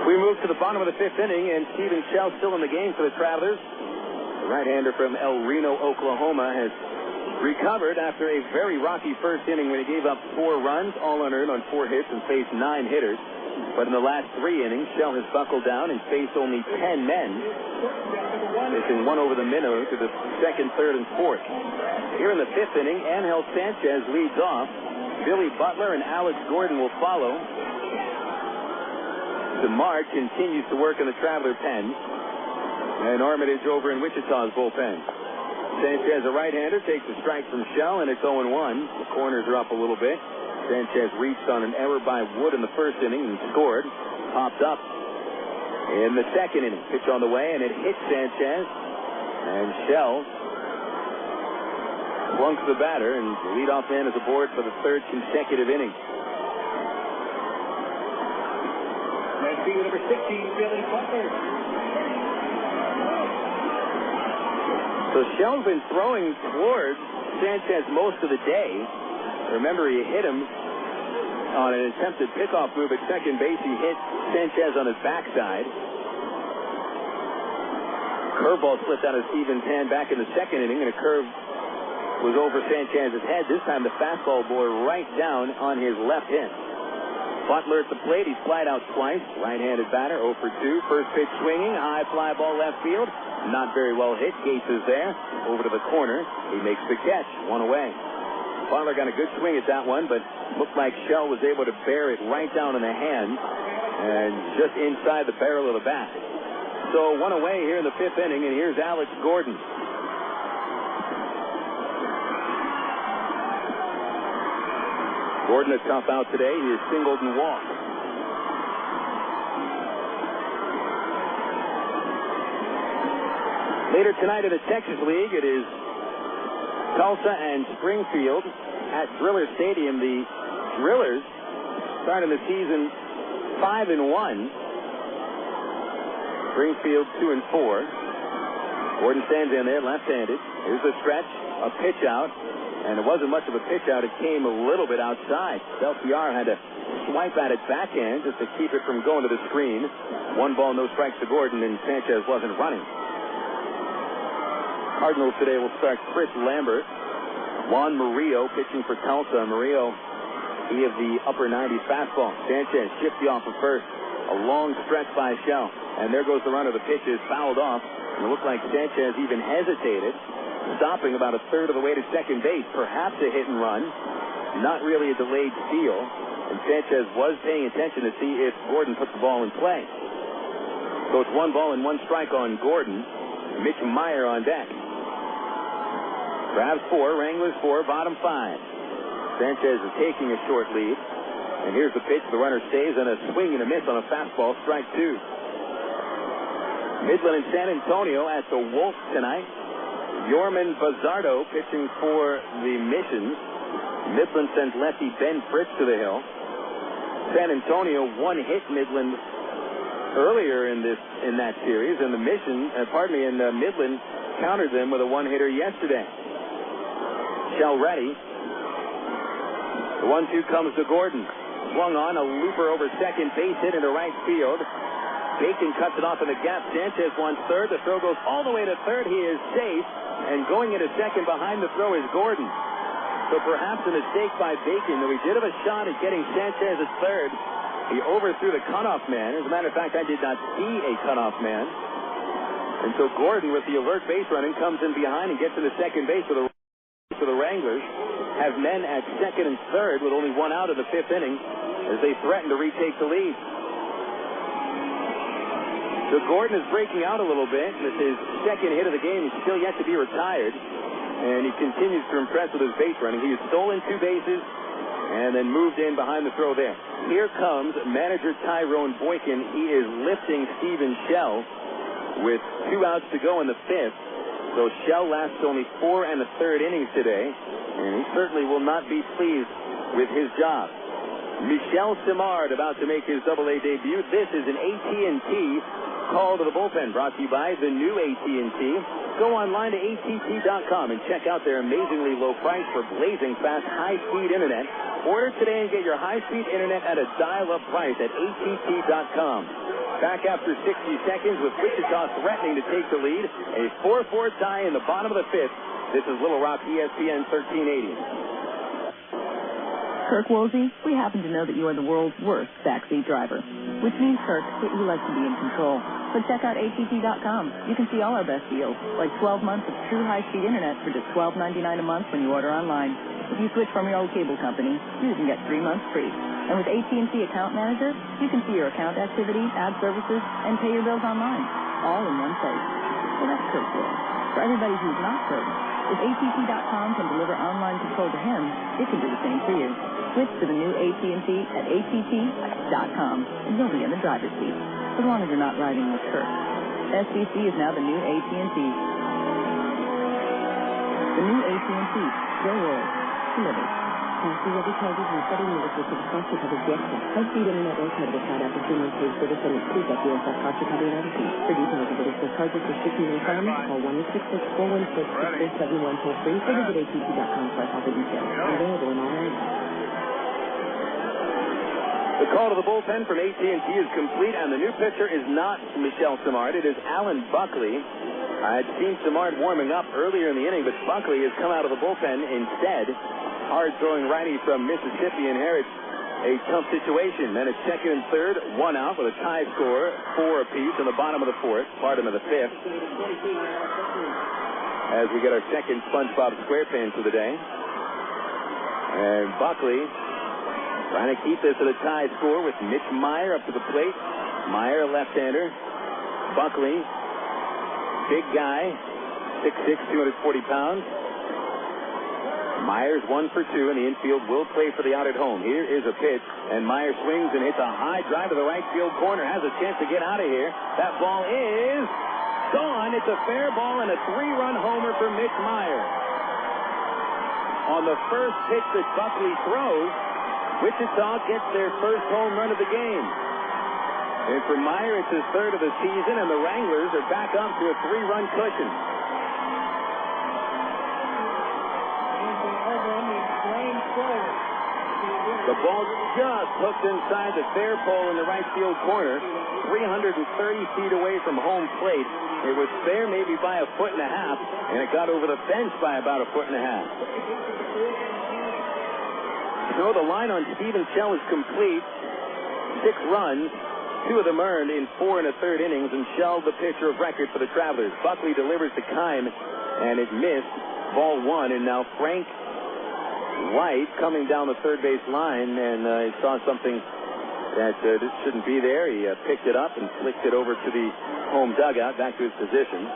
We move to the bottom of the fifth inning, and Steven Shell still in the game for the Travelers. The right-hander from El Reno, Oklahoma, has recovered after a very rocky first inning when he gave up 4 runs, all unearned on 4 hits and faced 9 hitters. But in the last 3 innings, Shell has buckled down and faced only 10 men, missing 1 over the minnow to the second, third, and fourth. Here in the fifth inning, Ángel Sánchez leads off. Billy Butler and Alex Gordon will follow. DeMar continues to work in the Traveler pen. And Armitage over in Wichita's bullpen. Sánchez, a right-hander, takes a strike from Shell, and it's 0-1. The corners are up a little bit. Sánchez reached on an error by Wood in the first inning and scored. Popped up in the second inning. Pitch on the way, and it hits Sánchez. And Shell flunks the batter, and the leadoff man is aboard for the 3rd consecutive inning. Next be number 16, Billy Butler. So Shell's been throwing towards Sánchez most of the day. Remember, he hit him on an attempted pickoff move at second base. He hit Sánchez on his backside. Curveball slipped out of Stevens' hand back in the second inning, and a curve was over Sanchez's head. This time the fastball bore right down on his left hip. Butler at the plate. He's flied out twice. Right-handed batter, 0 for 2. First pitch swinging. High fly ball left field. Not very well hit. Gates is there. Over to the corner. He makes the catch. 1 away. Butler got a good swing at that one, but looked like Shell was able to bear it right down in the hand and just inside the barrel of the bat. So 1 away here in the fifth inning, and here's Alex Gordon. Gordon a tough out today. He is singled and walked. Later tonight in the Texas League, it is Tulsa and Springfield at Driller Stadium. The Drillers starting the season 5-1. Springfield 2-4. Gordon stands in there, left-handed. Here's the stretch, a pitch out, and it wasn't much of a pitch out. It came a little bit outside. Belfiar had to swipe at it backhand just to keep it from going to the screen. 1 ball, no strikes to Gordon, and Sánchez wasn't running. Cardinals today will start Chris Lambert. Juan Murillo pitching for Tulsa. Murillo, he of the upper 90s fastball. Sánchez shifty off of first. A long stretch by Shell. And there goes the runner. The pitch is fouled off. And it looked like Sánchez even hesitated, stopping about a third of the way to second base. Perhaps a hit and run. Not really a delayed steal. And Sánchez was paying attention to see if Gordon put the ball in play. So it's 1 ball and 1 strike on Gordon. Mitch Maier on deck. Braves 4, Wranglers 4, bottom 5. Sánchez is taking a short lead. And here's the pitch. The runner stays, and a swing and a miss on a fastball, strike 2. Midland and San Antonio at the Wolf tonight. Yorman Bazzardo pitching for the Missions. Midland sends lefty Ben Fritz to the hill. San Antonio one-hit Midland earlier in that series, and the Midland countered them with a one-hitter yesterday. Shell ready. The 1-2 comes to Gordon. Swung on, a looper over second, base hit into right field. Bacon cuts it off in the gap. Sanchez wants third. The throw goes all the way to third. He is safe. And going into second behind the throw is Gordon. So perhaps a mistake by Bacon, though he did have a shot at getting Sanchez at third. He overthrew the cutoff man. As a matter of fact, I did not see a cutoff man. And so Gordon, with the alert base running, comes in behind and gets into second base for the Wranglers. Have men at second and third with only one out of the 5th inning as they threaten to retake the lead. So Gordon is breaking out a little bit with his second hit of the game. He's still yet to be retired, and he continues to impress with his base running. He has stolen 2 bases and then moved in behind the throw there. Here comes manager Tyrone Boykin. He is lifting Steven Shell with 2 outs to go in the 5th. So Shell lasts only 4 1/3 innings today, and he certainly will not be pleased with his job. Michel Simard about to make his AA debut. This is an AT&T call to the bullpen, brought to you by the new AT&T. Go online to att.com and check out their amazingly low price for blazing fast, high-speed internet. Order today and get your high-speed internet at a dial-up price at att.com. Back after 60 seconds with Wichita threatening to take the lead. A 4-4 tie in the bottom of the 5th. This is Little Rock, ESPN 1380. Kirk Woolsey, we happen to know that you are the world's worst backseat driver, which means, Kirk, that you like to be in control. So check out att.com. You can see all our best deals, like 12 months of true high-speed internet for just $12.99 a month when you order online. If you switch from your old cable company, you can get 3 months free. And with AT&T Account Manager, you can see your account activity, add services, and pay your bills online, all in one place. Well, that's Kirk's way. For everybody who's not Kirk, if att.com can deliver online control to him, it can do the same for you. Switch to the new AT&T at att.com, and you'll be in the driver's seat, as long as you're not riding with Kirk. SBC is now the new AT&T. The new AT&T. Your world. Delivered. Fancy every charges and setting units with the cost recovery extra. High-speed internet located without after 3 months paid service and please get the USF cost recovery and everything. For details of additional charges, restrictions, and requirements, call 1-866-416-6711 toll-free or visit att.com for all the details. Available in all areas. The call to the bullpen from AT&T is complete, and the new pitcher is not Michel Simard. It is Alan Buckley. I had seen Simard warming up earlier in the inning, but Buckley has come out of the bullpen instead. Hard-throwing righty from Mississippi inherits a tough situation. Then it's second and third, 1 out with a tie score, 4 apiece in the bottom of the 4th, bottom of the 5th. As we get our second SpongeBob SquarePants of the day. And Buckley trying to keep this at a tie score with Mitch Maier up to the plate. Maier, a left-hander. Buckley, big guy, 6'6", 240 pounds. Maier's 1 for 2, and the infield will play for the out at home. Here is a pitch, and Maier swings and hits a high drive to the right field corner. Has a chance to get out of here. That ball is gone. It's a fair ball and a 3-run homer for Mitch Maier. On the first pitch that Buckley throws, Wichita gets their first home run of the game. And for Maier, it's his 3rd of the season, and the Wranglers are back up to a 3-run cushion. The ball just hooked inside the fair pole in the right field corner, 330 feet away from home plate. It was fair maybe by 1.5 feet, and it got over the fence by about 1.5 feet. So the line on Steven Shell is complete. 6 runs, 2 of them earned in 4 1/3 innings, and Shell the pitcher of record for the Travelers. Buckley delivers the Kime, and it missed. Ball 1, and now Frank White coming down the third base line, and he saw something that this shouldn't be there. He picked it up and flicked it over to the home dugout, back to his position.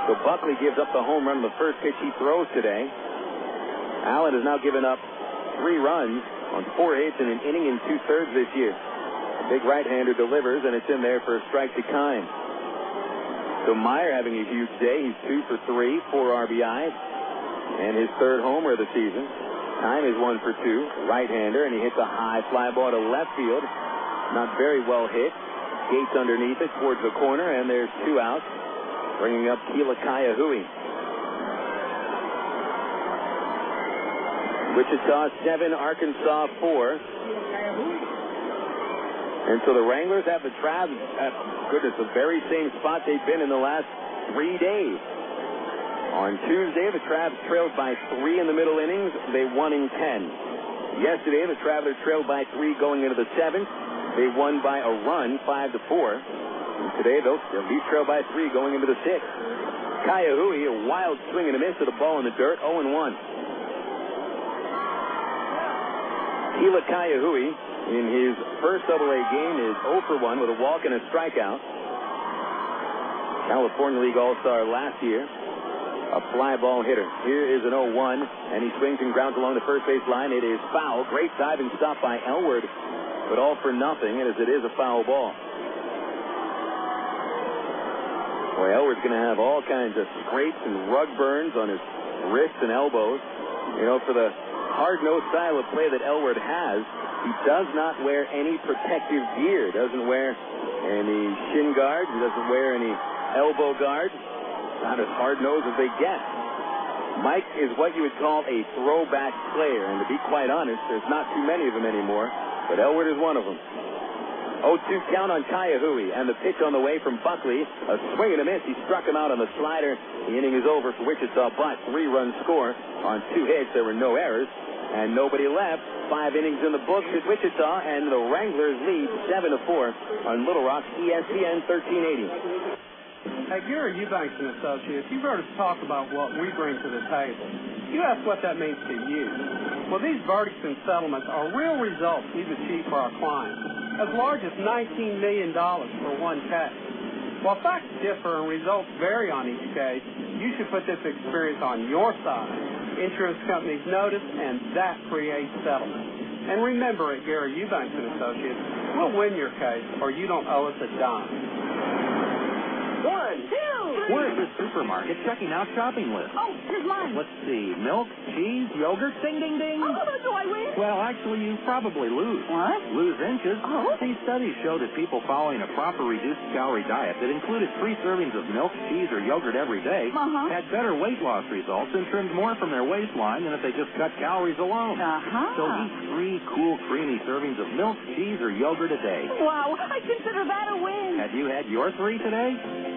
So Buckley gives up the home run on the first pitch he throws today. Allen has now given up 3 runs on 4 hits in an inning and 2/3 this year. A big right-hander delivers, and it's in there for a strike to Kime. So Maier having a huge day. He's 2 for 3, 4 RBIs, and his 3rd homer of the season. Kime is 1 for 2, right-hander, and he hits a high fly ball to left field. Not very well hit. Gates underneath it towards the corner, and there's 2 outs, bringing up Keala Hui. Wichita 7, Arkansas 4. And so the Wranglers have the Travs at, the very same spot they've been in the last 3 days. On Tuesday, the Travs trailed by 3 in the middle innings. They won in 10. Yesterday, the Travelers trailed by 3 going into the 7th. They won by a run, 5-4. And today, they'll be trailed by 3 going into the 6th. Hui, a wild swing and a miss to the ball in the dirt, 0-1. Keala Hui, in his first AA game, is 0 for 1 with a walk and a strikeout. California League All-Star last year. A fly ball hitter. Here is an 0-1, and he swings and grounds along the first base line. It is foul. Great diving stop by Elward, but all for nothing, as it is a foul ball. Boy, Elward's going to have all kinds of scrapes and rug burns on his wrists and elbows. You know, for the hard-nosed style of play that Elward has, he does not wear any protective gear. Doesn't wear any shin guards. He doesn't wear any elbow guards. Not as hard-nosed as they get. Mike is what you would call a throwback player, and to be quite honest, there's not too many of them anymore, but Elward is one of them. 0-2 count on Hui, and the pitch on the way from Buckley. A swing and a miss. He struck him out on the slider. The inning is over for Wichita, but 3-run score on 2 hits. There were no errors, and nobody left. 5 innings in the books at Wichita, and the Wranglers lead 7-4 on Little Rock, ESPN 1380. Hey, Gary Eubanks and Associates, you've heard us talk about what we bring to the table. You ask what that means to you. Well, these verdicts and settlements are real results we've achieved for our clients, as large as $19 million for one case. While facts differ and results vary on each case, you should put this experience on your side. Insurance companies notice, and that creates settlement. And remember, at Gary Eubanks and Associates, we'll win your case, or you don't owe us a dime. 1, 2, 3. We're at the supermarket checking out shopping lists. Oh, here's mine. Let's see. Milk, cheese, yogurt, ding, ding, ding. Oh, do I win? Well, actually, you probably lose. What? Lose inches. Oh. These studies show that people following a proper reduced calorie diet that included 3 servings of milk, cheese, or yogurt every day had better weight loss results and trimmed more from their waistline than if they just cut calories alone. So eat 3 cool, creamy servings of milk, cheese, or yogurt a day. Wow, I consider that a win. Have you had your 3 today?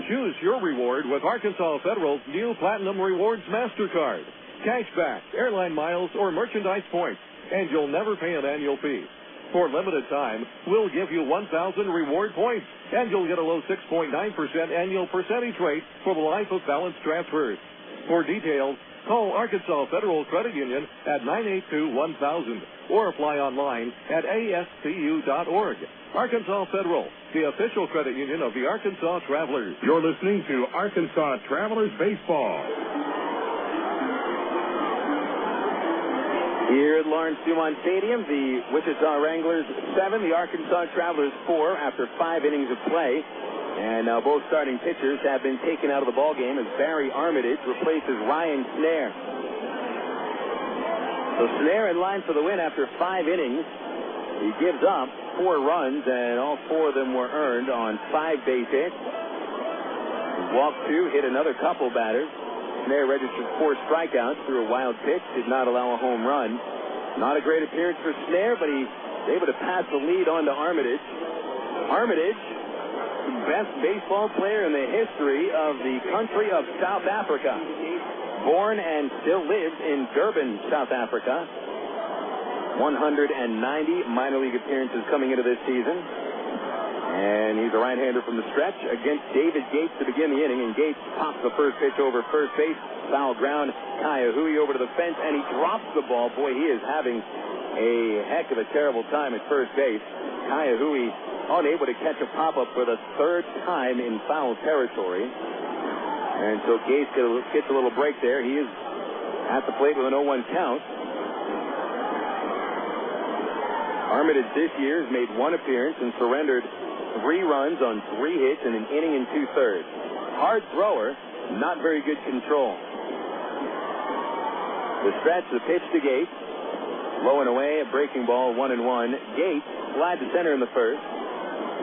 Choose your reward with Arkansas Federal's new Platinum Rewards MasterCard. Cashback, airline miles, or merchandise points, and you'll never pay an annual fee. For limited time, we'll give you 1,000 reward points, and you'll get a low 6.9% annual percentage rate for the life of balance transfers. For details, call Arkansas Federal Credit Union at 982-1000 or apply online at ASCU.org. Arkansas Federal, the official credit union of the Arkansas Travelers. You're listening to Arkansas Travelers Baseball. Here at Lawrence Dumont Stadium, the Wichita Wranglers 7, the Arkansas Travelers 4 after 5 innings of play. And now both starting pitchers have been taken out of the ballgame as Barry Armitage replaces Ryan Snare. So Snare in line for the win after 5 innings. He gives up 4 runs, and all 4 of them were earned on 5 base hits. Walked 2, hit another couple batters. Snare registered 4 strikeouts through a wild pitch, did not allow a home run. Not a great appearance for Snare, but he's able to pass the lead on to Armitage. Armitage, the best baseball player in the history of the country of South Africa. Born and still lives in Durban, South Africa. 190 minor league appearances coming into this season. And he's a right-hander from the stretch against David Gates to begin the inning. And Gates pops the first pitch over first base. Foul ground. Hui over to the fence, and he drops the ball. Boy, he is having a heck of a terrible time at first base. Hui unable to catch a pop-up for the 3rd time in foul territory. And so Gates gets a little break there. He is at the plate with an 0-1 count. Armitage this year has made one appearance and surrendered 3 runs on 3 hits in an inning and 2/3. Hard thrower, not very good control. The stretch, the pitch to Gates. Low and away, a breaking ball, 1-1. Gates flied to center in the first.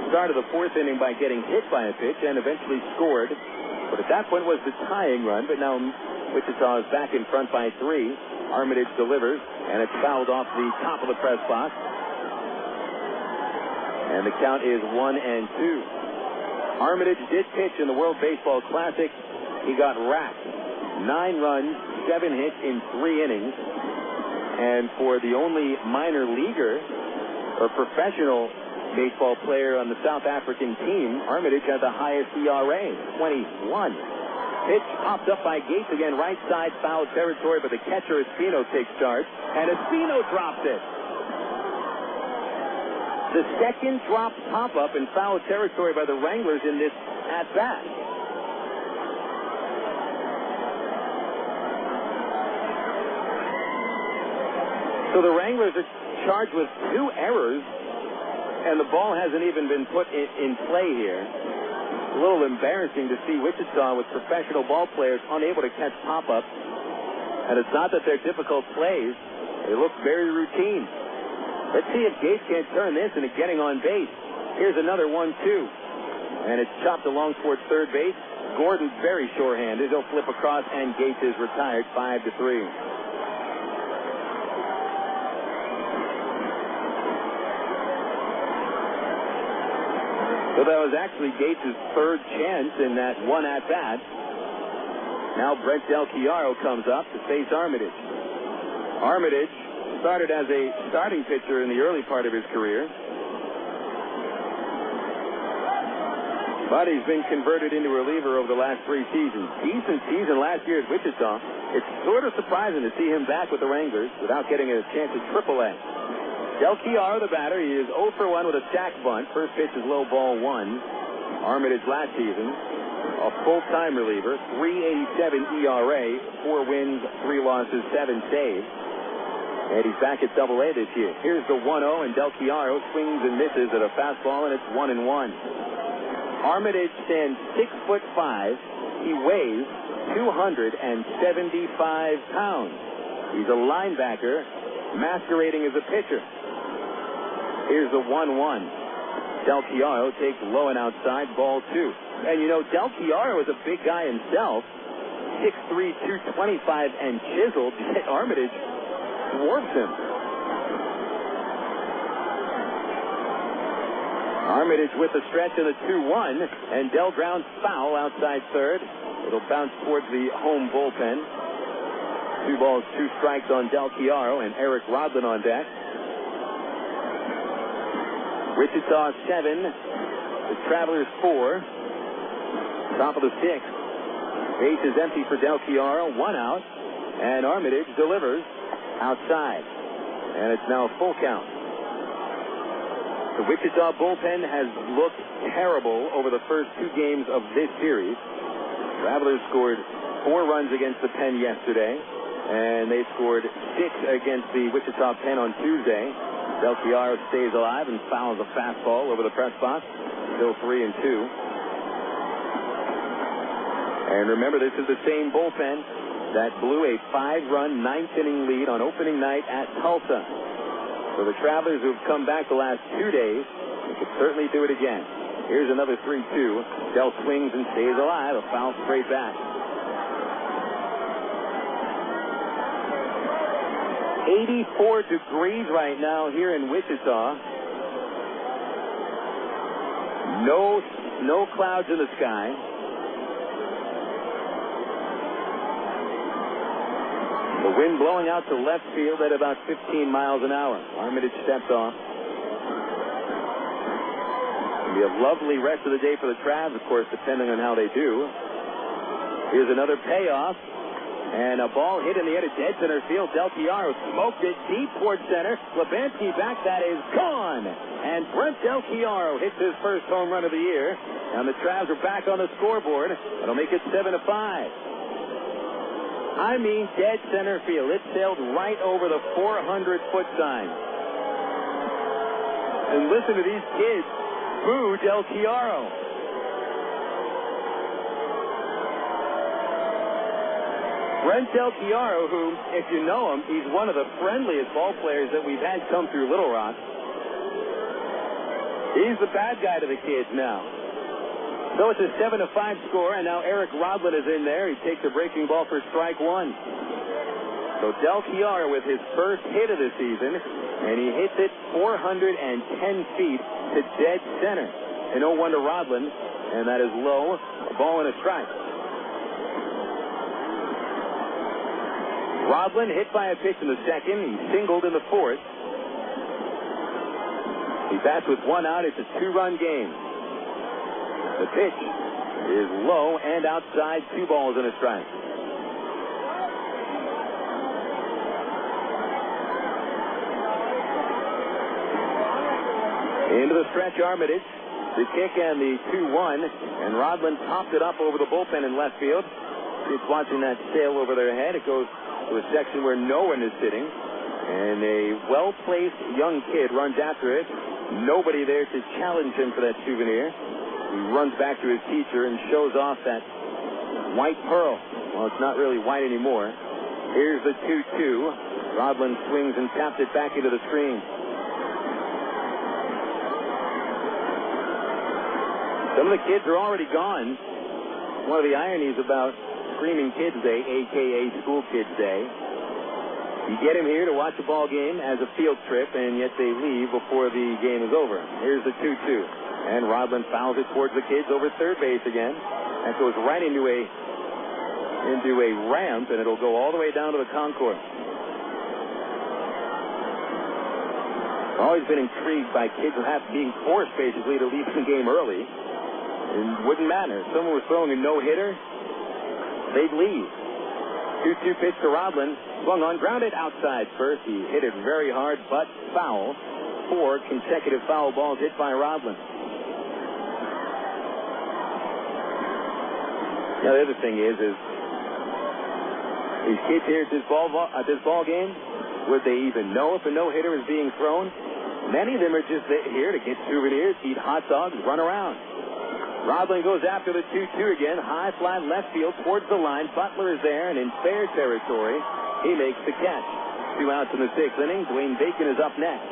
Started the 4th inning by getting hit by a pitch and eventually scored. But at that point was the tying run, but now Wichita is back in front by 3. Armitage delivers, and it's fouled off the top of the press box. And the count is 1-2. Armitage did pitch in the World Baseball Classic. He got racked. 9 runs, 7 hits in 3 innings. And for the only minor leaguer or professional baseball player on the South African team, Armitage had the highest ERA, 21. Pitch popped up by Gates again, right side, foul territory, but the catcher, Espino, takes charge, and Espino drops it. The second drop pop-up in foul territory by the Wranglers in this at-bat. So the Wranglers are charged with 2 errors, and the ball hasn't even been put in play here. A little embarrassing to see Wichita with professional ball players unable to catch pop-ups. And it's not that they're difficult plays. They look very routine. Let's see if Gates can't turn this into getting on base. Here's another 1-2. And it's chopped along towards third base. Gordon very sure-handed. He'll flip across, and Gates is retired 5-3. So that was actually Gates' 3rd chance in that one at-bat. Now Brent Del Chiaro comes up to face Armitage. Armitage started as a starting pitcher in the early part of his career, but he's been converted into a reliever over the last 3 seasons. Decent season last year at Wichita. It's sort of surprising to see him back with the Wranglers without getting a chance at AAA. Del Chiaro, the batter, he is 0 for 1 with a sac bunt. First pitch is low, ball 1. Armitage last season, a full-time reliever, 3.87 ERA, 4 wins, 3 losses, 7 saves. And he's back at AA this year. Here's the 1-0, and Del Chiaro swings and misses at a fastball, and it's 1-1. Armitage stands 6'5". He weighs 275 pounds. He's a linebacker masquerading as a pitcher. Here's the 1-1. Del Chiaro takes low and outside, ball 2. And you know, Del Chiaro is a big guy himself, 6'3", 225, and chiseled. Armitage dwarfs him. Armitage with the stretch of the 2-1, and Del grounds foul outside third. It'll bounce towards the home bullpen. 2 balls, 2 strikes on Del Chiaro, and Eric Rodlin on deck. Wichita 7, the Travelers 4. Top of the 6th. Base is empty for Del Chiaro, 1 out, and Armitage delivers outside. And it's now a full count. The Wichita bullpen has looked terrible over the first 2 games of this series. Travelers scored 4 runs against the Pen yesterday, and they scored 6 against the Wichita Pen on Tuesday. Del Chiaro stays alive and fouls a fastball over the press box. Still 3-2. And remember, this is the same bullpen that blew a 5-run 9th-inning lead on opening night at Tulsa. So the Travelers who've come back the last 2 days could certainly do it again. Here's another 3-2. Del swings and stays alive. A foul straight back. 84 degrees right now here in Wichita. No clouds in the sky. The wind blowing out to left field at about 15 miles an hour. Armitage steps off. It'll be a lovely rest of the day for the Travs, of course, depending on how they do. Here's another payoff. And a ball hit in the air to dead center field. Del Chiaro smoked it deep towards center. Lebansky back. That is gone. And Brent Del Chiaro hits his first home run of the year. And the Travs are back on the scoreboard. It'll make it 7-5. I mean dead center field. It sailed right over the 400-foot sign. And listen to these kids. Boo Del Chiaro. Brent Del Chiaro, who, if you know him, he's one of the friendliest ball players that we've had come through Little Rock. He's the bad guy to the kids now. So it's a 7-5 score, and now Eric Rodlin is in there. He takes a breaking ball for strike one. So Del Chiaro with his first hit of the season, and he hits it 410 feet to dead center. And 0-1 to Rodlin, and that is low, a ball and a strike. Rodlin hit by a pitch in the second. He singled in the fourth. He bats with one out. It's a 2-run game. The pitch is low and outside. 2 balls and a strike. Into the stretch, Armitage. The kick and the 2-1. And Rodlin popped it up over the bullpen in left field. It's watching that sail over their head. It goes to a section where no one is sitting, and a well-placed young kid runs after it. Nobody there to challenge him for that souvenir. He runs back to his teacher and shows off that white pearl. Well, it's not really white anymore. Here's the 2-2. Rodlin swings and taps it back into the screen. Some of the kids are already gone. One of the ironies about Screaming Kids Day, a.k.a. School Kids Day. You get them here to watch a ball game as a field trip, and yet they leave before the game is over. Here's the 2-2. And Rodlin fouls it towards the kids over third base again. That goes right into a ramp, and it'll go all the way down to the concourse. I've always been intrigued by kids who have being forced, basically, to leave the game early. It wouldn't matter. If someone was throwing a no-hitter, they'd leave. 2-2 pitch to Rodlin. Swung on, grounded outside first. He hit it very hard, but foul. 4 consecutive foul balls hit by Rodlin. Now, the other thing is these kids here at this ball game, would they even know if a no-hitter is being thrown? Many of them are just here to get souvenirs, eat hot dogs, run around. Rodlin goes after the 2-2 again. High fly left field towards the line. Butler is there, and in fair territory, he makes the catch. 2 outs in the 6th inning. Dwayne Bacon is up next.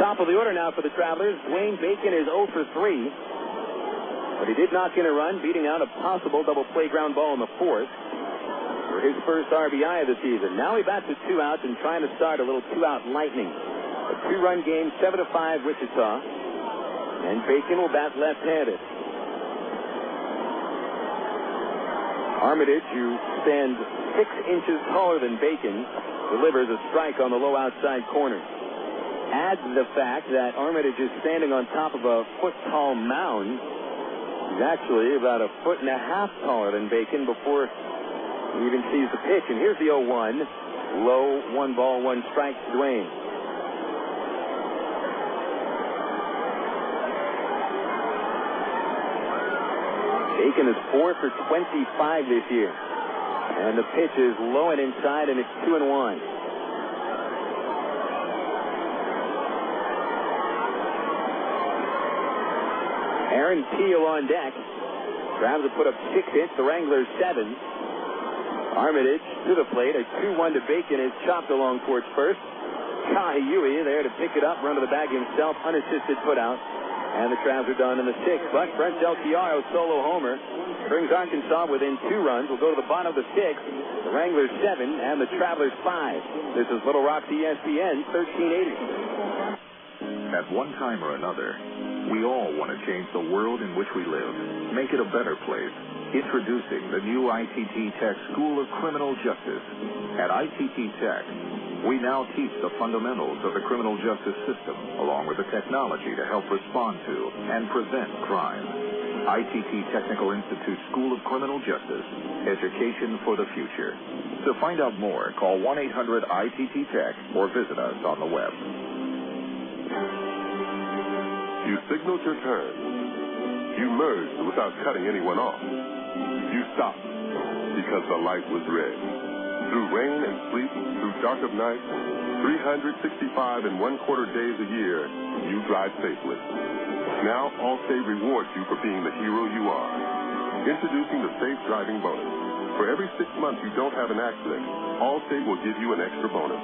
Top of the order now for the Travelers. Dwayne Bacon is 0 for 3. But he did knock in a run, beating out a possible double play ground ball in the 4th. For his first RBI of the season. Now he bats with 2 outs and trying to start a little 2-out lightning. A 2-run game, 7-5 Wichita. And Bacon will bat left-handed. Armitage, who stands 6 inches taller than Bacon, delivers a strike on the low outside corner. Add the fact that Armitage is standing on top of a foot-tall mound. He's actually about a foot and a half taller than Bacon before he even sees the pitch. And here's the 0-1. Low, 1 ball, 1 strike to Dwayne. Bacon is 4 for 25 this year. And the pitch is low and inside, and it's 2-1. Aaron Peel on deck. Travelers have put up 6 hits. The Wranglers 7. Armitage to the plate. A 2-1 to Bacon is chopped along towards first. Kahiui there to pick it up, run to the bag himself, unassisted put out. And the Travelers are done in the 6th. But Brent Del Chiaro solo homer brings Arkansas within 2 runs. We'll go to the bottom of the 6th. The Wranglers 7 and the Travelers 5. This is Little Rock's ESPN 1380. At one time or another, we all want to change the world in which we live, make it a better place. Introducing the new ITT Tech School of Criminal Justice. At ITT Tech, we now teach the fundamentals of the criminal justice system, along with the technology to help respond to and prevent crime. ITT Technical Institute School of Criminal Justice. Education for the future. To find out more, call 1-800-ITT-TECH or visit us on the web. You signaled your turn. You merged without cutting anyone off. You stopped. because the light was red. Through rain and sleet, through dark of night, 365 and 1/4 days a year, you drive safely. Now, Allstate rewards you for being the hero you are. Introducing the Safe Driving Bonus. For every 6 months you don't have an accident, Allstate will give you an extra bonus.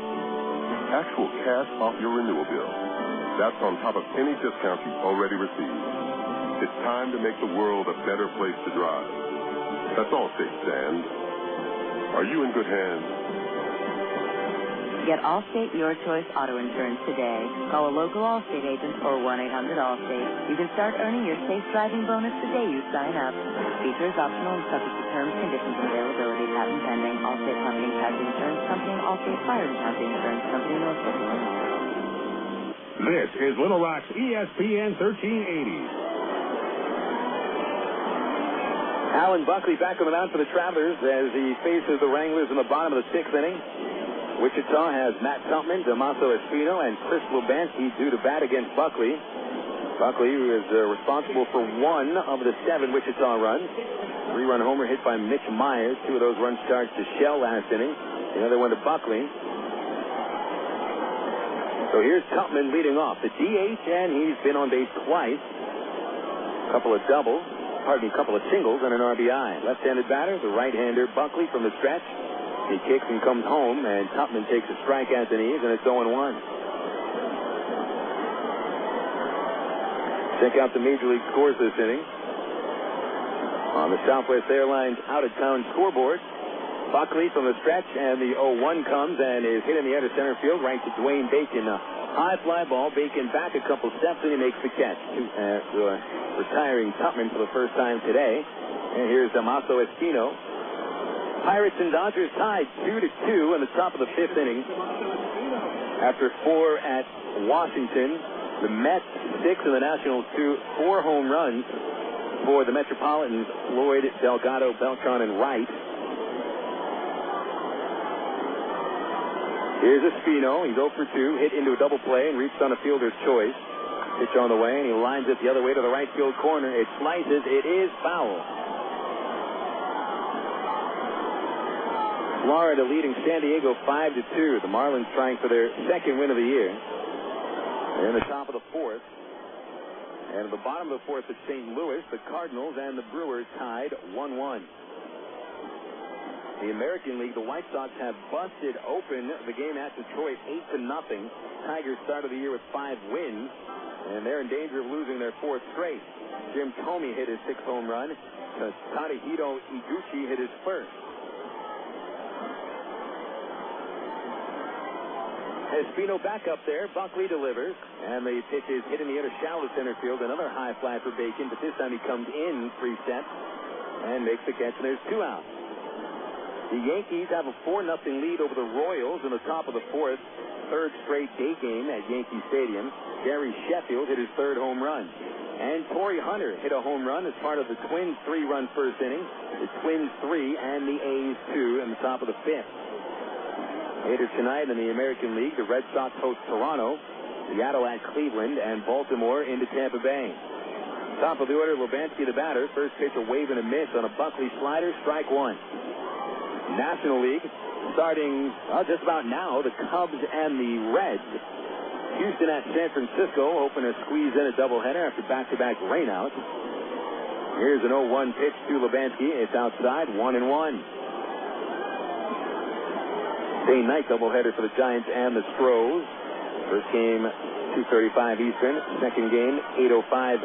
Actual cash off your renewal bill. That's on top of any discounts you've already received. It's time to make the world a better place to drive. That's Allstate, Stan. Are you in good hands? Get Allstate Your Choice Auto Insurance today. Call a local Allstate agent or 1-800-ALLSTATE. You can start earning your safe driving bonus the day you sign up. Features optional and subject to terms, conditions, and availability. Patent pending. Allstate Company, Casualty Insurance Company, Allstate Fire and Casualty Insurance Company, Norfolk. This is Little Rock's ESPN 1380. Alan Buckley back on the mound for the Travelers as he faces the Wranglers in the bottom of the 6th inning. Wichita has Matt Tupman, Damaso Espino, and Chris Lubanski due to bat against Buckley. Buckley is responsible for 1 of the 7 Wichita runs. 3-run homer hit by Mitch Maier. 2 of those runs charged to Shell last inning. The other one to Buckley. So here's Tupman leading off. The DH, and he's been on base twice. A couple of singles and an RBI. Left-handed batter, the right-hander Buckley from the stretch. He kicks and comes home, and Tupman takes a strike at the knees, and it's 0-1. Check out the Major League scores this inning. On the Southwest Airlines out-of-town scoreboard, Buckley from the stretch, and the 0-1 comes and is hit in the air to center field, right to Dwayne Bacon. High fly ball, Bacon back a couple steps, and he makes the catch. Retiring Tupman for the first time today. And here's Damaso Espino. Pirates and Dodgers tied 2-2 in the top of the 5th inning. After 4 at Washington, the Mets 6 and the Nationals 2, 4 home runs for the Metropolitans, Floyd, Delgado, Beltran, and Wright. Here's Espino. He's 0 for 2, hit into a double play and reached on a fielder's choice. Pitch on the way, and he lines it the other way to the right field corner. It slices. It is foul. Florida leading San Diego 5-2. The Marlins trying for their 2nd win of the year. They're in the top of the 4th. And at the bottom of the 4th at St. Louis, the Cardinals and the Brewers tied 1-1. The American League, the White Sox have busted open the game at Detroit 8-0. Tigers started the year with 5 wins, and they're in danger of losing their 4th straight. Jim Thome hit his 6th home run. Tadahito Iguchi hit his 1st. Espino back up there. Buckley delivers, and the pitch is hit in the air to shallow center field. Another high fly for Bacon, but this time he comes in 3 steps and makes the catch, and there's 2 outs. The Yankees have a 4-0 lead over the Royals in the top of the 4th. 3rd straight day game at Yankee Stadium. Gary Sheffield hit his 3rd home run. And Torrey Hunter hit a home run as part of the Twins' 3-run first inning. The Twins 3 and the A's 2 in the top of the 5th. Later tonight in the American League, the Red Sox host Toronto, Seattle at Cleveland, and Baltimore into Tampa Bay. Top of the order, Lubanski the batter. First pitch, a wave and a miss on a Buckley slider, strike 1. National League, starting just about now, the Cubs and the Reds. Houston at San Francisco, hoping to squeeze in a doubleheader after back-to-back rainouts. Here's an 0-1 pitch to Lubanski. It's outside, 1-1. Day night doubleheader for the Giants and the Stros. First game, 2:35 Eastern. Second game, 8:05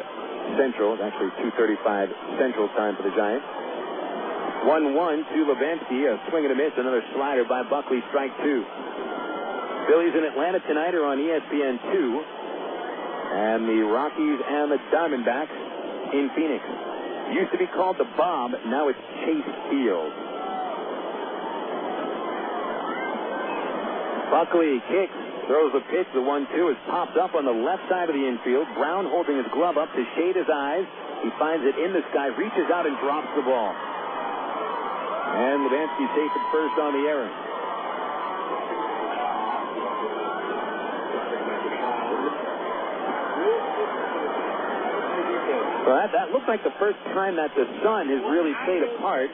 Central. It's actually 2:35 Central time for the Giants. 1-1 to Lubanski. A swing and a miss. Another slider by Buckley. Strike 2. Phillies in Atlanta tonight are on ESPN 2. And the Rockies and the Diamondbacks in Phoenix. Used to be called the Bob. Now it's Chase Field. Buckley kicks, throws the pitch. The 1-2 is popped up on the left side of the infield. Brown holding his glove up to shade his eyes. He finds it in the sky, reaches out and drops the ball. And Lubanski safe at first on the error. So that looked like the first time that the sun has really played a part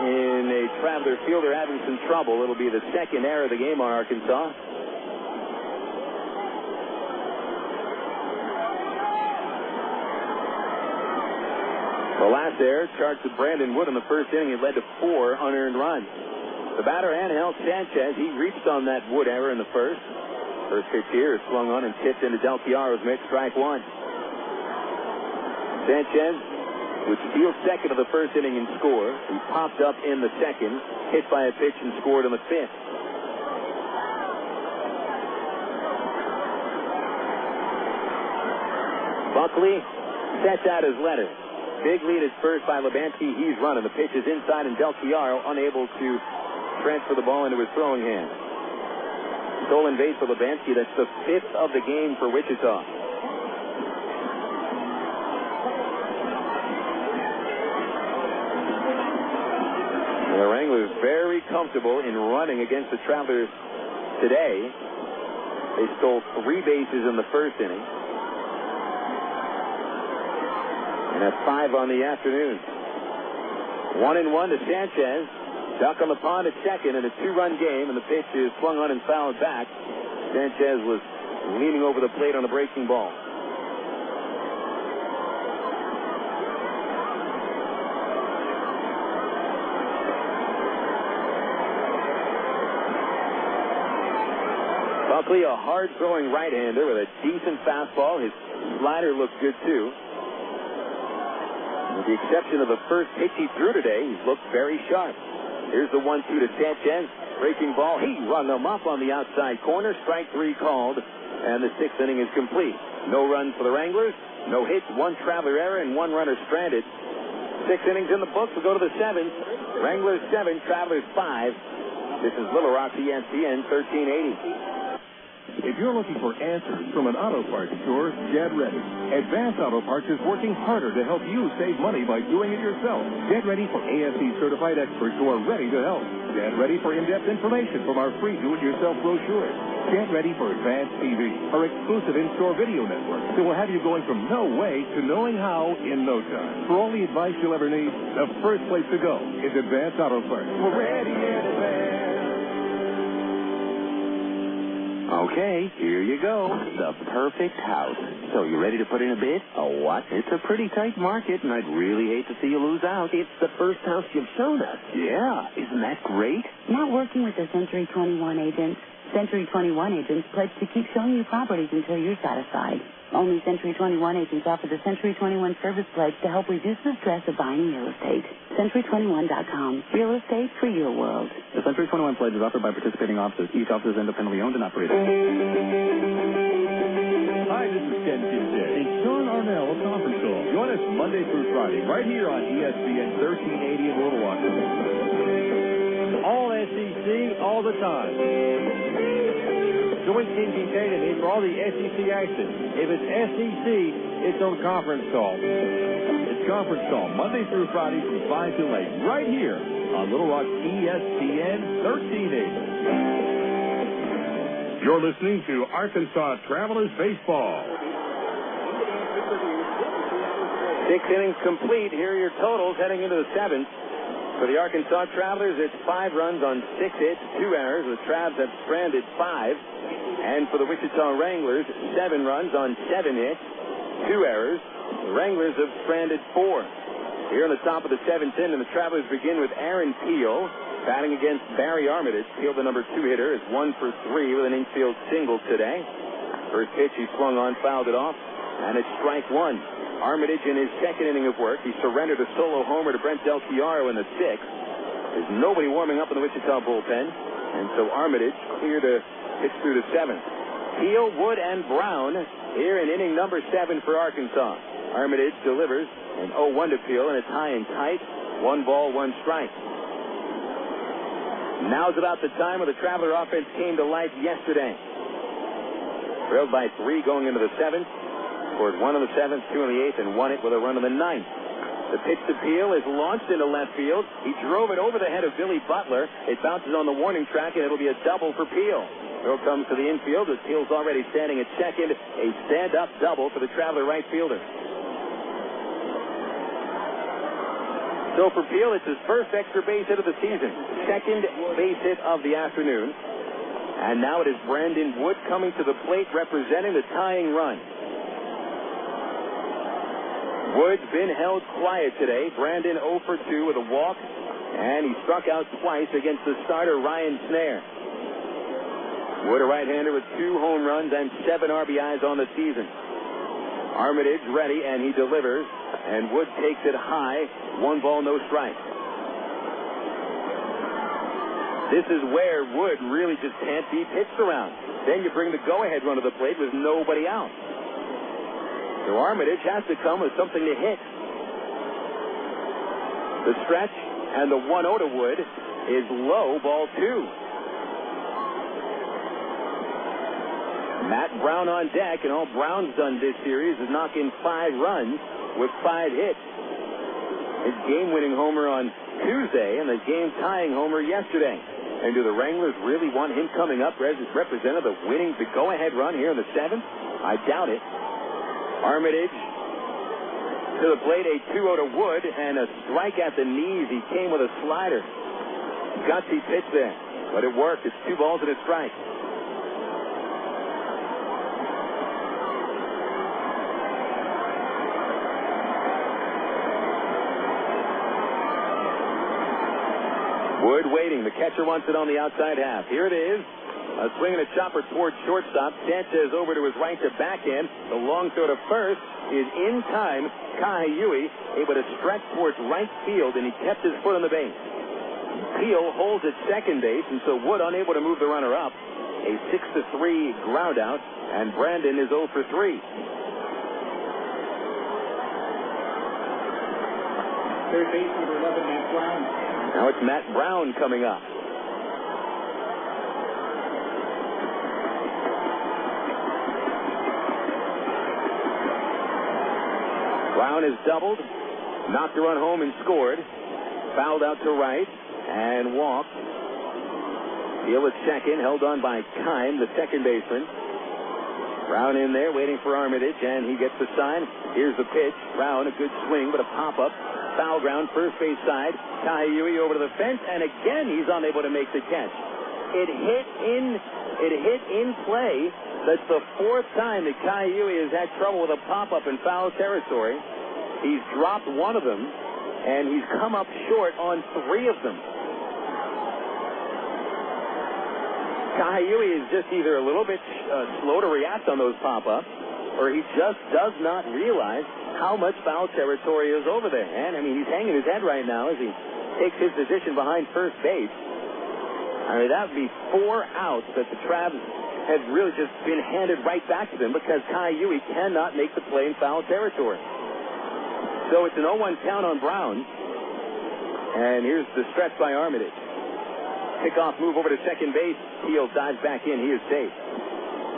in a Traveler fielder having some trouble. It'll be the second error of the game on Arkansas. The last error charged with Brandon Wood in the first inning. It led to 4 unearned runs. The batter, Ángel Sánchez, he reached on that Wood error in the first. First pitch here is swung on and tipped into Del Chiaro's mid, strike 1. Sánchez would steal second of the first inning and score. He popped up in the second, hit by a pitch and scored in the fifth. Buckley sets out his letter. Big lead is first by Lebansky. He's running. The pitch is inside, and Del Chiaro unable to transfer the ball into his throwing hand. Stolen base for Lebansky. That's the 5th of the game for Wichita. The Wranglers very comfortable in running against the Travelers today. They stole 3 bases in the first inning. And that's 5 on the afternoon. 1-1 to Sánchez. Duck on the pond at second in a 2-run game, and the pitch is swung on and fouled back. Sánchez was leaning over the plate on a breaking ball. Buckley, a hard-throwing right-hander with a decent fastball. His slider looks good, too. With the exception of the first pitch he threw today, he's looked very sharp. Here's the 1-2 to Sánchez. Breaking ball. He rung him up on the outside corner. Strike 3 called, and the 6th inning is complete. No runs for the Wranglers. No hits, 1 Traveler error, and 1 runner stranded. 6 innings in the books. We'll go to the 7th. Wranglers 7, Travelers 5. This is Little Rock, ESPN 1380. If you're looking for answers from an auto parts store, get ready. Advance Auto Parts is working harder to help you save money by doing it yourself. Get ready for ASE-certified experts who are ready to help. Get ready for in-depth information from our free do-it-yourself brochures. Get ready for Advanced TV, our exclusive in-store video network that will have you going from no way to knowing how in no time. For all the advice you'll ever need, the first place to go is Advanced Auto Parts. We're ready in advance. Okay, here you go. The perfect house. So you ready to put in a bid? A what? It's a pretty tight market, and I'd really hate to see you lose out. It's the first house you've shown us. Yeah, isn't that great? Not working with the Century 21 agents. Century 21 agents pledge to keep showing you properties until you're satisfied. Only Century 21 agents offer the Century 21 service pledge to help reduce the stress of buying real estate. Century21.com. Real estate for your world. The Century 21 pledge is offered by participating offices. Each office is independently owned and operated. Hi, this is Ken Kincaid. It's Sean Arnell of Conference Call. Join us Monday through Friday right here on ESPN 1380 in Little Rock. All SEC, all the time. Join Ken Kincaid and him for all the SEC action. If it's SEC, it's on Conference Call. It's Conference Call Monday through Friday from 5 to 8 right here on Little Rock ESPN 1380. You're listening to Arkansas Travelers Baseball. 6 innings complete. Here are your totals heading into the 7th. For the Arkansas Travelers, it's 5 runs on 6 hits, 2 errors. The Travs have stranded 5. And for the Wichita Wranglers, 7 runs on 7 hits, 2 errors. The Wranglers have stranded 4. Here on the top of the 7th inning, the Travelers begin with Aaron Peel batting against Barry Armitage. Peel, the number 2 hitter, is 1 for 3 with an infield single today. First pitch he swung on, fouled it off, and it's strike 1. Armitage in his 2nd inning of work. He surrendered a solo homer to Brent Del Chiaro in the 6th. There's nobody warming up in the Wichita bullpen, and so Armitage cleared to pitch through the 7th. Peel, Wood, and Braun here in inning number 7 for Arkansas. Armitage delivers an 0-1 to Peel, and it's high and tight. 1 ball, 1 strike. Now's about the time where the Traveler offense came to life yesterday. Trailed by 3 going into the 7th. Scored 1 in the 7th, 2 in the 8th, and won it with a run in the 9th. The pitch to Peel is launched into left field. He drove it over the head of Billy Butler. It bounces on the warning track, and it'll be a double for Peel. Throw comes to the infield as Peel's already standing at second. A stand-up double for the Traveler right fielder. So for Peel, it's his first extra base hit of the season, second base hit of the afternoon. And now it is Brandon Wood coming to the plate representing the tying run. Wood's been held quiet today. Brandon 0 for 2 with a walk, and he struck out twice against the starter Ryan Snare. Wood, a right-hander with 2 home runs and 7 RBIs on the season. Armitage ready, and he delivers, and Wood takes it high. 1 ball, no strike. This is where Wood really just can't be pitched around. Then you bring the go-ahead run to the plate with nobody out. So Armitage has to come with something to hit. The stretch and the 1-0 to Wood is low, ball 2. Matt Braun on deck, and all Braun's done this series is knock in 5 runs with 5 hits. His game-winning homer on Tuesday and the game-tying homer yesterday. And do the Wranglers really want him coming up as representative of winning the go-ahead run here in the 7th? I doubt it. Armitage to the plate, a 2-0 to Wood, and a strike at the knees. He came with a slider. Gutsy pitch there, but it worked. It's 2 balls and a strike. Wood waiting. The catcher wants it on the outside half. Here it is. A swing and a chopper towards shortstop. Sanchez over to his right to backhand. The long throw to first is in time. Kahayui able to stretch towards right field, and he kept his foot on the base. Peel holds at second base, and so Wood unable to move the runner up. A 6-3 ground out, and Brandon is 0 for 3. Third base, number 11, Matt Braun. Now it's Matt Braun coming up. Braun has doubled, knocked a run home and scored. Fouled out to right and walked. Deal at second, held on by Kime, the second baseman. Braun in there waiting for Armitage, and he gets the sign. Here's the pitch. Braun, a good swing, but a pop-up. Foul ground, first base side. Kahayui over to the fence, and again he's unable to make the catch. It hit in play. That's the 4th time that Kahayui has had trouble with a pop-up in foul territory. He's dropped one of them, and he's come up short on 3 of them. Kahayui is just either a little bit slow to react on those pop-ups, or he just does not realize how much foul territory is over there. And, I mean, he's hanging his head right now as he takes his position behind first base. I mean, that would be 4 outs that the Travs have really just been handed right back to them because Kahayui cannot make the play in foul territory. So it's an 0-1 count on Braun. And here's the stretch by Armitage. Kickoff move over to second base. Teal dives back in. He is safe.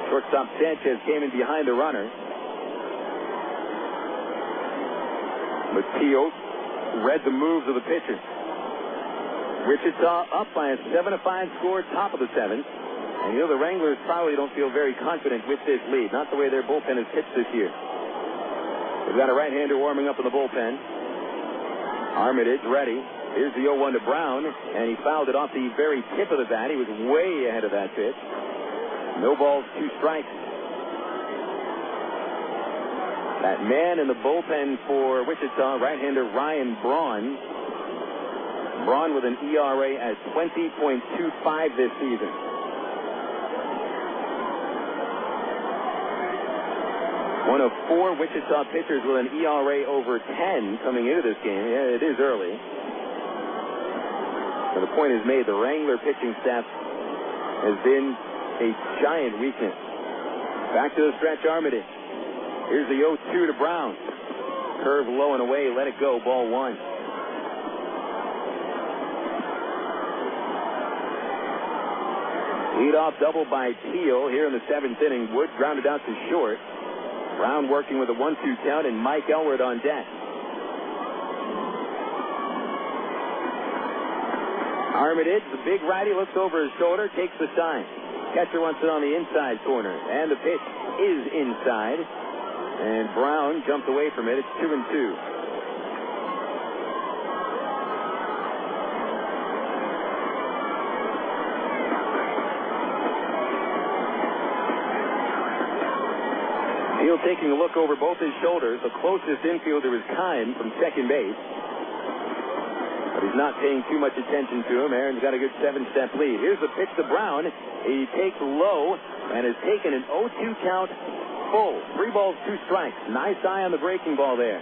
Shortstop Sanchez came in behind the runner. But Teal read the moves of the pitcher. Wichita up by a 7-5 score, top of the 7th. And you know the Wranglers probably don't feel very confident with this lead. Not the way their bullpen has pitched this year. They've got a right-hander warming up in the bullpen. Armitage ready. Here's the 0-1 to Braun, and he fouled it off the very tip of the bat. He was way ahead of that pitch. No balls, 2 strikes. That man in the bullpen for Wichita, right-hander Ryan Braun. Braun with an ERA at 20.25 this season. One of 4 Wichita pitchers with an ERA over 10 coming into this game. Yeah, it is early. But the point is made. The Wrangler pitching staff has been a giant weakness. Back to the stretch, Armitage. Here's the 0-2 to Braun. Curve low and away. Let it go. Ball 1. Leadoff double by Teal here in the 7th inning. Wood grounded out to short. Braun working with a 1-2 count, and Mike Elward on deck. Armitage, the big righty, looks over his shoulder, takes the sign. Catcher wants it on the inside corner, and the pitch is inside. And Braun jumped away from it. It's 2-2. taking a look over both his shoulders. The closest infielder is Kime from second base. But he's not paying too much attention to him. Aaron's got a good 7-step lead. Here's the pitch to Braun. He takes low and has taken an 0-2 count full. 3 balls, 2 strikes. Nice eye on the breaking ball there.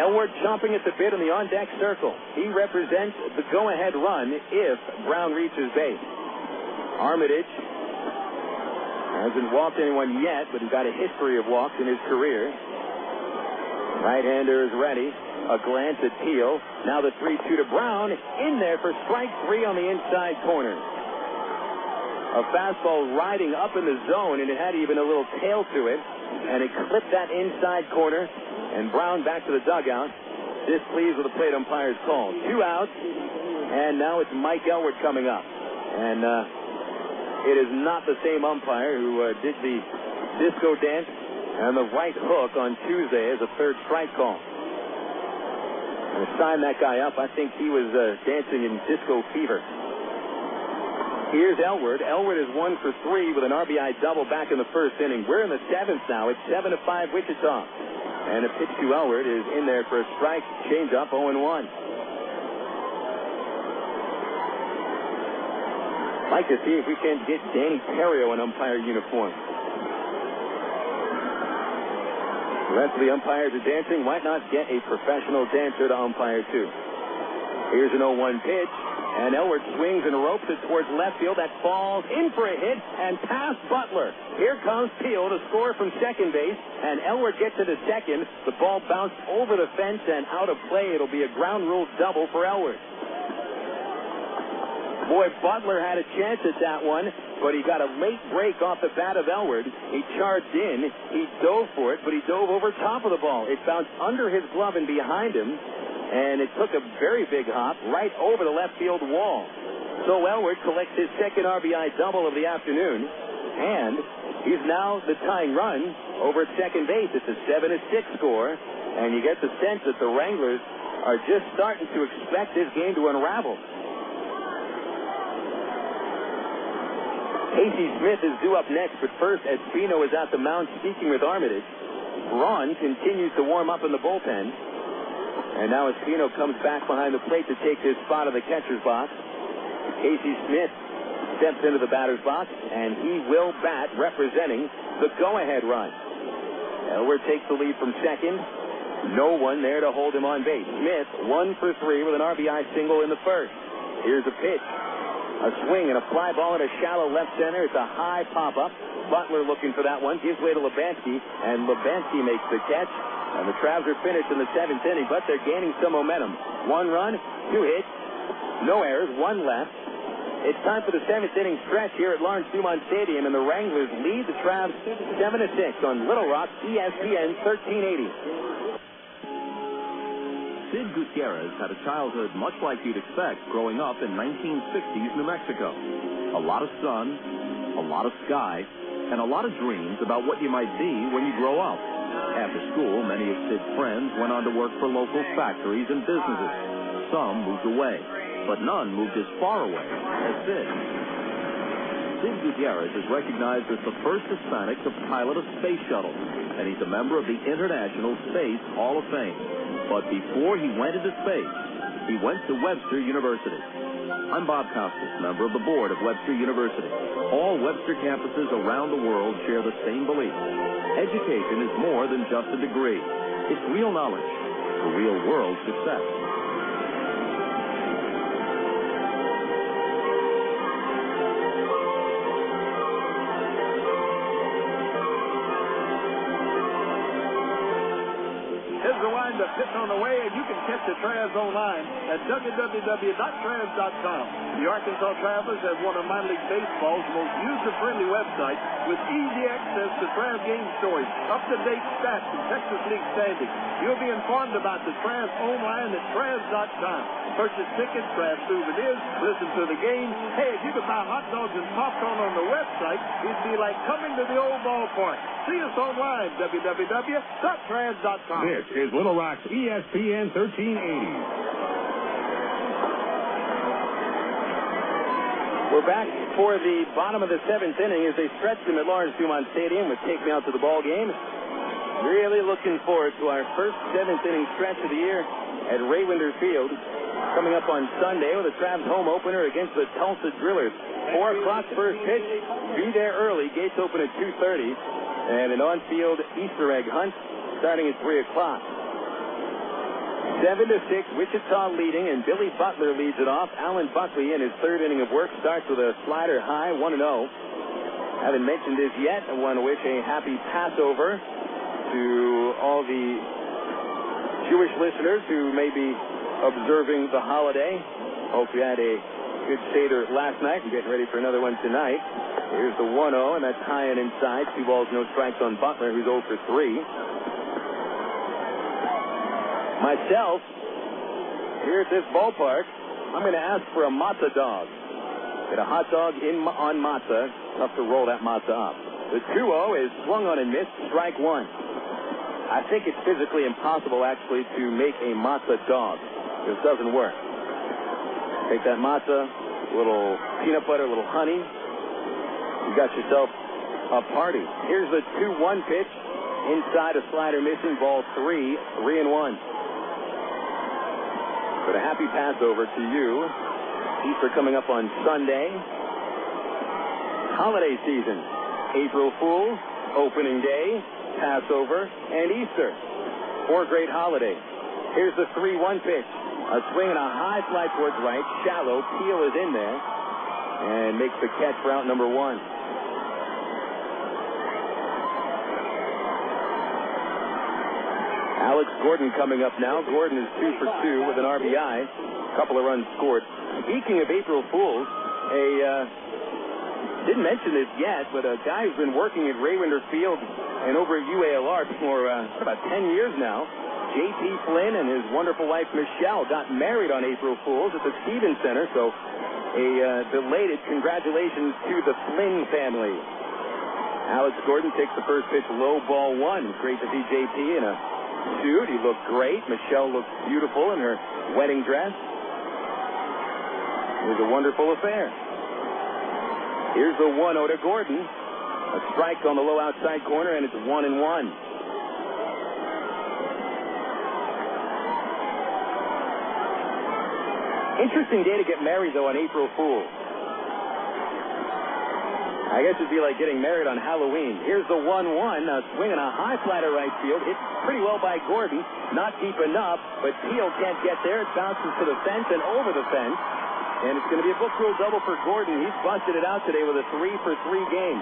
Elward chomping at the bit in the on-deck circle. He represents the go-ahead run if Braun reaches base. Armitage hasn't walked anyone yet, but he's got a history of walks in his career. Right-hander is ready. A glance at Teal. Now the 3-2 to Braun. In there for strike 3 on the inside corner. A fastball riding up in the zone, and it had even a little tail to it. And it clipped that inside corner. And Braun back to the dugout, displeased with the plate umpire's call. 2 outs, and now it's Mike Elward coming up. And it is not the same umpire who did the disco dance and the right hook on Tuesday as a third strike call. And to sign that guy up, I think he was dancing in disco fever. Here's Elward. Elward is 1 for 3 with an RBI double back in the first inning. We're in the 7th now. It's 7-5 Wichita. And a pitch to Elward is in there for a strike. Change up 0-1. Like to see if we can get Danny Terrio in umpire uniform. The rest of the umpires are dancing. Why not get a professional dancer to umpire too? Here's an 0-1 pitch. And Elward swings and ropes it towards left field. That falls in for a hit and past Butler. Here comes Teal to score from second base. And Elward gets to the second. The ball bounced over the fence and out of play. It'll be a ground rule double for Elward. Boy, Butler had a chance at that one, but he got a late break off the bat of Elward. He charged in. He dove for it, but he dove over top of the ball. It bounced under his glove and behind him. And it took a very big hop right over the left field wall. So Elward collects his second RBI double of the afternoon. And he's now the tying run over at second base. It's a 7-6 score. And you get the sense that the Wranglers are just starting to expect this game to unravel. Casey Smith is due up next, but first Espino is at the mound speaking with Armitage. Braun continues to warm up in the bullpen. And now Espino comes back behind the plate to take his spot in the catcher's box. Casey Smith steps into the batter's box, and he will bat representing the go-ahead run. Elward takes the lead from second. No one there to hold him on base. Smith 1 for 3 with an RBI single in the first. Here's a pitch. A swing and a fly ball in a shallow left center. It's a high pop-up. Butler looking for that one. Gives way to Lubanski, and Lubanski makes the catch. And the Travs are finished in the 7th inning, but they're gaining some momentum. 1 run, 2 hits, no errors, 1 left. It's time for the 7th inning stretch here at Lawrence Dumont Stadium, and the Wranglers lead the Travs 7-6 on Little Rock, ESPN 1380. Sid Gutierrez had a childhood much like you'd expect growing up in 1960s New Mexico. A lot of sun, a lot of sky, and a lot of dreams about what you might be when you grow up. After school, many of Sid's friends went on to work for local factories and businesses. Some moved away, but none moved as far away as Sid. Sid Gutierrez is recognized as the first Hispanic to pilot a space shuttle, and he's a member of the International Space Hall of Fame. But before he went into space, he went to Webster University. I'm Bob Costas, member of the board of Webster University. All Webster campuses around the world share the same belief. Education is more than just a degree. It's real knowledge for real-world success. The pitch on the way, and you can catch the Travs online at www.travs.com. The Arkansas Travelers have one of minor league baseball's most user-friendly websites with easy access to Travs game stories, up-to-date stats, and Texas League standings. You'll be informed about the Travs online at travs.com. Purchase tickets, Travs souvenirs, listen to the game. Hey, if you could buy hot dogs and popcorn on the website, it'd be like coming to the old ballpark. See us online, www.travs.com. This is Little Rock's ESPN 1380. We're back for the bottom of the 7th inning as they stretch them at Lawrence Dumont Stadium with Take Me Out to the Ball Game. Really looking forward to our first 7th inning stretch of the year at Raywinder Field. Coming up on Sunday with a Travs home opener against the Tulsa Drillers. 4 o'clock first pitch. Be there early. Gates open at 2:30. And an on-field Easter egg hunt starting at 3 o'clock. 7-6, Wichita leading, and Billy Butler leads it off. Alan Buckley in his 3rd inning of work starts with a slider high, 1-0. Haven't mentioned this yet. I want to wish a happy Passover to all the Jewish listeners who may be observing the holiday. Hope you had a good Seder last night and getting ready for another one tonight. Here's the 1-0, and that's high and inside. 2 balls, no strikes on Butler, who's 0 for 3. Myself, here at this ballpark, I'm going to ask for a matzah dog. Get a hot dog on matzah. Tough to roll that matzah up. The 2-0 is swung on and missed, strike 1. I think it's physically impossible, actually, to make a matzah dog. This doesn't work. Take that matzah, a little peanut butter, a little honey. You got yourself a party. Here's the 2-1 pitch. Inside, a slider missing, ball 3, 3-1. But a happy Passover to you. Easter coming up on Sunday. Holiday season. April Fool's, opening day, Passover, and Easter. 4 great holidays. Here's the 3-1 pitch. A swing and a high fly towards right. Shallow. Peel is in there and makes the catch for out number 1. Alex Gordon coming up now. Gordon is 2 for 2 with an RBI. A couple of runs scored. Speaking of April Fools, didn't mention this yet, but a guy who's been working at Raywinder Field and over at UALR for about 10 years now, J.T. Flynn and his wonderful wife Michelle got married on April Fools at the Stevens Center, so a belated congratulations to the Flynn family. Alex Gordon takes the first pitch, low, ball 1. Great to see J.T. in a suit. He looked great. Michelle looked beautiful in her wedding dress. It was a wonderful affair. Here's the 1-0 to Gordon. A strike on the low outside corner, and it's 1-1. Interesting day to get married, though, on April Fool's. I guess it'd be like getting married on Halloween. Here's the 1-1. A swing and a high fly to right field. Hit pretty well by Gordon. Not deep enough, but Peel can't get there. It bounces to the fence and over the fence. And it's going to be a book rule double for Gordon. He's busted it out today with a 3 for 3 game.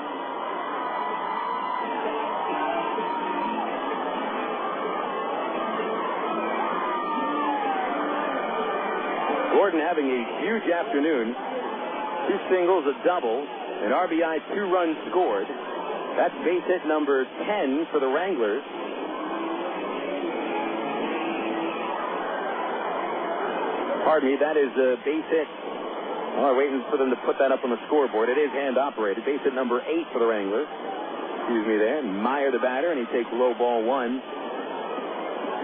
Gordon having a huge afternoon. 2 singles, a double. An RBI, 2 runs scored. That's base hit number 10 for the Wranglers. Pardon me, that is a base hit. Oh, we're waiting for them to put that up on the scoreboard. It is hand operated. Base hit number 8 for the Wranglers. Excuse me there. Maier the batter, and he takes low, ball 1.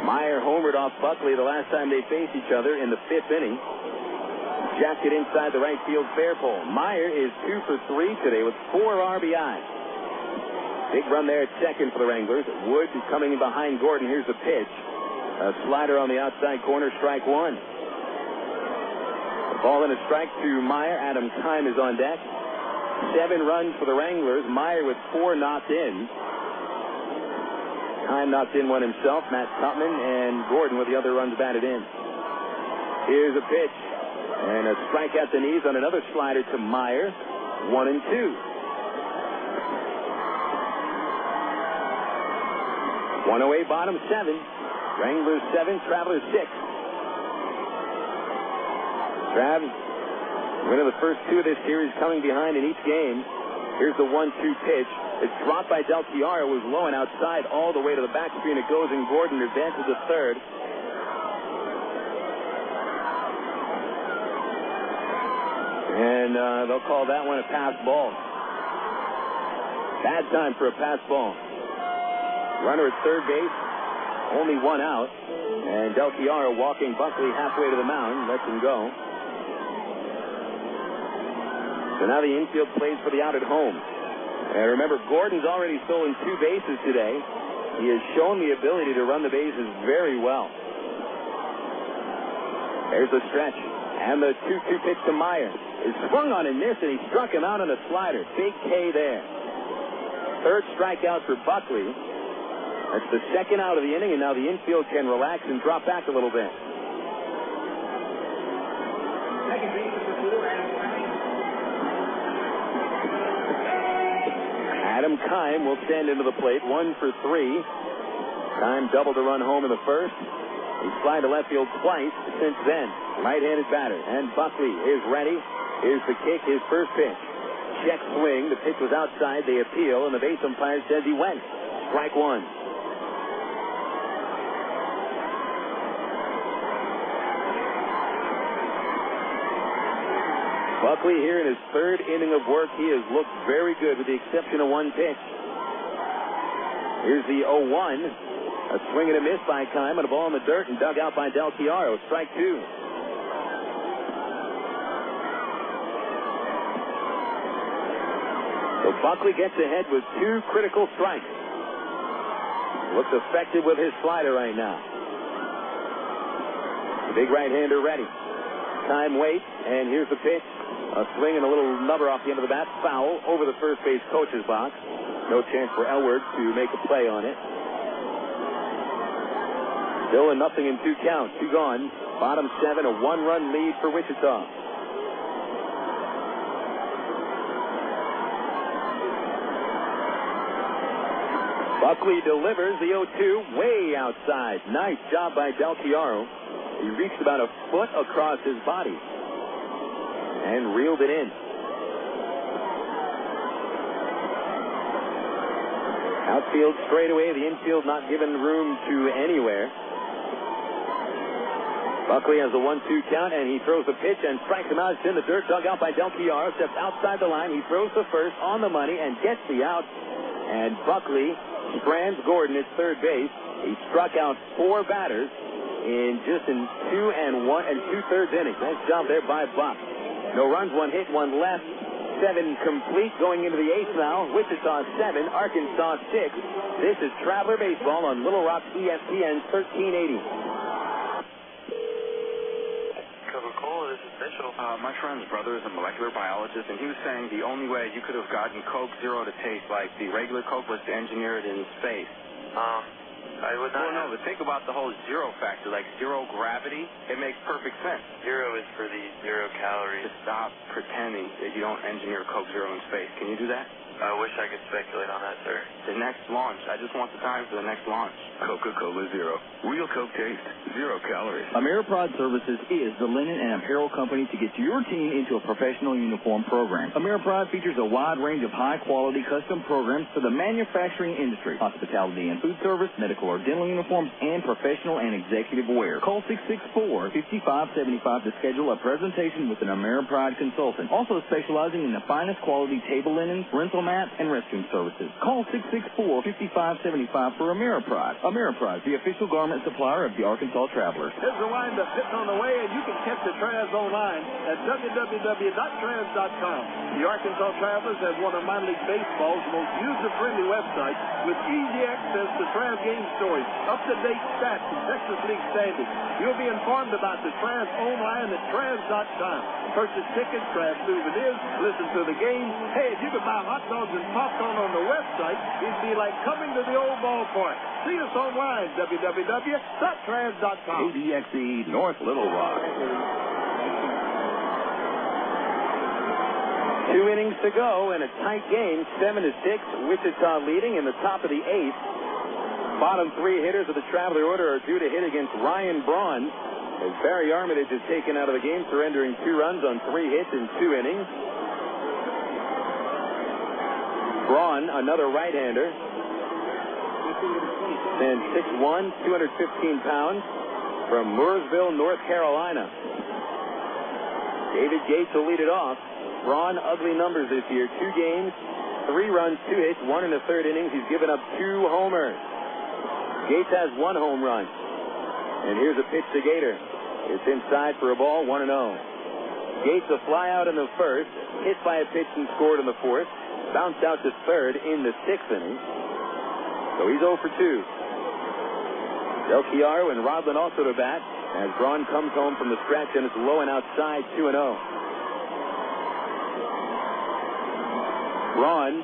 Maier homered off Buckley the last time they faced each other in the 5th inning. Jacked it inside the right field fair pole. Maier is 2 for 3 today with 4 RBI. Big run there at second for the Wranglers. Wood is coming in behind Gordon. Here's the pitch. A slider on the outside corner, strike 1. A ball and a strike to Maier. Adam Kime is on deck. 7 runs for the Wranglers. Maier with 4 knocked in. Kime knocked in 1 himself. Matt Tupman and Gordon with the other runs batted in. Here's a pitch. And a strike at the knees on another slider to Maier. 1-2. 108 bottom 7. Wranglers 7, Travelers 6. Travs winning the first 2 of this series, coming behind in each game. Here's the 1-2 pitch. It's dropped by Del Chiaro, who was low and outside all the way to the back screen. It goes, and Gordon advances to third. And they'll call that one a pass ball. Bad time for a pass ball. Runner at third base, only 1 out. And Del Chiaro walking Buckley halfway to the mound, lets him go. So now the infield plays for the out at home. And remember, Gordon's already stolen 2 bases today. He has shown the ability to run the bases very well. There's the stretch. And the 2-2 pitch to Maier. Is swung on and missed, and he struck him out on a slider. Big K there. 3rd strikeout for Buckley. That's the 2nd out of the inning, and now the infield can relax and drop back a little bit. Second base is for 4, Adam Kime will stand into the plate. 1 for 3. Kime doubled the run home in the 1st. He's flied to left field twice since then. Right-handed batter. And Buckley is ready. Here's the kick, his first pitch. Check swing. The pitch was outside. They appeal, and the base umpire says he went. Strike 1. Buckley here in his 3rd inning of work. He has looked very good with the exception of 1 pitch. Here's the 0-1. A swing and a miss by Kime, and a ball in the dirt and dug out by Del Chiaro. Strike 2. So Buckley gets ahead with 2 critical strikes. Looks effective with his slider right now. The big right-hander ready. Kime waits, and here's the pitch. A swing and a little nubber off the end of the bat. Foul over the first base coach's box. No chance for Elward to make a play on it. Still a 0-2 count. 2 gone. Bottom 7, a 1-run lead for Wichita. Buckley delivers the 0-2 way outside. Nice job by Del Chiaro. He reached about a foot across his body and reeled it in. Outfield straightaway, the infield not given room to anywhere. Buckley has a 1-2 count, and he throws the pitch and strikes him out. It's in the dirt, dug out by Del Chiaro. Steps outside the line. He throws the first on the money and gets the out. And Buckley strands Gordon at 3rd base. He struck out 4 batters in 2 2/3 innings. Nice job there by Buck. No runs, 1 hit, 1 left. 7 complete going into the 8th now. Wichita 7, Arkansas 6. This is Traveler Baseball on Little Rock ESPN 1380. Coca-Cola, this is Mitchell. My friend's brother is a molecular biologist, and he was saying the only way you could have gotten Coke Zero to taste like the regular Coke was to engineer it in space. I would not. Well, no, but think about the whole zero factor, like zero gravity. It makes perfect sense. Zero is for the 0 calories. Just stop pretending that you don't engineer Coke Zero in space. Can you do that? I wish I could speculate on that, sir. The next launch. I just want the time for the next launch. Coca-Cola Zero. Real Coke taste. 0 calories. AmeriPride Services is the linen and apparel company to get your team into a professional uniform program. AmeriPride features a wide range of high-quality custom programs for the manufacturing industry, hospitality and food service, medical or dental uniforms, and professional and executive wear. Call 664-5575 to schedule a presentation with an AmeriPride consultant. Also specializing in the finest quality table linens, rental mats, and restroom services. Call 664-5575 for AmeriPride. AmeriPride, the official garment supplier of the Arkansas Travelers. Here's the windup hitting on the way, and you can catch the Travs online at www.travs.com. The Arkansas Travelers have one of minor league baseball's most user-friendly websites with easy access to Travs game stories, up-to-date stats, and Texas League standings. You'll be informed about the Travs online at travs.com. Purchase tickets, Travs souvenirs, listen to the game. Hey, if you could buy hot dogs and popcorn on the website, it'd be like coming to the old ballpark. See us online, www.travs.com. ADXE North Little Rock. 2 innings to go and a tight game, 7-6. Wichita leading in the top of the 8th. Bottom 3 hitters of the Traveler order are due to hit against Ryan Braun, as Barry Armitage is taken out of the game, surrendering 2 runs on 3 hits in 2 innings. Braun, another right-hander, and 6'1", 215 pounds, from Mooresville, North Carolina. David Gates will lead it off. Braun, ugly numbers this year. 2 games, 3 runs, 2 hits, 1 in the 3rd innings. He's given up 2 homers. Gates has 1 home run. And here's a pitch to Gator. It's inside for a ball, 1-0. Gates a fly out in the first, hit by a pitch and scored in the fourth, bounced out to third in the sixth inning. So he's 0 for 2. Del Chiaro and Rodlin also to bat as Braun comes home from the stretch and it's low and outside, 2-0. Braun,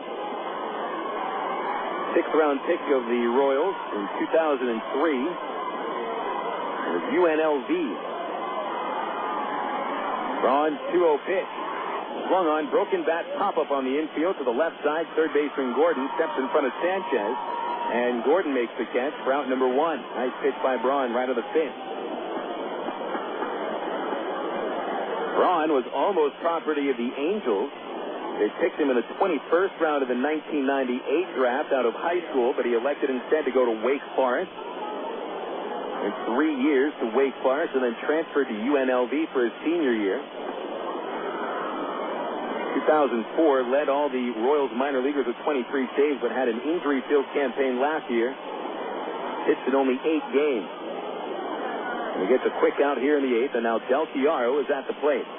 6th-round pick of the Royals in 2003, with UNLV. Braun, 2-0 pitch. Swung on, broken bat pop-up on the infield to the left side. Third baseman Gordon steps in front of Sanchez, and Gordon makes the catch for out number 1. Nice pitch by Braun right of the fifth. Braun was almost property of the Angels. They picked him in the 21st round of the 1998 draft out of high school, but he elected instead to go to Wake Forest. Went 3 years to Wake Forest and then transferred to UNLV for his senior year. 2004, led all the Royals minor leaguers with 23 saves, but had an injury-filled campaign last year. Pitched in only 8 games. And he gets a quick out here in the 8th, and now Del Chiaro is at the plate.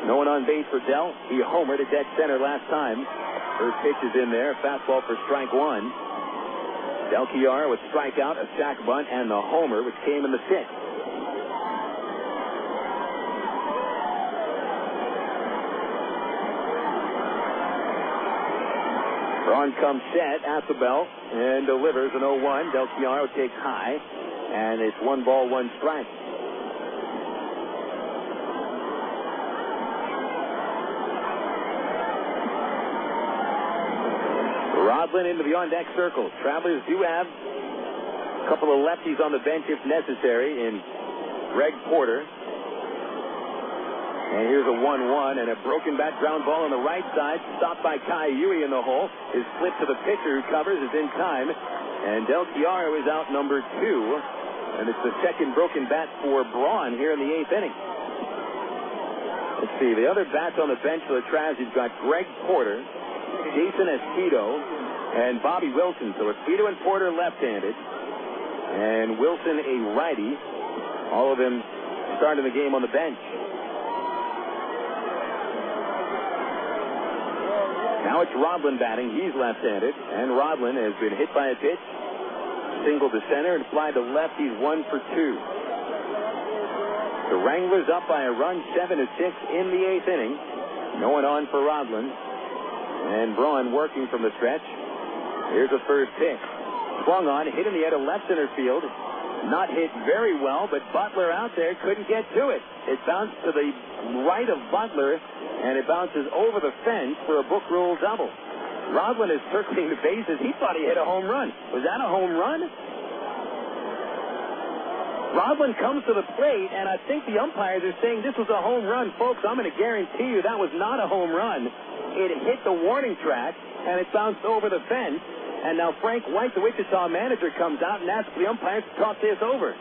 No one on base for Del. He homered at dead center last time. First pitch is in there. Fastball for strike 1. Del Chiaro with strikeout, a sack bunt, and the homer, which came in the 6th. Braun comes set at the belt and delivers an 0-1. Del Chiaro takes high, and it's 1 ball, 1 strike. Rodlin into the on-deck circle. Travelers do have a couple of lefties on the bench if necessary in Greg Porter. And here's a 1-1 and a broken bat ground ball on the right side. Stopped by Kai Yui in the hole. Is flipped to the pitcher who covers, is in time. And Del Chiaro is out number 2. And it's the second broken bat for Braun here in the 8th inning. Let's see, the other bats on the bench for the Travs, you've got Greg Porter, Jason Esquido, and Bobby Wilson. So Esquido and Porter left-handed, and Wilson a righty. All of them starting the game on the bench. Now it's Rodlin batting. He's left-handed, and Rodlin has been hit by a pitch, single to center, and fly to left. He's 1 for 2. The Wranglers up by a run, 7-6 in the 8th inning. No one on for Rodlin. And Braun working from the stretch. Here's the first pitch. Swung on, hit in the air to left center field. Not hit very well, but Butler out there couldn't get to it. It bounced to the right of Butler, and it bounces over the fence for a book rule double. Rodlin is circling the bases. He thought he hit a home run. Was that a home run? Rodlin comes to the plate, and I think the umpires are saying this was a home run. Folks, I'm going to guarantee you that was not a home run. It hit the warning track, and it bounced over the fence. And now Frank White, the Wichita manager, comes out and asks the umpires to talk this over.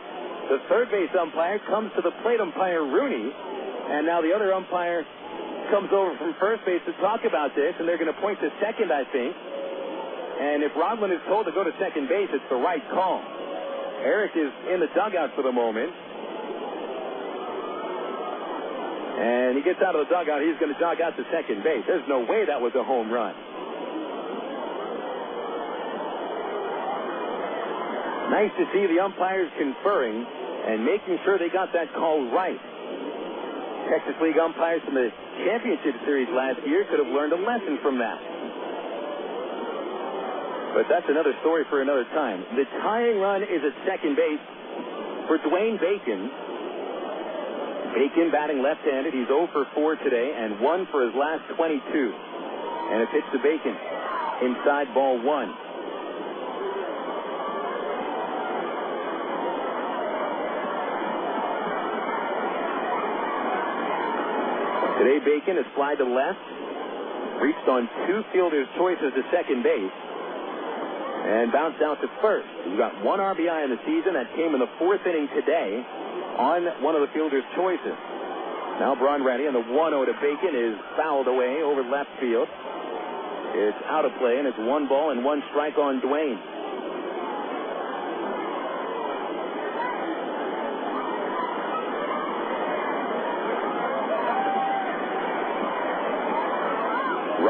The third base umpire comes to the plate umpire, Rooney, and now the other umpire comes over from first base to talk about this, and they're going to point to second, I think. And if Rodlin is told to go to second base, it's the right call. Eric is in the dugout for the moment. And he gets out of the dugout. He's going to jog out to second base. There's no way that was a home run. Nice to see the umpires conferring and making sure they got that call right. Texas League umpires from the championship series last year could have learned a lesson from that. But that's another story for another time. The tying run is at second base for Dwayne Bacon. Bacon batting left-handed. He's 0 for 4 today and 1 for his last 22. And a pitch to Bacon. Inside, ball 1. Today, Bacon has flied to left, reached on 2 fielders' choices to second base, and bounced out to first. He's got 1 RBI in the season. That came in the 4th inning today on one of the fielders' choices. Now Braun ready, and the 1-0 to Bacon is fouled away over left field. It's out of play, and it's 1 ball and 1 strike on Dwayne.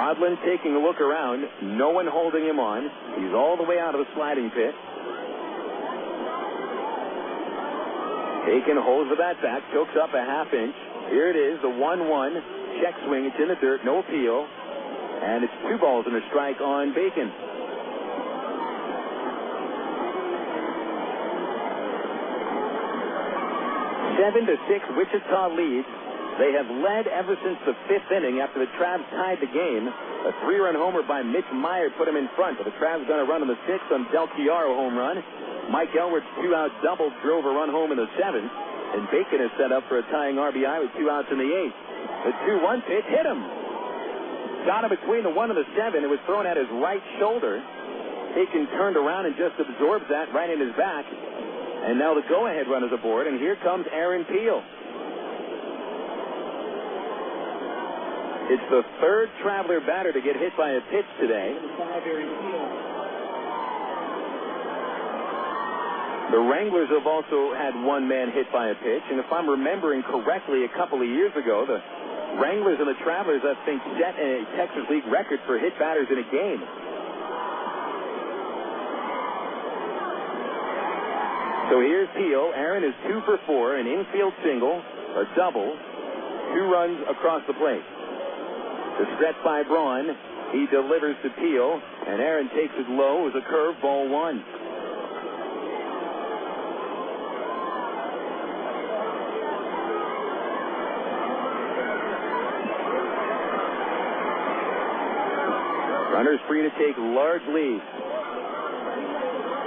Rodland taking a look around. No one holding him on. He's all the way out of the sliding pit. Bacon holds the bat back, chokes up a half inch. Here it is, the 1-1. Check swing. It's in the dirt. No appeal. And it's 2 balls and a strike on Bacon. Seven to 6, Wichita leads. They have led ever since the 5th inning after the Travs tied the game. A 3-run homer by Mitch Maier put him in front, but the Travs got a run in the 6th on Del Chiaro home run. Mike Elward's 2-out double drove a run home in the 7th, and Bacon is set up for a tying RBI with 2 outs in the 8th. The 2-1 pitch hit him. Got him between the 1 and the 7. It was thrown at his right shoulder. Bacon turned around and just absorbs that right in his back. And now the go-ahead run is aboard, and here comes Aaron Peel. It's the 3rd Traveler batter to get hit by a pitch today. The Wranglers have also had one man hit by a pitch, and if I'm remembering correctly, a couple of years ago, the Wranglers and the Travelers, I think, set a Texas League record for hit batters in a game. So here's Peel. Aaron is 2 for 4, an infield single, a double, 2 runs across the plate. The stretch by Braun. He delivers to Peel, and Aaron takes it low as a curve, ball 1. Runners free to take large leads.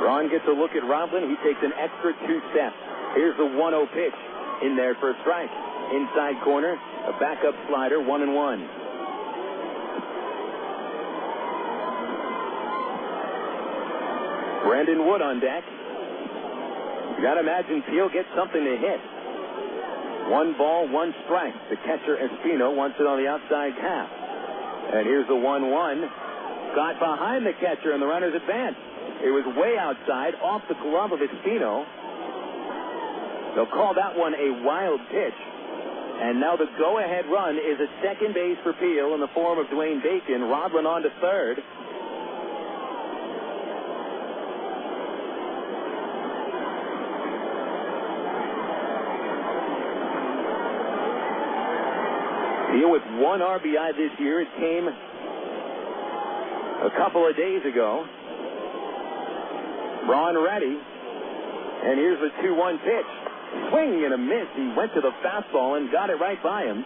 Braun gets a look at Rodland. He takes an extra 2 steps. Here's the 1-0 pitch. In there for a strike. Inside corner, a backup slider, 1-1. Brandon Wood on deck. You got to imagine Peel gets something to hit. 1 ball, 1 strike. The catcher, Espino, wants it on the outside half. And here's the 1-1. Got behind the catcher, and the runners advance. It was way outside, off the glove of Espino. They'll call that one a wild pitch. And now the go-ahead run is at second base for Peel in the form of Dwayne Bacon. Rodland on to third. Peel with 1 RBI this year. It came a couple of days ago. Braun ready. And here's the 2-1 pitch. Swing and a miss. He went to the fastball and got it right by him.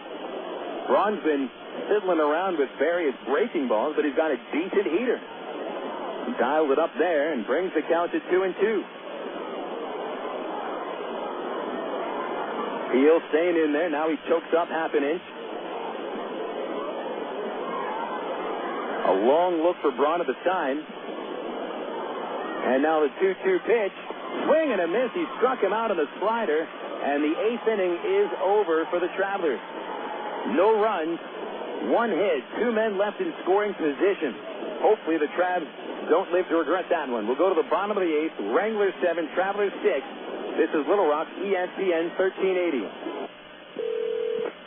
Braun's been fiddling around with various breaking balls, but he's got a decent heater. He dialed it up there and brings the count to 2-2. Peel staying in there. Now he chokes up half an inch. A long look for Braun at the time. And now the 2-2 pitch. Swing and a miss. He struck him out on the slider. And the 8th inning is over for the Travelers. No runs, 1 hit, 2 men left in scoring position. Hopefully the Travs don't live to regret that one. We'll go to the bottom of the 8th. Wranglers 7, Travelers 6. This is Little Rock, ESPN 1380.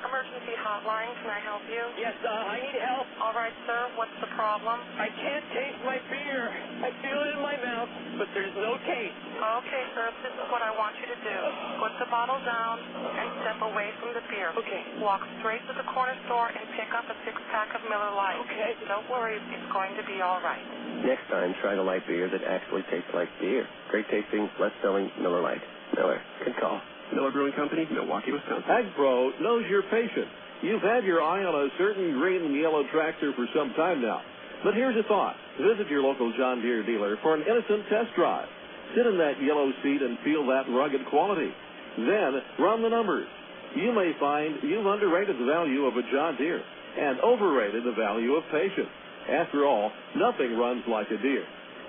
Emergency hotline, can I help you? Yes, I need help. All right, sir, what's the problem? I can't taste my beer. I feel it in my mouth, but there's no taste. Okay, sir, this is what I want you to do. Put the bottle down and step away from the beer. Okay. Walk straight to the corner store and pick up a 6-pack of Miller Lite. Okay. Don't worry, it's going to be all right. Next time, try the light beer that actually tastes like beer. Great tasting, less selling Miller Lite. Miller, good call. Miller Brewing Company, Milwaukee, Wisconsin. AgPro knows your patient. You've had your eye on a certain green and yellow tractor for some time now. But here's a thought. Visit your local John Deere dealer for an innocent test drive. Sit in that yellow seat and feel that rugged quality. Then run the numbers. You may find you've underrated the value of a John Deere and overrated the value of patience. After all, nothing runs like a Deere.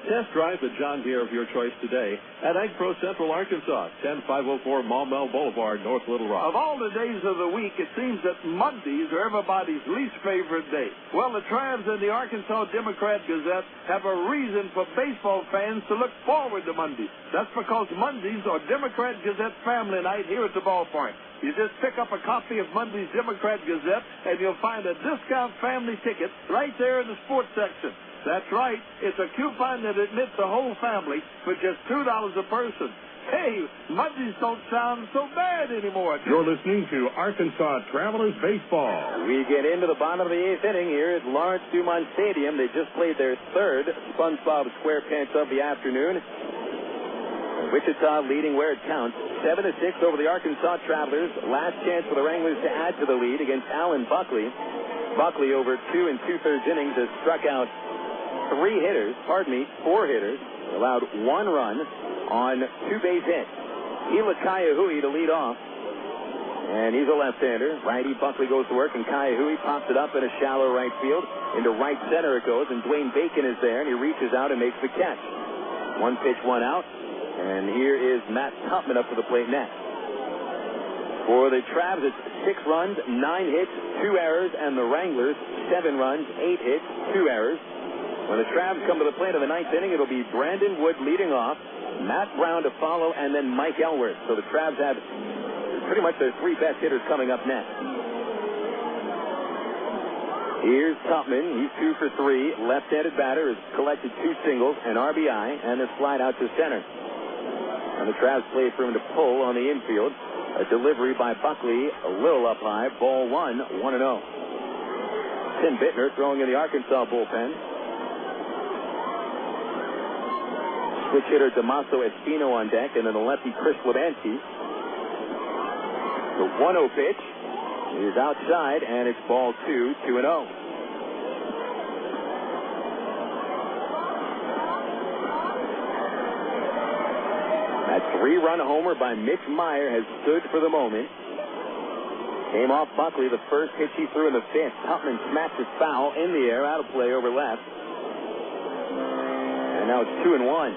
Test drive the John Deere of your choice today at AgPro Central Arkansas, 10504 Maumelle Boulevard, North Little Rock. Of all the days of the week, it seems that Mondays are everybody's least favorite day. Well, the Travs and the Arkansas Democrat-Gazette have a reason for baseball fans to look forward to Mondays. That's because Mondays are Democrat-Gazette family night here at the ballpark. You just pick up a copy of Monday's Democrat Gazette, and you'll find a discount family ticket right there in the sports section. That's right. It's a coupon that admits the whole family for just $2 a person. Hey, Mondays don't sound so bad anymore. You're listening to Arkansas Travelers Baseball. We get into the bottom of the eighth inning here at Lawrence Dumont Stadium. They just played their third SpongeBob SquarePants of the afternoon. Wichita leading where it counts, 7-6 over the Arkansas Travelers. Last chance for the Wranglers to add to the lead against Alan Buckley. Buckley over 2 2/3 innings has struck out 4 hitters, allowed 1 run on 2 base hits. Hila Kaiahui to lead off, and he's a left-hander. Righty Buckley goes to work, and Kaiahui pops it up in a shallow right field. Into right center it goes, and Dwayne Bacon is there, and he reaches out and makes the catch. 1 pitch, 1 out. And here is Matt Tupman up to the plate next. For the Travs, it's 6 runs, 9 hits, 2 errors, and the Wranglers, 7 runs, 8 hits, 2 errors. When the Travs come to the plate in the 9th inning, it'll be Brandon Wood leading off, Matt Brown to follow, and then Mike Elworth. So the Travs have pretty much their 3 best hitters coming up next. Here's Tupman. He's 2 for 3. Left-handed batter has collected 2 singles, an RBI, and a slide out to center. And the Travs play for him to pull on the infield. A delivery by Buckley, a little up high. Ball 1, 1-0. Tim Bittner throwing in the Arkansas bullpen. Switch hitter Damaso Espino on deck, and then the lefty Chris Lebansky. The 1-0 pitch is outside, and it's ball 2, 2-0. That 3-run homer by Mitch Maier has stood for the moment. Came off Buckley, the first pitch he threw in the 5th. Tupman smashes foul in the air, out of play over left. And now it's 2-1.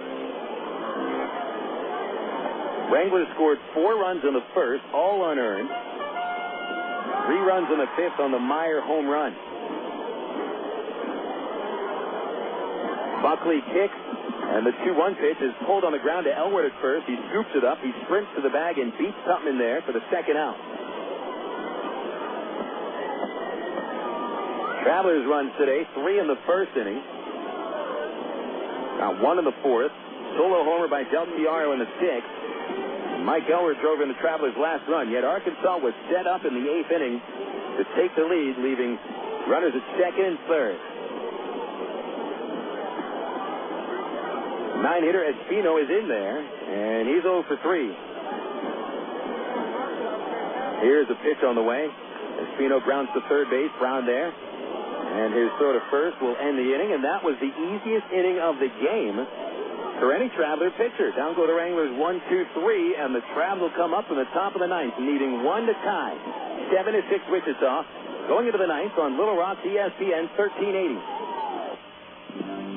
Wranglers scored 4 runs in the 1st, all unearned. 3 runs in the 5th on the Maier home run. Buckley kicks. And the 2-1 pitch is pulled on the ground to Elwood at first. He scoops it up. He sprints to the bag and beats Tupman there for the 2nd out. Travelers runs today, 3 in the 1st inning. Now 1 in the 4th. Solo homer by Del Chiaro in the 6th. Mike Elwood drove in the Travelers' last run. Yet Arkansas was set up in the 8th inning to take the lead, leaving runners at 2nd and 3rd. 9-hitter Espino is in there, and he's 0 for 3. Here's a pitch on the way. Espino grounds to third base. Brown there. And his throw to first will end the inning, and that was the easiest inning of the game for any Traveler pitcher. Down go the Wranglers 1, 2, 3, and the Travs will come up in the top of the 9th, needing 1 to tie. 7-6 Wichita. Going into the 9th on Little Rock, ESPN 1380.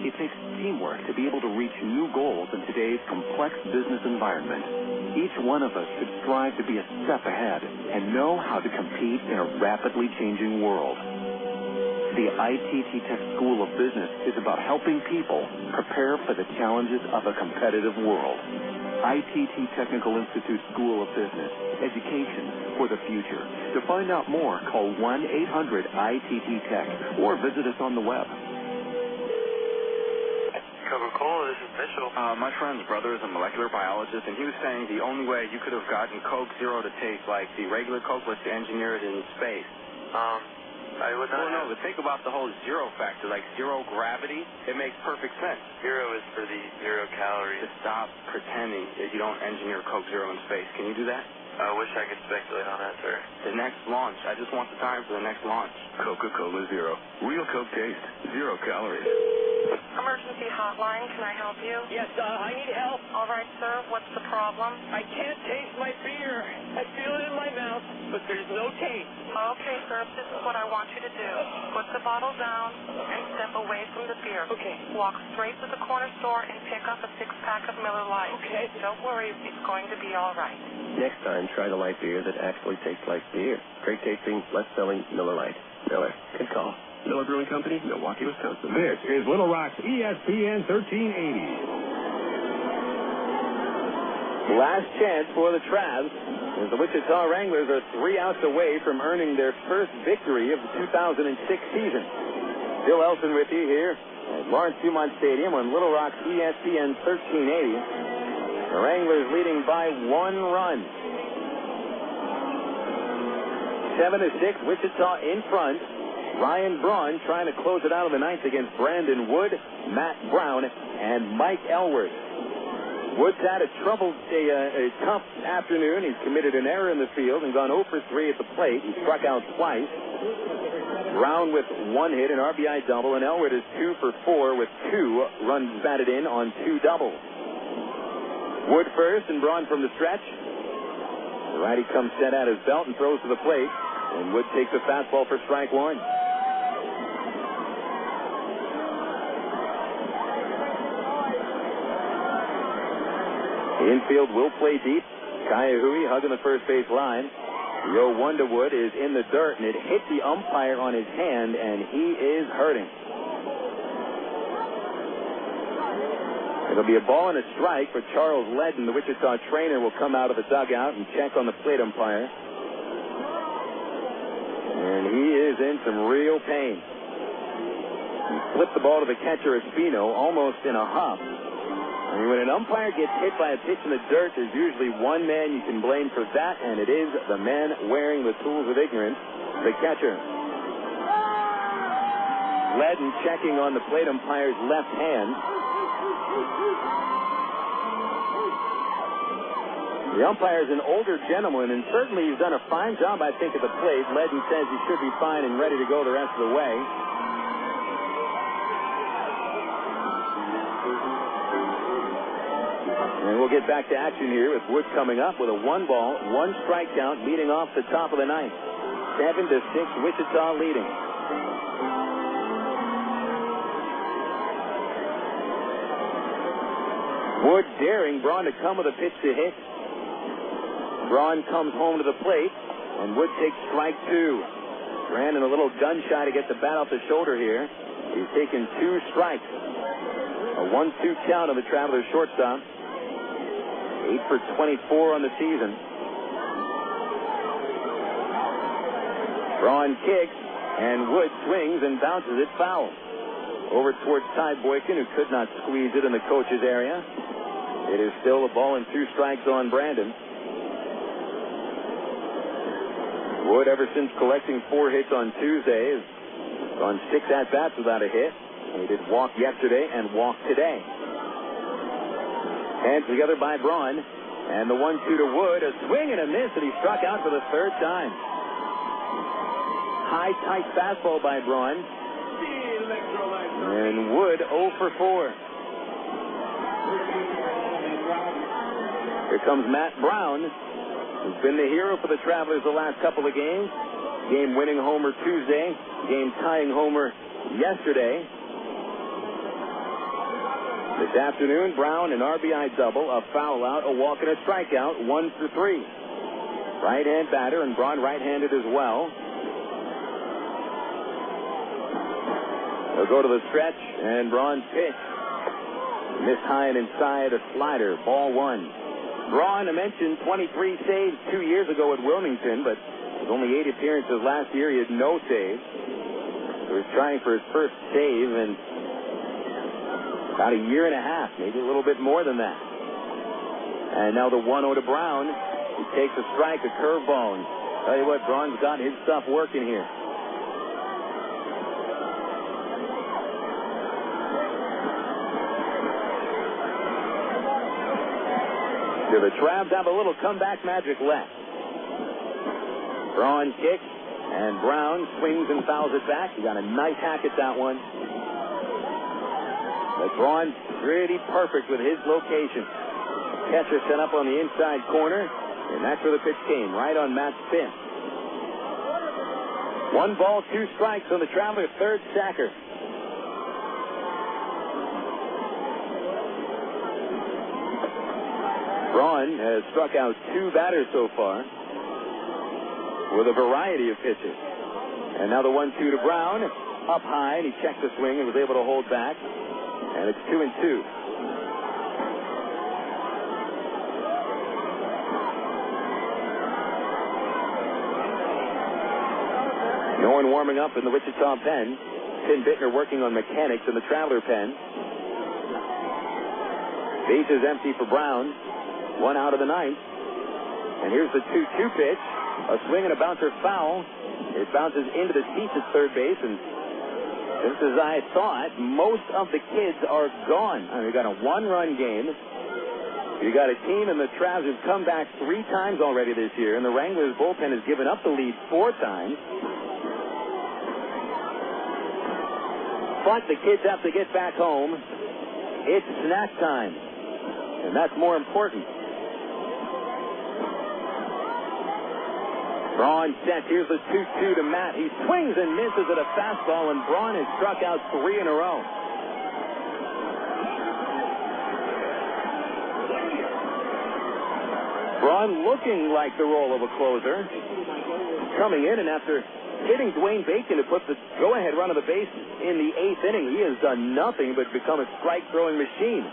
It takes teamwork to be able to reach new goals in today's complex business environment. Each one of us should strive to be a step ahead and know how to compete in a rapidly changing world. The ITT Tech School of Business is about helping people prepare for the challenges of a competitive world. ITT Technical Institute School of Business, education for the future. To find out more, call 1-800-ITT-TECH or visit us on the web. Coca-Cola, this is Mitchell. My friend's brother is a molecular biologist, and he was saying the only way you could have gotten Coke Zero to taste like the regular Coke was to engineer it in space. I would not. Well, no, but think about the whole zero factor, like zero gravity. It makes perfect sense. Zero is for the 0 calories. To stop pretending that you don't engineer Coke Zero in space. Can you do that? I wish I could speculate on that, sir. The next launch. I just want the time for the next launch. Coca-Cola Zero. Real Coke taste. 0 calories. Emergency hotline, can I help you? Yes, I need help. All right, sir. What's the problem? I can't taste my beer. I feel it in my mouth, but there's no taste. Okay, sir. This is what I want you to do. Put the bottle down and step away from the beer. Okay. Walk straight to the corner store and pick up a 6-pack of Miller Lite. Okay. Don't worry. It's going to be all right. Next time, try the light beer that actually tastes like beer. Great tasting, less selling Miller Lite. Miller. Good call. Miller Brewing Company, Milwaukee, Wisconsin. This is Little Rock's ESPN 1380. Last chance for the Travs, as the Wichita Wranglers are 3 outs away from earning their first victory of the 2006 season. Bill Elson with you here at Lawrence Dumont Stadium on Little Rock ESPN 1380. The Wranglers leading by 1 run. 7-6, Wichita in front. Ryan Braun trying to close it out of the ninth against Brandon Wood, Matt Brown, and Mike Elworth. Wood's had a tough afternoon. He's committed an error in the field and gone 0 for 3 at the plate. He struck out twice. Brown with 1 hit, an RBI double, and Elworth is 2 for 4 with 2 runs batted in on 2 doubles. Wood first and Braun from the stretch. The righty comes set at his belt and throws to the plate, and Wood takes a fastball for strike 1. The infield will play deep. Kaiahui hugging the first base line. The 0-1 to Wood is in the dirt, and it hit the umpire on his hand, and he is hurting. It'll be a ball and a strike, but Charles Ledden, the Wichita trainer, will come out of the dugout and check on the plate umpire. And he is in some real pain. He flipped the ball to the catcher, Espino, almost in a hop. I mean, when an umpire gets hit by a pitch in the dirt, there's usually one man you can blame for that, and it is the man wearing the tools of ignorance, the catcher. Ledden checking on the plate umpire's left hand. The umpire is an older gentleman, and certainly he's done a fine job, I think, at the plate. Ledden says he should be fine and ready to go the rest of the way. And we'll get back to action here with Wood coming up with a 1-ball, 1-strike count leading off the top of the ninth. 7-6, Wichita leading. Wood daring Braun to come with a pitch to hit. Braun comes home to the plate, and Wood takes strike 2. Brandon a little gun shy to get the bat off the shoulder here. He's taken 2 strikes. A 1-2 count on the Travelers shortstop. 8 for 24 on the season. Braun kicks, and Wood swings and bounces it foul. Over towards Ty Boykin, who could not squeeze it in the coach's area. It is still a ball and 2 strikes on Brandon. Wood, ever since collecting 4 hits on Tuesday, has gone 6 at-bats without a hit. He did walk yesterday and walk today. Hands together by Braun. And the 1-2 to Wood. A swing and a miss, and he struck out for the 3rd time. High, tight fastball by Braun. And Wood 0 for 4. Here comes Matt Brown, who's been the hero for the Travelers the last couple of games. Game-winning homer Tuesday. Game-tying homer yesterday. This afternoon, Brown, an RBI double, a foul out, a walk, and a strikeout, 1 for 3. Right-hand batter, and Braun right-handed as well. They'll go to the stretch, and Braun's pitch. Missed high and inside, a slider, ball 1. Braun, I mentioned 23 saves 2 years ago at Wilmington, but with only 8 appearances last year, he had no saves. So he's trying for his first save in about a year and a half, maybe a little bit more than that. And now the 1-0 to Brown. He takes a strike, a curveball. And tell you what, Braun's got his stuff working here. So the Travs have a little comeback magic left. Braun kicks, and Brown swings and fouls it back. He got a nice hack at that one. But Braun pretty perfect with his location. Catcher set up on the inside corner, and that's where the pitch came, right on Matt's spin. 1 ball, 2 strikes on the Travelers' 3rd sacker. Braun has struck out 2 batters so far with a variety of pitches. And now the 1-2 to Brown, up high, and he checked the swing and was able to hold back. And it's 2-2. No one warming up in the Wichita pen. Tim Bittner working on mechanics in the Traveler pen. Base is empty for Braun. One out of the ninth. And here's the 2-2 pitch. A swing and a bouncer foul. It bounces into the seats at third base, and just as I thought, most of the kids are gone. I mean, we got a one-run game. You got a team in the Travs who've come back 3 times already this year, and the Wranglers bullpen has given up the lead 4 times. But the kids have to get back home. It's snack time, and that's more important. Braun sets. Here's the 2-2 to Matt. He swings and misses at a fastball, and Braun has struck out 3 in a row. Braun looking like the role of a closer. Coming in, and after hitting Dwayne Bacon to put the go-ahead run of the base in the 8th inning, he has done nothing but become a strike-throwing machine.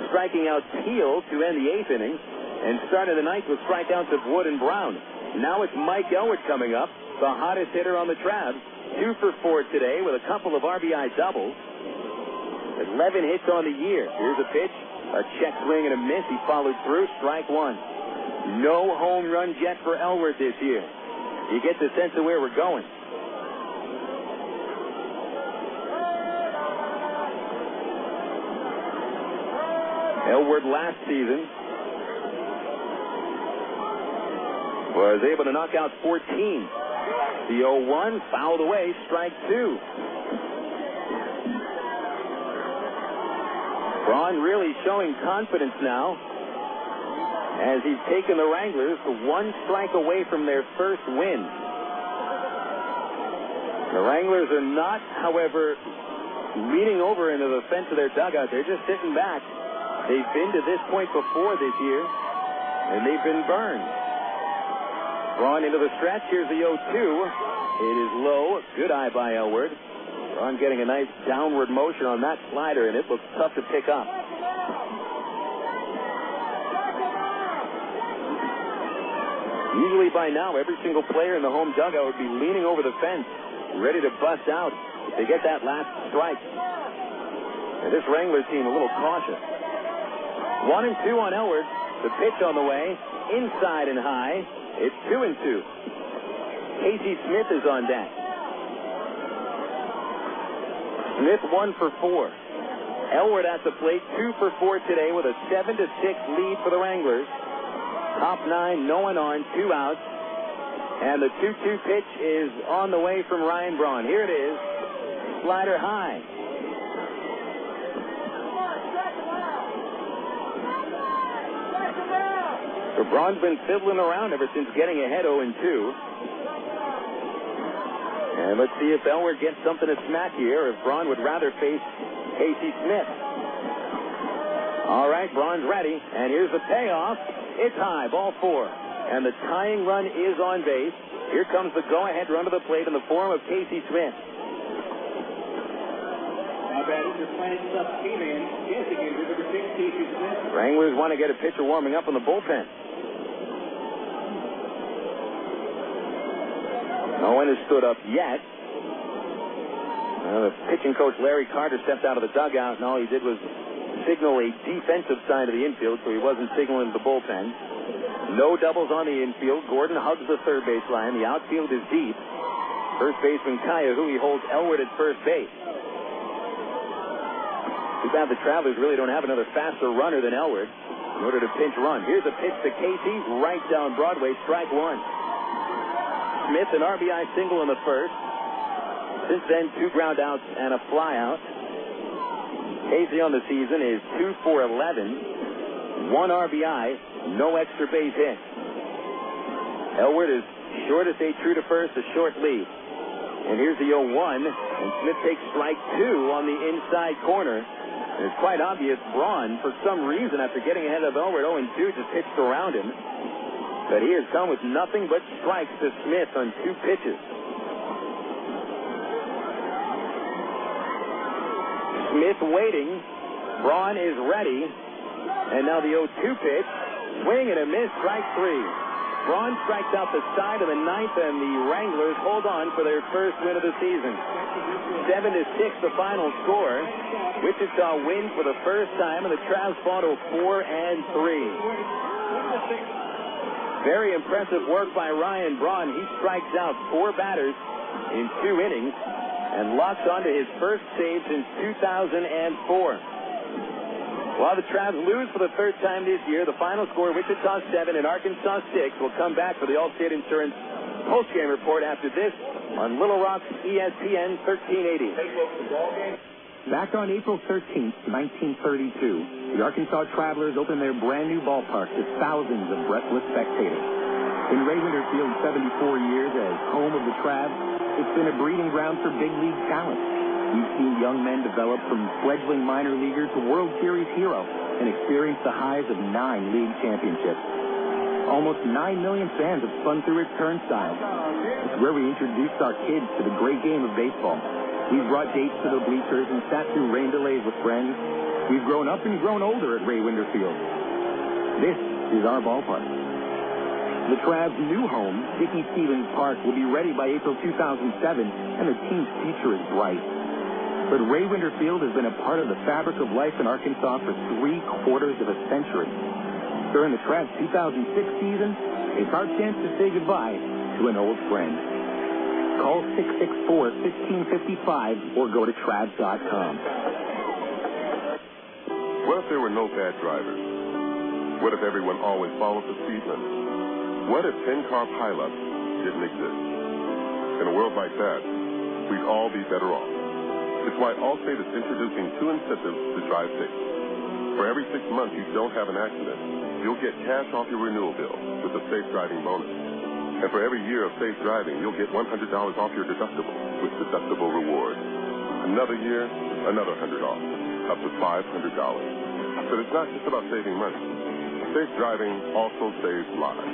Striking out Teal to end the 8th inning, and starting the 9th with strikeouts of Wood and Brown. Now it's Mike Elwood coming up, the hottest hitter on the Travs. 2 for 4 today with a couple of RBI doubles. 11 hits on the year. Here's a pitch, a check swing and a miss. He followed through, strike 1. No home run yet for Elwood this year. You get the sense of where we're going. Elwood last season was able to knock out 14. The 0-1 fouled away, strike 2. Braun really showing confidence now as he's taken the Wranglers to 1 strike away from their first win. The Wranglers are not, however, leaning over into the fence of their dugout. They're just sitting back. They've been to this point before this year, and they've been burned. Braun into the stretch. Here's the 0-2. It is low. Good eye by Elwood. Braun getting a nice downward motion on that slider, and it looks tough to pick up. Usually by now, every single player in the home dugout would be leaning over the fence, ready to bust out if they get that last strike. And this Wrangler team a little cautious. 1-2 on Elwood. The pitch on the way. Inside and high. It's 2-2. Casey Smith is on deck. Smith 1 for 4. Elwood at the plate 2 for 4 today with a 7-6 lead for the Wranglers. Top 9, no one on, 2 outs. And the 2-2 pitch is on the way from Ryan Braun. Here it is. Slider high. So Braun's been fiddling around ever since getting ahead 0-2. And let's see if Elwood gets something to smack here, or if Braun would rather face Casey Smith. All right, Braun's ready, and here's the payoff. It's high, ball 4. And the tying run is on base. Here comes the go-ahead run to the plate in the form of Casey Smith. Wranglers want to get a pitcher warming up in the bullpen. No one has stood up yet. The pitching coach Larry Carter stepped out of the dugout, and all he did was signal a defensive side of the infield, so he wasn't signaling the bullpen. No doubles on the infield. Gordon hugs the third base line. The outfield is deep. First baseman Kayahui holds Elwood at first base. Too bad the Travelers really don't have another faster runner than Elwood in order to pinch run. Here's a pitch to Casey, right down Broadway, strike 1. Smith, an RBI single in the first. Since then, 2 ground outs and a fly out. Casey on the season is 2 for 11. 1 RBI, no extra base hit. Elwood is short to stay true to first, a short lead. And here's the 0-1, and Smith takes strike 2 on the inside corner. And it's quite obvious Braun, for some reason, after getting ahead of Elwood 0-2, just pitched around him. But he has come with nothing but strikes to Smith on 2 pitches. Smith waiting. Braun is ready. And now the 0-2 pitch. Swing and a miss, strike 3. Braun strikes out the side of the ninth, and the Wranglers hold on for their first win of the season. 7-6 the final score. Wichita wins for the first time, and the Travs fall to 4-3. Very impressive work by Ryan Braun. He strikes out 4 batters in 2 innings and locks onto his first save since 2004. While the Travs lose for the third time this year, the final score, Wichita 7 and Arkansas 6, will come back for the Allstate Insurance postgame report after this on Little Rock's ESPN 1380. Back on April 13th, 1932, the Arkansas Travelers opened their brand-new ballpark to thousands of breathless spectators. In Ray Winter Field, 74 years as home of the Travs, it's been a breeding ground for big league talent. We've seen young men develop from fledgling minor leaguer to World Series hero and experience the highs of 9 league championships. Almost 9 million fans have spun through its turnstiles. It's where we introduced our kids to the great game of baseball. We've brought dates to the bleachers and sat through rain delays with friends. We've grown up and grown older at Ray Winter Field. This is our ballpark. The Travs' new home, Dickey Stevens Park, will be ready by April 2007, and the team's future is bright. But Ray Winter Field has been a part of the fabric of life in Arkansas for 3/4 of a century. During the Travs' 2006 season, it's our chance to say goodbye to an old friend. Call 664-1555 or go to Travs.com. What if there were no bad drivers? What if everyone always followed the speed limit? What if 10-car pileups didn't exist? In a world like that, we'd all be better off. It's why Allstate is introducing 2 incentives to drive safe. For every 6 months you don't have an accident, you'll get cash off your renewal bill with a safe driving bonus. And for every year of safe driving, you'll get $100 off your deductible with deductible rewards. Another year, another $100 off, up to $500. But it's not just about saving money. Safe driving also saves lives.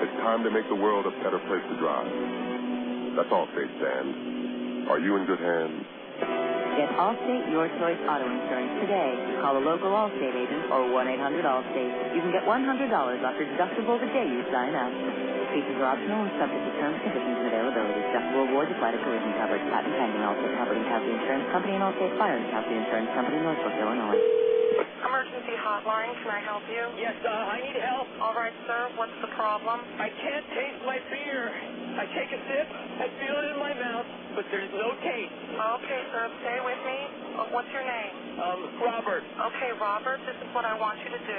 It's time to make the world a better place to drive. That's Allstate stands. Are you in good hands? Get Allstate Your Choice Auto Insurance today. Call a local Allstate agent or 1-800-ALLSTATE. You can get $100 off your deductible the day you sign up. Features are optional and subject to terms, conditions, and availability. Deductible awards apply to collision coverage. Patent pending. Allstate Property and Casualty Insurance Company and Allstate Fire and Casualty Insurance Company, Northbrook, Illinois. Emergency hotline, can I help you? Yes, I need help. All right, sir, what's the problem? I can't taste my beer. I take a sip, I feel it in my mouth, but there's no taste. Okay, sir, stay with me. What's your name? Robert. Okay, Robert, this is what I want you to do.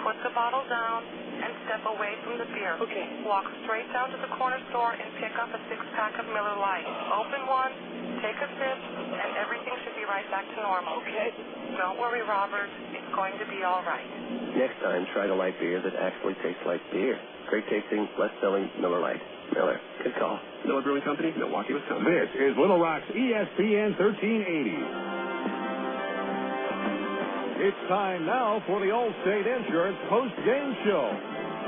Put the bottle down and step away from the beer. Okay. Walk straight down to the corner store and pick up a 6-pack of Miller Lite. Open one, take a sip, and everything should be right back to normal. Okay. Don't worry, Robert. It's going to be all right. Next time, try to light beer that actually tastes like beer. Great tasting, less selling Miller Lite. Miller. Good call. Miller Brewing Company, Milwaukee, Wisconsin. This is Little Rock's ESPN 1380. It's time now for the Allstate Insurance post-game show.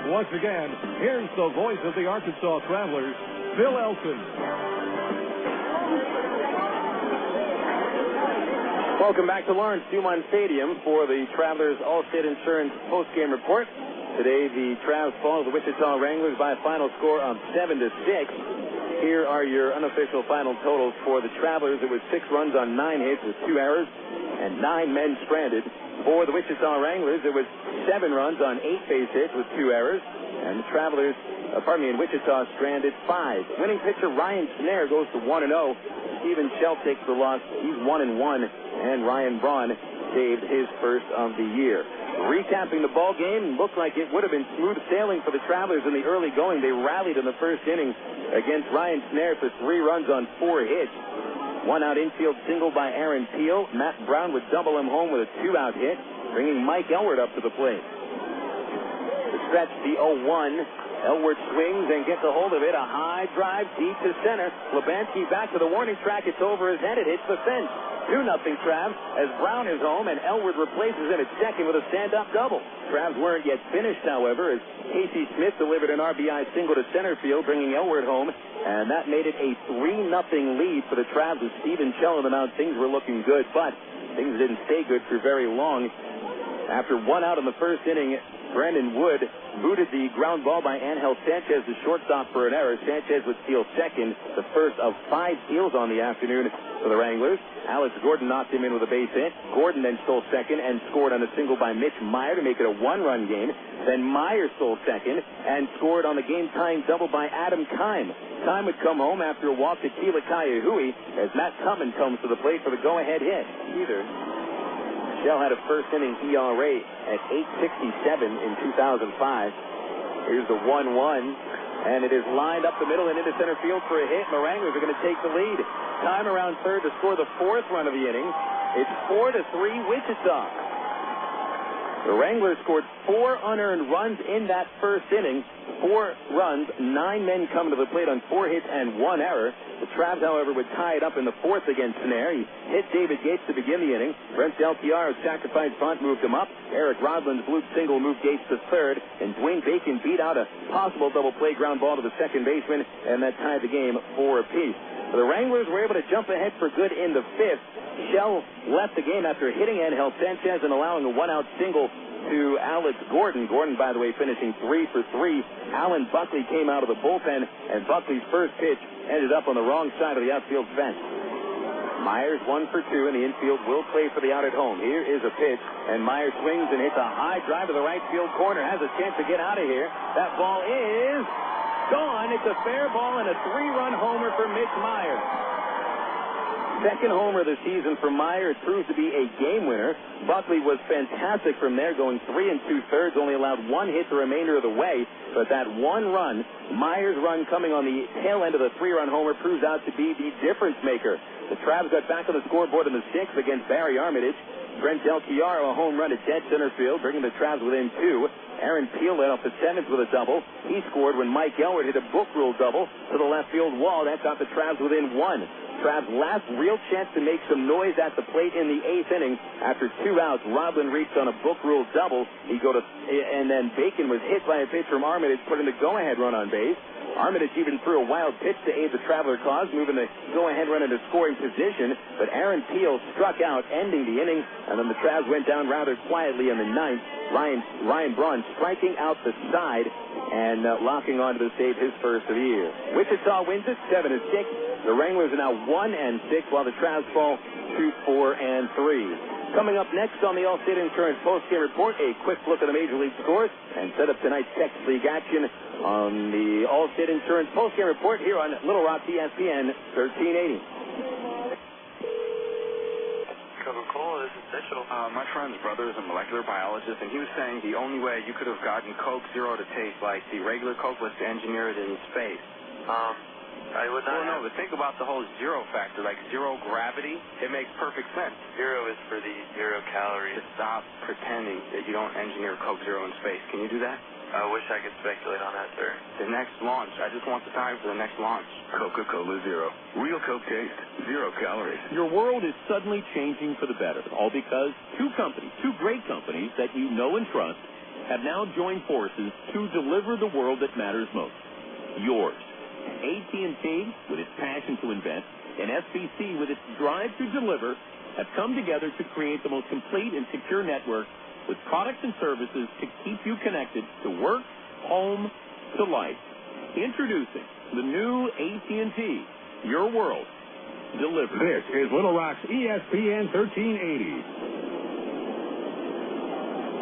Once again, here's the voice of the Arkansas Travelers, Phil Elson. Welcome back to Lawrence Dumont Stadium for the Travelers Allstate Insurance postgame report. Today, the Travs fall to the Wichita Wranglers by a final score of 7-6. Here are your unofficial final totals for the Travelers. It was 6 runs on 9 hits with 2 errors and 9 men stranded. For the Wichita Wranglers, it was 7 runs on 8 base hits with 2 errors, and the Travelers, and Wichita stranded 5. Winning pitcher Ryan Snare goes to 1-0. Stephen Schell takes the loss. He's 1-1, and Ryan Braun saved his first of the year. Recapping the ball game, looked like it would have been smooth sailing for the Travelers in the early going. They rallied in the first inning against Ryan Snare for 3 runs on 4 hits. 1-out infield single by Aaron Peel. Matt Brown would double him home with a 2-out hit, bringing Mike Elward up to the plate. To stretch the 0-1, Elward swings and gets a hold of it. A high drive deep to center. Lebanski back to the warning track. It's over his head. It hits the fence. 2-0 Travs as Brown is home and Elward replaces him at second with a stand-up double. Travs weren't yet finished, however, as Casey Smith delivered an RBI single to center field, bringing Elward home, and that made it a 3-0 lead for the Travs with Stephen Schell on the mound. Things were looking good, but things didn't stay good for very long. After 1 out in the first inning, Brendan Wood booted the ground ball by Ángel Sánchez, the shortstop, for an error. Sánchez would steal second, the first of 5 steals on the afternoon for the Wranglers. Alex Gordon knocked him in with a base hit. Gordon then stole second and scored on a single by Mitch Maier to make it a 1-run game. Then Maier stole second and scored on the game-tying double by Adam Keim. Keim would come home after a walk to Keila Kaiahui as Matt Tupman comes to the plate for the go-ahead hit. Shell had a first-inning ERA at 8.67 in 2005. Here's the 1-1, and it is lined up the middle and into center field for a hit. The Wranglers are going to take the lead. Time around third to score the 4th run of the inning. It's 4-3 Wichita. The Wranglers scored 4 unearned runs in that first inning. 4 runs, 9 men come to the plate on 4 hits and 1 error. The Travs, however, would tie it up in the 4th against Snare. He hit David Gates to begin the inning. Brent Del Chiaro's sacrifice bunt moved him up. Eric Rodland's bloop single moved Gates to third. And Dwayne Bacon beat out a possible double play ground ball to the second baseman, and that tied the game 4 apiece. The Wranglers were able to jump ahead for good in the 5th. Shell left the game after hitting Ángel Sánchez and allowing a 1-out single to Alex Gordon. Gordon, by the way, finishing 3 for 3. Alan Buckley came out of the bullpen, and Buckley's first pitch ended up on the wrong side of the outfield fence. Myers 1 for 2 in the infield, will play for the out at home. Here is a pitch, and Myers swings and hits a high drive to the right field corner. Has a chance to get out of here. That ball is gone. It's a fair ball and a 3-run homer for Mitch Maier. Second homer of the season for Maier. It proved to be a game winner. Buckley was fantastic from there, going 3 2/3, only allowed 1 hit the remainder of the way. But that 1 run, Maier's run coming on the tail end of the 3-run homer, proves out to be the difference maker. The Travs got back on the scoreboard in the 6th against Barry Armitage. Brent Del Chiaro, a home run at dead center field, bringing the Travs within 2. Aaron Peel led off the 7th with a double. He scored when Mike Elward hit a book rule double to the left field wall. That got the Travs within 1. Travs' last real chance to make some noise at the plate in the 8th inning. After 2 outs, Rodland reached on a book rule double. And then Bacon was hit by a pitch from Armitage, putting the go-ahead run on base. Armitage even threw a wild pitch to aid the Traveler cause, moving the go-ahead run into scoring position. But Aaron Peel struck out, ending the inning, and then the Travs went down rather quietly in the 9th. Ryan Braun striking out the side and locking onto the save, his first of the year. Wichita wins it 7-6. The Wranglers are now 1-6, while the Travs fall to 4-3. Coming up next on the Allstate Insurance Postgame Report, a quick look at the Major League scores and set up tonight's Texas League action on the Allstate Insurance Postgame Report here on Little Rock ESPN 1380. Coca-Cola, this is Mitchell. My friend's brother is a molecular biologist, and he was saying the only way you could have gotten Coke Zero to taste like the regular Coke was to engineer it in space. I would not. Well, no, but think about the whole zero factor, like zero gravity. It makes perfect sense. Zero is for the 0 calories. Just stop pretending that you don't engineer Coke Zero in space. Can you do that? I wish I could speculate on that, sir. The next launch. I just want the time for the next launch. Coca-Cola Zero. Real Coke taste. 0 calories. Your world is suddenly changing for the better, all because 2 great companies that you know and trust, have now joined forces to deliver the world that matters most. Yours. AT&T, with its passion to invent, and SBC, with its drive to deliver, have come together to create the most complete and secure network with products and services to keep you connected to work, home, to life. Introducing the new AT&T, your world, delivered. This is Little Rock's ESPN 1380.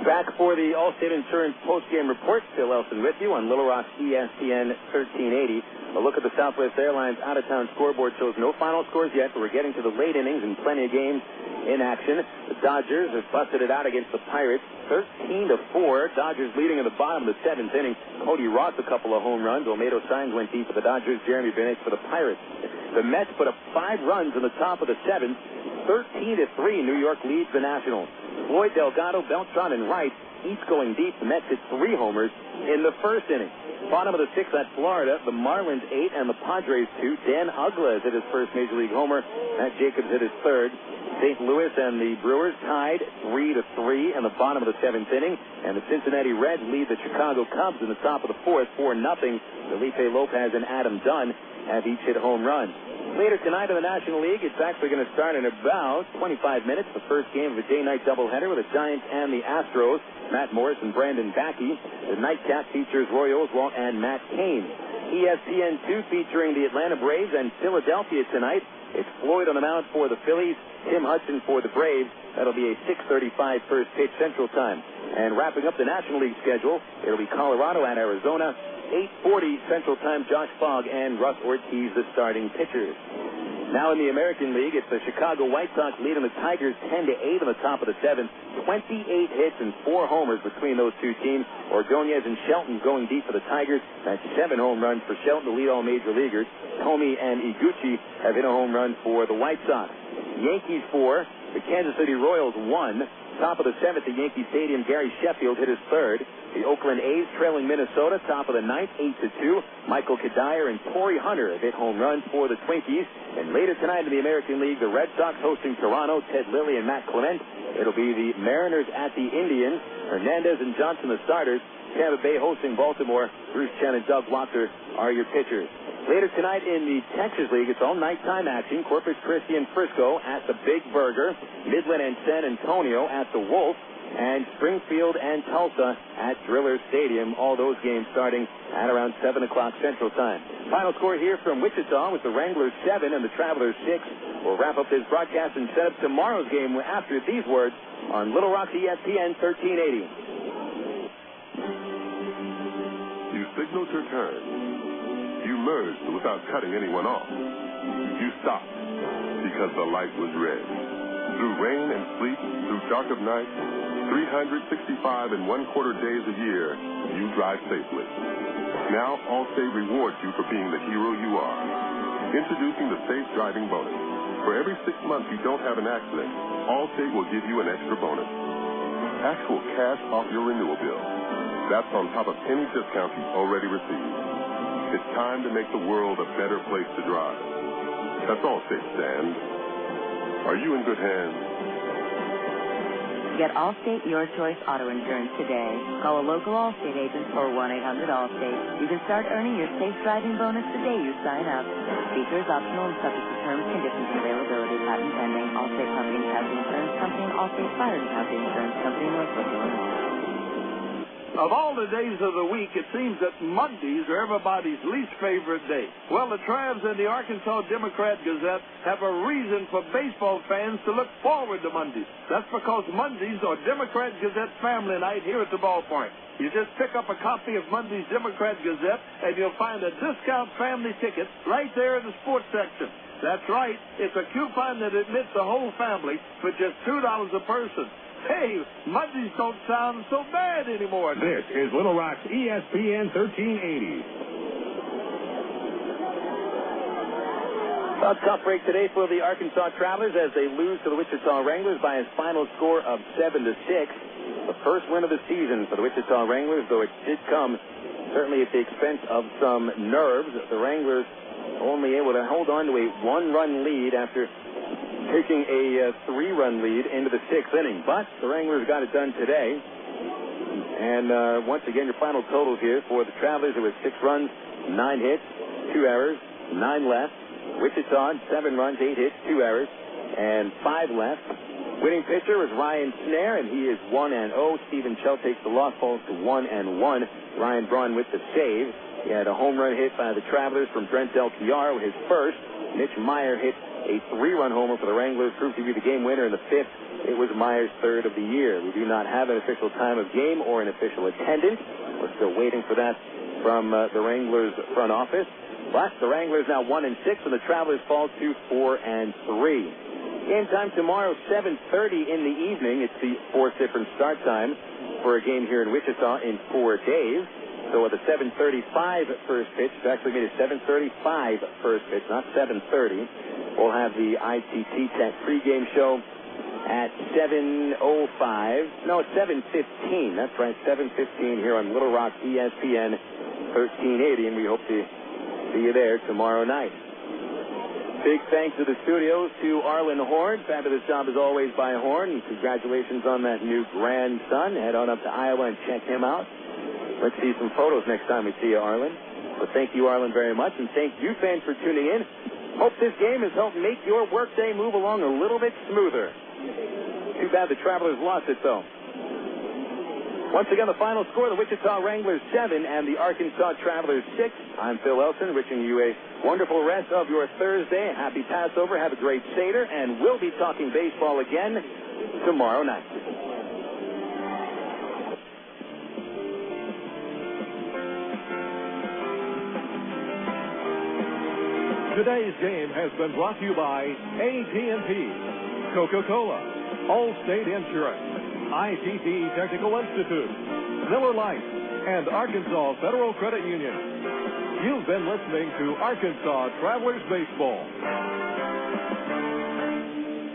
Back for the Allstate Insurance postgame report. Phil Elson with you on Little Rock's ESPN 1380. A look at the Southwest Airlines out-of-town scoreboard shows no final scores yet, but we're getting to the late innings and plenty of games in action. The Dodgers have busted it out against the Pirates, 13-4. Dodgers leading in the bottom of the 7th inning. Cody Ross a couple of home runs. Olmedo Signs went deep for the Dodgers. Jeremy Bennett for the Pirates. The Mets put up 5 runs in the top of the 7th. 13-3. New York leads the Nationals. Floyd, Delgado, Beltran, and Wright each going deep. The Mets hit 3 homers in the first inning. Bottom of the 6th at Florida, the Marlins 8 and the Padres 2. Dan Uggla hit his first Major League homer. Matt Jacobs hit his third. St. Louis and the Brewers tied 3-3 in the bottom of the 7th inning. And the Cincinnati Reds lead the Chicago Cubs in the top of the 4th, 4-0. Felipe Lopez and Adam Dunn have each hit home runs. Later tonight in the National League, it's actually going to start in about 25 minutes. The first game of a day-night doubleheader with the Giants and the Astros. Matt Morris and Brandon Backey. The nightcap features Roy Oswalt and Matt Cain. ESPN2 featuring the Atlanta Braves and Philadelphia tonight. It's Floyd on the mound for the Phillies, Tim Hudson for the Braves. That'll be a 6:35 first pitch Central Time. And wrapping up the National League schedule, it'll be Colorado at Arizona. 8:40 Central Time, Josh Fogg and Russ Ortiz, the starting pitchers. Now in the American League, it's the Chicago White Sox leading the Tigers 10-8 on the top of the seventh. 28 hits and 4 homers between those two teams. Ordonez and Shelton going deep for the Tigers. That's 7 home runs for Shelton to lead all major leaguers. Comey and Iguchi have hit a home run for the White Sox. Yankees 4, the Kansas City Royals 1. Top of the seventh at Yankee Stadium, Gary Sheffield hit his third. The Oakland A's trailing Minnesota, top of the ninth, 8-2. Michael Kadire and Torrey Hunter have hit home runs for the Twinkies. And later tonight in the American League, the Red Sox hosting Toronto, Ted Lilly and Matt Clement. It'll be the Mariners at the Indians. Hernandez and Johnson the starters. Tampa Bay hosting Baltimore. Bruce Chen and Doug Walker are your pitchers. Later tonight in the Texas League, it's all nighttime action. Corpus Christi and Frisco at the Big Burger. Midland and San Antonio at the Wolf. And Springfield and Tulsa at Driller Stadium. All those games starting at around 7 o'clock Central Time. Final score here from Wichita with the Wranglers 7 and the Travelers 6. We'll wrap up this broadcast and set up tomorrow's game after these words on Little Rock's ESPN 1380. You signaled your turn. You merged without cutting anyone off. You stopped because the light was red. Through rain and sleet, through dark of night, 365 and 1/4 days a year, you drive safely. Now, Allstate rewards you for being the hero you are. Introducing the Safe Driving Bonus. For every 6 months you don't have an accident, Allstate will give you an extra bonus. Actual cash off your renewal bill. That's on top of any discounts you've already received. It's time to make the world a better place to drive. That's Allstate stands. Are you in good hands? Get Allstate Your Choice Auto Insurance today. Call a local Allstate agent or 1-800-ALLSTATE. You can start earning your safe driving bonus the day you sign up. Features optional and subject to terms, conditions, and availability. Patent pending. Allstate Company Casualty Insurance Company. Allstate Fire and Casualty Insurance Company, Northwest Illinois. Of all the days of the week, it seems that Mondays are everybody's least favorite day. Well, the Travs and the Arkansas Democrat-Gazette have a reason for baseball fans to look forward to Mondays. That's because Mondays are Democrat-Gazette family night here at the ballpark. You just pick up a copy of Monday's Democrat-Gazette, and you'll find a discount family ticket right there in the sports section. That's right. It's a coupon that admits the whole family for just $2 a person. Hey, Mondays don't sound so bad anymore. This is Little Rock's ESPN 1380. A tough break today for the Arkansas Travelers as they lose to the Wichita Wranglers by a final score of 7-6. The first win of the season for the Wichita Wranglers, though it did come certainly at the expense of some nerves. The Wranglers only able to hold on to a 1-run lead after taking a 3-run lead into the 6th inning. But the Wranglers got it done today. And once again, your final totals here for the Travelers, it was 6 runs, 9 hits, 2 errors, 9 left. Wichita, 7 runs, 8 hits, 2 errors, and 5 left. Winning pitcher was Ryan Snare, and he is 1-0. Stephen Chell takes the loss, falls to 1-1. Ryan Braun with the save. He had a home run hit by the Travelers from Brent Del Chiaro, his first. Mitch Maier hit a 3-run homer for the Wranglers, proved to be the game winner in the 5th. It was Maier's 3rd of the year. We do not have an official time of game or an official attendance. We're still waiting for that from the Wranglers front office. But the Wranglers now 1-6, and the Travelers fall to 4-3. Game time tomorrow, 7:30 in the evening. It's the 4th different start time for a game here in Wichita in 4 days. So with a 7:35 first pitch, it's actually made a 7:35 first pitch, not 7:30. We'll have the ITT Tech pregame show at 7:05. No, it's 7:15. That's right, 7:15 here on Little Rock ESPN 1380, and we hope to see you there tomorrow night. Big thanks to the studios to Arlen Horn. Fabulous job as always by Horn. And congratulations on that new grandson. Head on up to Iowa and check him out. Let's see some photos next time we see you, Arlen. So thank you, Arlen, very much. And thank you, fans, for tuning in. Hope this game has helped make your workday move along a little bit smoother. Too bad the Travelers lost it, though. Once again, the final score, the Wichita Wranglers 7 and the Arkansas Travelers 6. I'm Phil Elson, wishing you a wonderful rest of your Thursday. Happy Passover. Have a great Seder, and we'll be talking baseball again tomorrow night. Today's game has been brought to you by AT&T, Coca-Cola, Allstate Insurance, ITT Technical Institute, Miller Lite, and Arkansas Federal Credit Union. You've been listening to Arkansas Travelers Baseball.